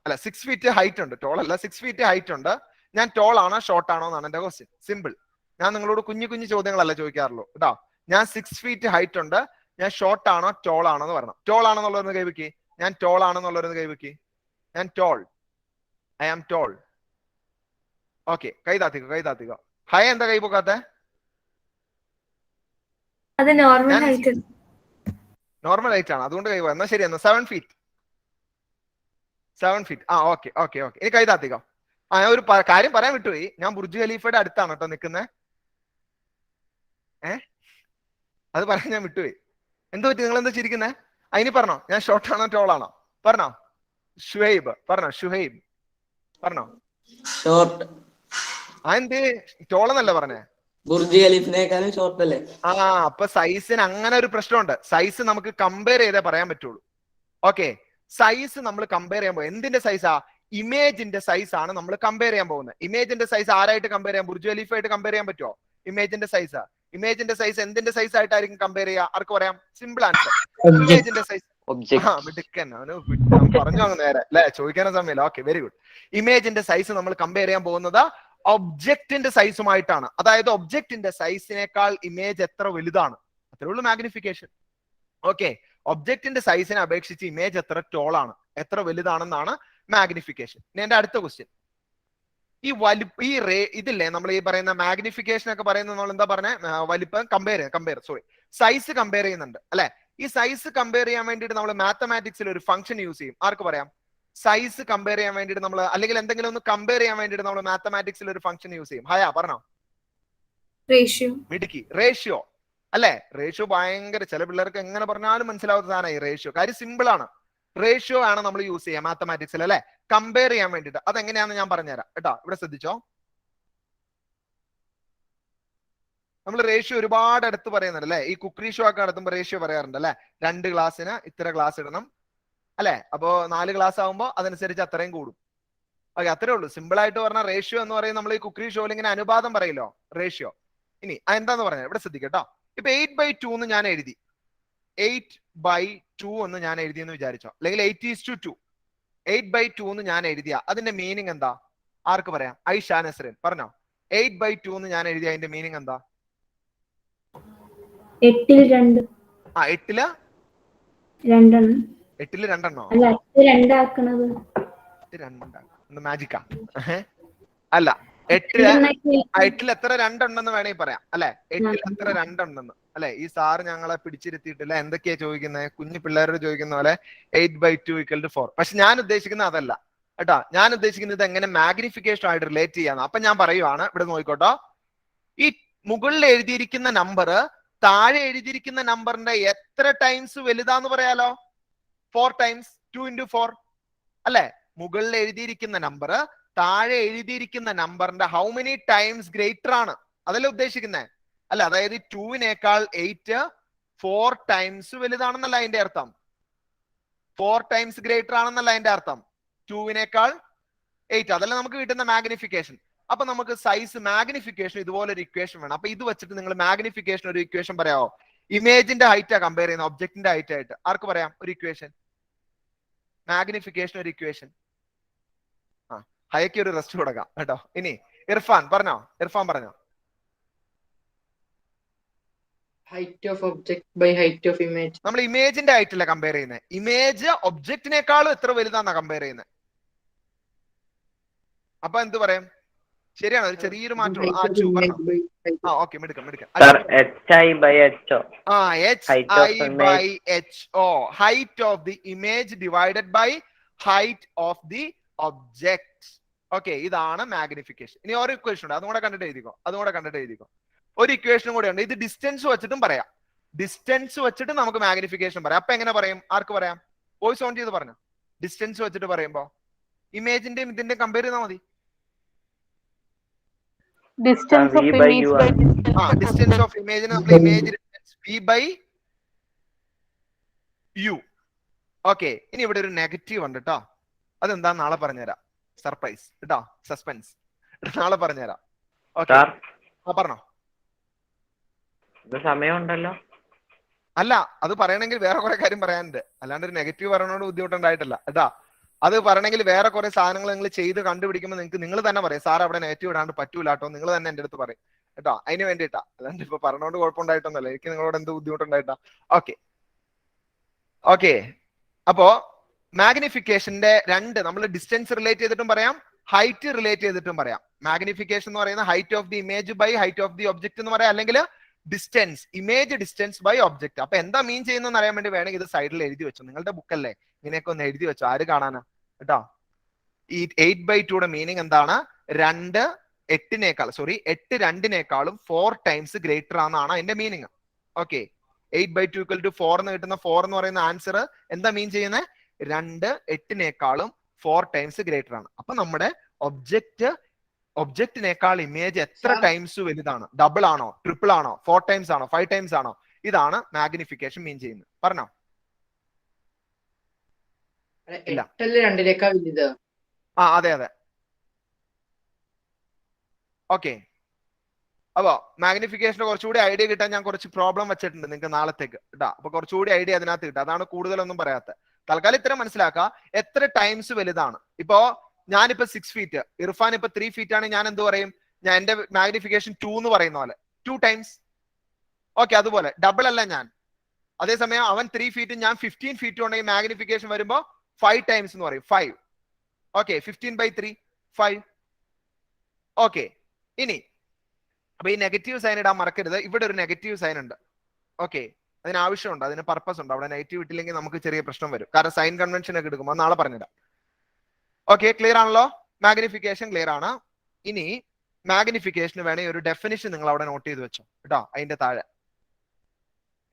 അല്ല 6 ഫീറ്റ് ഹൈറ്റ് ഉണ്ട്, ടോൾ അല്ല 6 ഫീറ്റ് ഹൈറ്റ് ഉണ്ട്. ഞാൻ ടോൾ ആണോ ഷോർട്ട് ആണോ എന്നാണ് എന്റെ ക്വസ്റ്റ്യൻ. സിമ്പിൾ. ഞാൻ നിങ്ങളോട് കുഞ്ഞു ചോദ്യങ്ങളല്ല ചോദിക്കാറുള്ളൂ കേട്ടോ. ഞാൻ 6 ഫീറ്റ് ഹൈറ്റ് ഉണ്ട്, ഞാൻ ഷോർട്ട് ആണോ ടോൾ ആണോ എന്ന് പറയണം. ടോൾ ആണെന്നുള്ളവരൊന്ന് കൈവയ്ക്ക്. ഞാൻ ടോൾ ആണെന്നുള്ളവരൊന്ന് കൈവയ്ക്ക്. ഞാൻ tall, I am tall. Okay, കൈ താത്തിക്കോ. ഹൈ എന്താ കൈ പൊക്കാത്തെ? നോർമൽ ഹൈറ്റ് ആണ്, അതുകൊണ്ട് കൈ പോകാം. എന്നാ ശരി, എന്നാ 7 ഫീറ്റ്. ഓക്കെ. ഇനി കൈ താത്തിക്കോ. ഒരു കാര്യം പറയാൻ വിട്ടുപോയി. ഞാൻ ബുർജ് ഖലീഫയുടെ അടുത്താണ് കേട്ടോ നിൽക്കുന്നത്. അത് പറയാൻ ഞാൻ വിട്ടുപോയി. എന്തോ പറ്റി, നിങ്ങൾ എന്താ ചിരിക്കുന്നേ? അതിന് പറഞ്ഞോ, ഞാൻ ഷോർട്ട് ആണോ ടോൾ ആണോ? പറഞ്ഞോ. ഷുഹൈബ് പറഞ്ഞോ. ഷോർട്ട്. എന്ത് ടോൾ എന്നല്ല പറഞ്ഞേ? ബുർജ് ഖലീഫിനേക്കാളും ഷോർട്ട് അല്ലേ? അപ്പൊ സൈസിന് അങ്ങനെ ഒരു പ്രശ്നമുണ്ട്. സൈസ് നമുക്ക് കമ്പയർ ചെയ്തേ പറയാൻ പറ്റുള്ളൂ. ഓക്കെ, സൈസ് നമ്മൾ കമ്പയർ ചെയ്യാൻ പോകും. എന്തിന്റെ സൈസാ? ഇമേജിന്റെ സൈസ് ആണ് നമ്മൾ കമ്പയർ ചെയ്യാൻ പോകുന്നത്. ഇമേജിന്റെ സൈസ് ആരായിട്ട് കമ്പയർ ചെയ്യാം? ബുർജ് ഖലീഫായിട്ട് കമ്പയർ ചെയ്യാൻ പറ്റുമോ? ഇമേജിന്റെ സൈസ് എന്തിന്റെ സൈസ് ആയിട്ടായിരിക്കും കമ്പയർ ചെയ്യുക? ആർക്ക് പറയാം? സിമ്പിൾ ആൻസർ, ഇമേജിന്റെ സൈസ്. പറഞ്ഞു അങ്ങ് നേരെ അല്ലെ, ചോദിക്കാനും സമയമില്ല. Okay, very good. ഇമേജിന്റെ സൈസ് നമ്മൾ കമ്പയർ ചെയ്യാൻ പോകുന്നത് ഒബ്ജക്റ്റിന്റെ സൈസുമായിട്ടാണ്. അതായത് ഒബ്ജക്റ്റിന്റെ സൈസിനേക്കാൾ ഇമേജ് എത്ര വലുതാണ്, അത്രേ ഉള്ളൂ മാഗ്നിഫിക്കേഷൻ. ഓക്കെ, ഒബ്ജക്റ്റിന്റെ സൈസിനെ അപേക്ഷിച്ച് ഇമേജ് എത്ര ടോൾ ആണ്, എത്ര വലുതാണെന്നാണ് മാഗ്നിഫിക്കേഷൻ. ഇനി എന്റെ അടുത്ത ക്വസ്റ്റ്യൻ, ഇതില്ലേ നമ്മൾ ഈ പറയുന്ന മാഗ്നിഫിക്കേഷൻ ഒക്കെ പറയുന്നത് നമ്മൾ എന്താ പറഞ്ഞ വലിപ്പം സൈസ് കമ്പയർ ചെയ്യുന്നുണ്ട് അല്ലെ. ഈ സൈസ് കമ്പയർ ചെയ്യാൻ വേണ്ടിയിട്ട് നമ്മൾ മാത്തമാറ്റിക്സിൽ ഒരു ഫംഗ്ഷൻ യൂസ് ചെയ്യും. ആർക്ക് പറയാം? സൈസ് കമ്പയർ ചെയ്യാൻ വേണ്ടിയിട്ട് നമ്മൾ, അല്ലെങ്കിൽ എന്തെങ്കിലും ഒന്ന് കമ്പയർ ചെയ്യാൻ വേണ്ടിയിട്ട് നമ്മൾ മാത്തമാറ്റിക്സിൽ ഒരു ഫംഗ്ഷൻ യൂസ് ചെയ്യും. ഹയാ പറഞ്ഞോ. മിടുക്കി. റേഷ്യോ അല്ലെ. റേഷ്യോ ഭയങ്കര, ചില പിള്ളേർക്ക് എങ്ങനെ പറഞ്ഞാലും മനസ്സിലാവാത്ത സാധനം ഈ റേഷ്യോ. കാര്യം സിമ്പിൾ ആണ്. റേഷ്യോ ആണ് നമ്മൾ യൂസ് ചെയ്യുക മാത്തമാറ്റിക്സിൽ അല്ലെ, കമ്പയർ ചെയ്യാൻ വേണ്ടിയിട്ട്. അതെങ്ങനെയാണെന്ന് ഞാൻ പറഞ്ഞുതരാം കേട്ടോ. ഇവിടെ ശ്രദ്ധിച്ചോ. നമ്മൾ റേഷ്യോ ഒരുപാട് അടുത്ത് പറയുന്നുണ്ട് അല്ലെ. ഈ കുക്കറി ഷോ ഒക്കെ നടത്തുമ്പോൾ റേഷ്യോ പറയാറുണ്ട് അല്ലെ. 2 ഗ്ലാസ്സിന് ഇത്ര ഗ്ലാസ് ഇടണം അല്ലെ. അപ്പോ 4 ഗ്ലാസ് ആകുമ്പോൾ അതനുസരിച്ച് അത്രയും കൂടും. ഓക്കെ, അത്രേ ഉള്ളൂ. സിമ്പിൾ ആയിട്ട് പറഞ്ഞാൽ റേഷ്യോ എന്ന് പറയുന്നത് നമ്മൾ ഈ കുക്കറി ഷോയിൽ ഇങ്ങനെ അനുപാതം പറയല്ലോ, റേഷ്യോ. ഇനി എന്താന്ന് പറഞ്ഞത് ഇവിടെ ശ്രദ്ധിക്കട്ടോ. ഇപ്പൊ 8/2 എന്ന് ഞാൻ എഴുതി, 8/2 എന്ന് ഞാൻ എഴുതി എന്ന് വിചാരിച്ചോ, അല്ലെങ്കിൽ 8:2. 8/2 എന്ന് ഞാൻ എഴുതിയ അതിന്റെ മീനിങ് എന്താ? ആർക്ക് പറയാം? ഐഷാ നസ്രിൻ പറഞ്ഞോ. 8/2 എന്ന് ഞാൻ എഴുതിയ അതിന്റെ മീനിങ് എന്താ? 8 ൽ 2. 8 ല് 2 8 ല് 2 അല്ല, 2 ആക്കണത് മാജിക്കാ? അല്ല, 8 ല് എത്ര 2 ഉണ്ടെന്ന് വേണമെങ്കിൽ പറയാം അല്ലെ. 8 ൽ എത്ര 2 ഉണ്ടെന്ന് അല്ലെ. ഈ സാറ് ഞങ്ങളെ പിടിച്ചിരുത്തിയിട്ടില്ല, എന്തൊക്കെയാ ചോദിക്കുന്നത്? കുഞ്ഞു പിള്ളേരോട് ചോദിക്കുന്ന പോലെ 8/2 = 4. പക്ഷെ ഞാൻ ഉദ്ദേശിക്കുന്നത് അതല്ല കേട്ടോ. ഞാൻ ഉദ്ദേശിക്കുന്നത് എങ്ങനെ മാഗ്നിഫിക്കേഷൻ ആയിട്ട് റിലേറ്റ് ചെയ്യാന്ന്. അപ്പൊ ഞാൻ പറയുവാണ്, ഇവിടെ നോക്കിക്കോട്ടോ. ഈ മുകളിൽ എഴുതിയിരിക്കുന്ന നമ്പർ താഴെ എഴുതിയിരിക്കുന്ന നമ്പറിന്റെ എത്ര ടൈംസ് വലുതാന്ന് പറയാലോ? 4 times 2 × 4 അല്ലെ. മുകളിൽ എഴുതിയിരിക്കുന്ന നമ്പർ താഴെ എഴുതിയിരിക്കുന്ന നമ്പറിന്റെ ഹൗ മെനി ടൈംസ് ഗ്രേറ്റർ ആണ്, അതല്ലേ ഉദ്ദേശിക്കുന്നത് അല്ല. അതായത് 2-നേക്കാൾ 8 4 times വലുതാണെന്നല്ല അതിന്റെ അർത്ഥം. 4 ടൈംസ് ഗ്രേറ്റർ ആണെന്നല്ല അതിന്റെ അർത്ഥം. 2വിനേക്കാൾ 8. അതല്ല നമുക്ക് കിട്ടുന്ന മാഗ്നിഫിക്കേഷൻ. അപ്പൊ നമുക്ക് സൈസ് മാഗ്നിഫിക്കേഷൻ ഇതുപോലെ ഒരു ഇക്വേഷൻ വേണം. അപ്പൊ ഇത് വെച്ചിട്ട് നിങ്ങൾ മാഗ്നിഫിക്കേഷൻ ഒരു ഇക്വേഷൻ പറയാമോ? ഇമേജിന്റെ ഹൈറ്റാ കമ്പയർ ചെയ്യുന്ന ഒബ്ജക്റ്റിന്റെ ഹൈറ്റ് ആയിട്ട്. ആർക്ക് പറയാം ഒരു ഇക്വേഷൻ? മാഗ്നിഫിക്കേഷൻ ഒരു ഇക്വേഷൻ. ഹയക്ക് ഒരു റെസ്റ്റ് കൊടുക്കാം കേട്ടോ. ഇനി ഇർഫാൻ പറഞ്ഞോ. Height of object by height of image. നമ്മൾ ഇമേജിന്റെ ഹൈറ്റല്ല കമ്പയർ ചെയ്യുന്നത്. ഇമേജ് ഒബ്ജക്റ്റിനേക്കാളും എത്ര വലുതാന്നാ കമ്പയർ ചെയ്യുന്നത്. അപ്പൊ എന്ത് പറയാം? ശരിയാണ്, ഒരു ചെറിയൊരു മാറ്റം. ഓക്കെ, മിടുക്കം. Height of the image divided by height of the object. Okay, ഇതാണ് മാഗ്നിഫിക്കേഷൻ. ഇനി ഒരു ഇക്വേഷൻ ഉണ്ട്, അതും കൂടെ കണ്ടിട്ട് എഴുതിക്കോ. ഒരു ഇക്വേഷനും കൂടെ ഉണ്ട്. ഇത് ഡിസ്റ്റൻസ് വെച്ചിട്ടും പറയാം. ഡിസ്റ്റൻസ് വെച്ചിട്ട് നമുക്ക് മാഗ്നിഫിക്കേഷൻ പറയാം. അപ്പൊ എങ്ങനെ പറയും? ആർക്ക് പറയാം? വോയിസ് ഓൺ ചെയ്ത് പറഞ്ഞു. ഡിസ്റ്റൻസ് വെച്ചിട്ട് പറയുമ്പോ ഇമേജിന്റെയും ഇതിന്റെയും കമ്പയർ ചെയ്താൽ മതി. ഡിസ്റ്റൻസ് ഓഫ് ഇമേജിന് നമ്മൾ image distance v by u. Okay, ഇനി ഇവിടെ ഒരു നെഗറ്റീവ് ഉണ്ട് കേട്ടോ. അതെന്താ നാളെ പറഞ്ഞുതരാം. സർപ്രൈസ് കേട്ടോ, സസ്പെൻസ്. നാളെ പറഞ്ഞുതരാം. ഓക്കെ, പറഞ്ഞോ. സമയമുണ്ടല്ലോ. അല്ല, അത് പറയണമെങ്കിൽ വേറെ കുറെ കാര്യം പറയാനുണ്ട്. അല്ലാണ്ട് ഒരു നെഗറ്റീവ് പറയണോട് ബുദ്ധിമുട്ടുണ്ടായിട്ടല്ല കേട്ടാ. അത് പറയണമെങ്കിൽ വേറെ കുറെ സാധനങ്ങൾ നിങ്ങൾ ചെയ്ത് കണ്ടുപിടിക്കുമ്പോൾ നിങ്ങൾ തന്നെ പറയും, സാർ അവിടെ നെഗറ്റീവ് ഇടാണ്ട് പറ്റൂല കേട്ടോ. നിങ്ങൾ തന്നെ എന്റെ അടുത്ത് പറയും കേട്ടോ. അതിന് വേണ്ടിയിട്ടാ, അല്ലാണ്ട് ഇപ്പൊ പറഞ്ഞോണ്ട് കുഴപ്പമുണ്ടായിട്ടൊന്നല്ല. എനിക്ക് നിങ്ങളോട് എന്ത് ബുദ്ധിമുട്ടുണ്ടായിട്ടാ. ഓക്കെ. അപ്പോ മാഗ്നിഫിക്കേഷന്റെ രണ്ട്, നമ്മൾ ഡിസ്റ്റൻസ് റിലേറ്റ് ചെയ്തിട്ടും പറയാം, ഹൈറ്റ് റിലേറ്റ് ചെയ്തിട്ടും പറയാം. മാഗ്നിഫിക്കേഷൻ എന്ന് പറയുന്നത് height of the image by height of the object എന്ന് പറയാം, അല്ലെങ്കിൽ distance, image distance by object. അപ്പൊ എന്താ മീൻ ചെയ്യുന്നതെന്ന് അറിയാൻ വേണ്ടി വേണമെങ്കിൽ ഇത് സൈഡിൽ എഴുതി വെച്ചു. നിങ്ങളുടെ ബുക്കല്ലേ, ഇങ്ങനെയൊക്കെ ഒന്ന് എഴുതി വെച്ചു. ആര് കാണാനാ കേട്ടോ. ഈ 8/2യുടെ മീനിങ് എന്താണ്? 8 2 4 ടൈംസ് ഗ്രേറ്റർ ആണെന്നാണ് അതിന്റെ മീനിങ്. ഓക്കെ, 8/2 = 4 എന്ന് കിട്ടുന്ന 4 എന്ന് പറയുന്ന ആൻസർ എന്താ മീൻ ചെയ്യുന്നത്? 2 8 4 ടൈംസ് ഗ്രേറ്റർ ആണ്. അപ്പൊ നമ്മുടെ ഒബ്ജക്റ്റിനേക്കാൾ ഇമേജ് എത്ര ടൈംസ് വലുതാണ്? ഡബിൾ ആണോ, ട്രിപ്പിൾ ആണോ, 4 ടൈംസ് ആണോ, 5 ടൈംസ് ആണോ? ഇതാണ് മാഗ്നിഫിക്കേഷൻ മീൻ ചെയ്യുന്നത്. പറഞ്ഞോ. അതെ. ഓക്കെ, അപ്പൊ മാഗ്നിഫിക്കേഷന് കുറച്ചുകൂടി ഐഡിയ കിട്ടാൻ ഞാൻ കുറച്ച് പ്രോബ്ലം വെച്ചിട്ടുണ്ട് നിങ്ങൾക്ക് നാളത്തേക്ക് കേട്ടോ. അപ്പൊ കുറച്ചുകൂടി ഐഡിയ അതിനകത്ത് കിട്ടും. അതാണ് കൂടുതലൊന്നും പറയാത്തത്. തൽക്കാലം ഇത്ര മനസ്സിലാക്കുക, എത്ര ടൈംസ് വലുതാണ്. ഇപ്പോ ഞാനിപ്പോ 6 ഫീറ്റ്, ഇർഫാൻ ഇപ്പൊ 3 ഫീറ്റ് ആണ്. ഞാൻ എന്ത് പറയും? ഞാൻ എന്റെ മാഗ്നിഫിക്കേഷൻ 2 എന്ന് പറയുന്ന പോലെ 2 ടൈംസ്. ഓക്കെ, അതുപോലെ ഡബിൾ അല്ല ഞാൻ. അതേസമയം അവൻ 3 ഫീറ്റ്, ഞാൻ 15 ഫീറ്റ് ഉണ്ടെങ്കിൽ മാഗ്നിഫിക്കേഷൻ വരുമ്പോ 5 ടൈംസ് എന്ന് പറയും, 5. ഓക്കെ, 15/3 5. ഓക്കെ, ഇനി അപ്പൊ ഈ നെഗറ്റീവ് സൈൻ ഇടാൻ മറക്കരുത്. ഇവിടെ ഒരു നെഗറ്റീവ് സൈൻ ഉണ്ട്. ഓക്കെ, അതിന് ആവശ്യമുണ്ട്, അതിന് പർപ്പസ് ഉണ്ട്. അവിടെ നെഗറ്റീവ് ഇട്ടില്ലെങ്കിൽ നമുക്ക് ചെറിയ പ്രശ്നം വരും. കാരണം സൈൻ കൺവെൻഷൻ ഒക്കെ എടുക്കുമ്പോൾ നാളെ പറഞ്ഞിടാം. ഓക്കെ, ക്ലിയർ ആണല്ലോ? മാഗ്നിഫിക്കേഷൻ ക്ലിയർ ആണ്. ഇനി മാഗ്നിഫിക്കേഷന് വേണമെങ്കിൽ ഒരു ഡെഫിനിഷൻ നിങ്ങൾ അവിടെ നോട്ട് ചെയ്ത് വെച്ചോ കേട്ടോ. അതിന്റെ താഴെ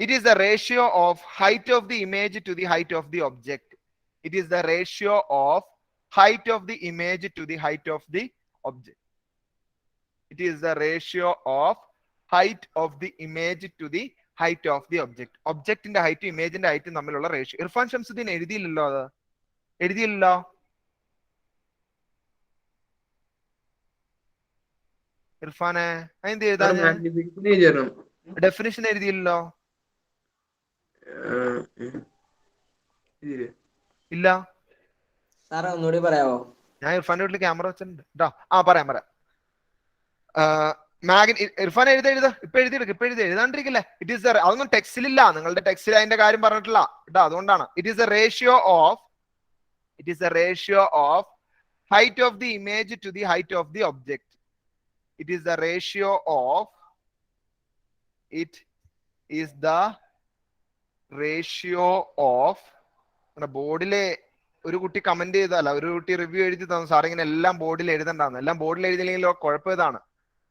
it is the ratio of height of the image to the height of the object. It is the ratio of height of the image to the height of the object. It is the ratio of height of the image to the height of the object. Object in the height, image in the height തമ്മിലുള്ള ratio. ഇർഫാൻ ഷംസുദ്ദീൻ എഴുതിയില്ലല്ലോ. അത് എഴുതിയില്ലല്ലോ. ഇർഫാനെ എന്ത് എഴുതാൻ? ഡെഫിനിഷൻ എഴുതിയില്ലല്ലോ. ഇല്ല. സാറേ ഒന്നുകൂടി പറയാമോ? ഞാൻ ഇർഫാന്റെ വീട്ടിൽ ക്യാമറ വെച്ചിട്ടുണ്ട് കേട്ടോ. പറയാം. ഇർഫാൻ ഇപ്പൊ എഴുതാണ്ടിരിക്കില്ലേ? ഇറ്റ് ഈസ് അതൊന്നും ടെക്സ്റ്റിലില്ല. നിങ്ങളുടെ ടെക്സ്റ്റിൽ അതിന്റെ കാര്യം പറഞ്ഞിട്ടില്ല കേട്ടോ. അതുകൊണ്ടാണ് it is the ratio of height of the image to the height of the object. It is the ratio of ബോർഡിലെ ഒരു കുട്ടി കമന്റ് ചെയ്തല്ല, ഒരു കുട്ടി റിവ്യൂ എഴുതി തന്നു, സാർ ഇങ്ങനെ എല്ലാം ബോർഡിൽ എഴുതണ്ടാന്ന്. എല്ലാം ബോർഡിൽ എഴുതിയില്ലെങ്കിലോ കുഴപ്പം ഇതാണ്.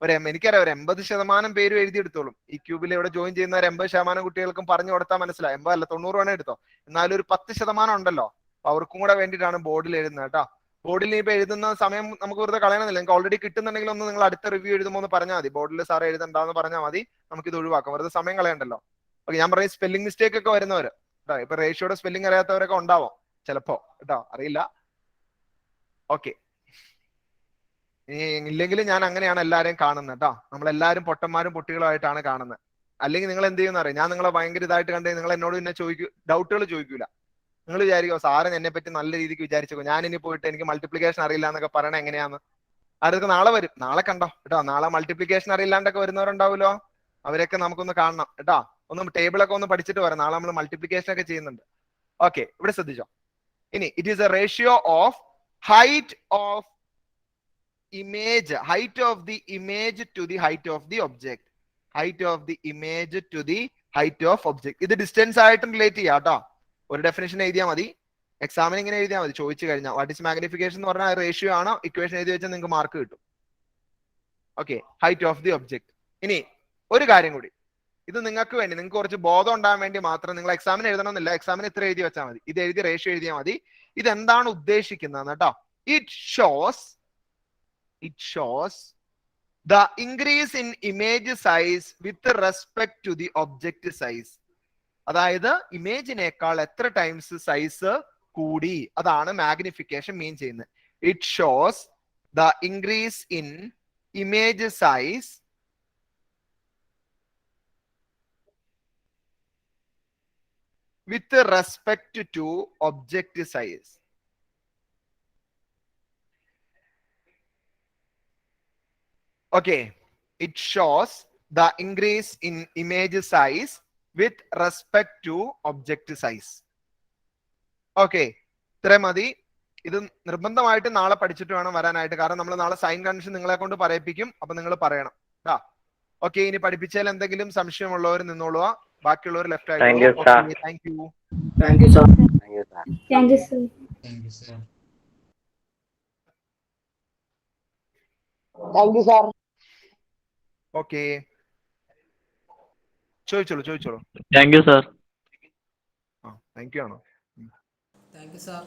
എനിക്കറിയാം ഒരു 80% പേരും എഴുതിയെടുത്തോളും. ഈ ക്യൂബിൽ ഇവിടെ ജോയിൻ ചെയ്യുന്ന ഒരു 80% കുട്ടികൾക്കും പറഞ്ഞു കൊടുത്താൽ മനസ്സിലായി. 80 അല്ല 90 വേണേ എടുത്തോ. എന്നാലും ഒരു 10% ഉണ്ടല്ലോ, അവർക്കും കൂടെ വേണ്ടിയിട്ടാണ് ബോർഡിൽ എഴുതുന്നത് കേട്ടോ. ബോർഡിൽ ഇപ്പൊ എഴുതുന്ന സമയം നമുക്ക് വെറുതെ കളയണമെന്നില്ല. നിങ്ങൾക്ക് ഓൾറെഡി കിട്ടുന്നുണ്ടെങ്കിൽ ഒന്ന് നിങ്ങൾ അടുത്ത റിവ്യൂ എഴുതുമ്പോൾ ഒന്ന് പറഞ്ഞാൽ മതി. ബോർഡിൽ സാർ എഴുതണ്ടെന്ന് പറഞ്ഞാൽ മതി, നമുക്കിത് ഒഴിവാക്കാം. വെറുതെ സമയം കളയണ്ടല്ലോ. ഓക്കെ, ഞാൻ പറയും സ്പെല്ലിംഗ് മിസ്റ്റേക്ക് ഒക്കെ വരുന്നവര് കേട്ടോ. ഇപ്പൊ റേഷ്യോയുടെ സ്പെല്ലിംഗ് അറിയാത്തവരൊക്കെ ഉണ്ടാവും ചിലപ്പോ കേട്ടോ, അറിയില്ല. ഓക്കെ, ഇല്ലെങ്കിൽ ഞാൻ അങ്ങനെയാണ് എല്ലാരെയും കാണുന്നത് കേട്ടോ. നമ്മളെല്ലാരും പൊട്ടന്മാരും പൊട്ടികളുമായിട്ടാണ് കാണുന്നത്. അല്ലെങ്കിൽ നിങ്ങൾ എന്ത് ചെയ്യുന്ന അറിയാം, ഞാൻ നിങ്ങളെ ഭയങ്കര ഇതായിട്ട് കണ്ട് നിങ്ങൾ എന്നോട് പിന്നെ ഡൗട്ടുകൾ ചോദിക്കൂല. നിങ്ങൾ വിചാരിക്കോ സാറ് എന്നെ പറ്റി നല്ല രീതിക്ക് വിചാരിച്ചോ, ഞാൻ ഇനി പോയിട്ട് എനിക്ക് മൾട്ടിപ്ലിക്കേഷൻ അറിയില്ല എന്നൊക്കെ പറയണ എങ്ങനെയാന്ന്. അതൊക്കെ നാളെ വരും, നാളെ കണ്ടോ കേട്ടോ. നാളെ മൾട്ടിപ്ലിക്കേഷൻ അറിയില്ലാണ്ടൊക്കെ വരുന്നവരുണ്ടാവുമല്ലോ, അവരൊക്കെ നമുക്കൊന്ന് കാണണം കേട്ടോ. ഒന്ന് ടേബിളൊക്കെ ഒന്ന് പഠിച്ചിട്ട് വരാം, നാളെ നമ്മൾ മൾട്ടിപ്ലിക്കേഷൻ ഒക്കെ ചെയ്യുന്നുണ്ട്. ഓക്കെ, ഇവിടെ ശ്രദ്ധിച്ചോ. ഇനി it is a ratio of height of image, height of the image to the height of the object, height of the image to the height of object. ഇത് ഡിസ്റ്റൻസ് ആയിട്ടും റിലേറ്റ് ചെയ്യാം കേട്ടോ. ഒരു ഡെഫിനേഷൻ എഴുതിയാൽ മതി, എക്സാമിന് ഇങ്ങനെ എഴുതിയാൽ മതി. ചോദിച്ചു കഴിഞ്ഞാൽ വാട്ട് ഇസ് മാഗ്നിഫിക്കേഷൻ എന്ന് പറഞ്ഞാൽ റേഷ്യോ ആണോ, ഇക്വേഷൻ എഴുതി വെച്ചാൽ നിങ്ങൾക്ക് മാർക്ക് കിട്ടും. Okay, height of the object. ഇനി ഒരു കാര്യം കൂടി, ഇത് നിങ്ങൾക്ക് വേണ്ടി, നിങ്ങൾക്ക് കുറച്ച് ബോധം ഉണ്ടാകാൻ വേണ്ടി മാത്രം, നിങ്ങൾ എക്സാമിന് എഴുതണമെന്നില്ല, എക്സാമിന് ഇത്ര എഴുതി വെച്ചാൽ മതി. ഇത് എഴുതി റേഷ്യോ എഴുതിയാൽ മതി. ഇത് എന്താണ് ഉദ്ദേശിക്കുന്നത് കേട്ടോ. It shows the increase in image size with respect to the object size. അതായത് ഇമേജിനേക്കാൾ എത്ര ടൈംസ് സൈസ് കൂടി, അതാണ് മാഗ്നിഫിക്കേഷൻ മീൻ ചെയ്യുന്നത്. It shows the increase in image size with respect to object size. Okay, it shows the increase in image size with respect to object size. Okay, ഇത്രയും മതി. ഇത് നിർബന്ധമായിട്ട് നാളെ പഠിച്ചിട്ട് വേണം വരാനായിട്ട്, കാരണം നമ്മൾ നാളെ സൈൻ കൺവെൻഷൻ നിങ്ങളെ കൊണ്ട് പറയിപ്പിക്കും. അപ്പൊ നിങ്ങൾ പറയണം കേട്ടോ. ഓക്കെ, ഇനി പഠിപ്പിച്ചാൽ എന്തെങ്കിലും സംശയമുള്ളവർ നിന്നോളുക, ബാക്കിയുള്ളവർ ലെഫ്റ്റ് ആയിട്ട്. Thank you, sir. Thank you. Thank you sir. Thank you, sir. Thank you sir. Thank you sir. Okay, ചോദിച്ചോളൂ. Thank you sir. Thank you ആണോ? Thank you sir.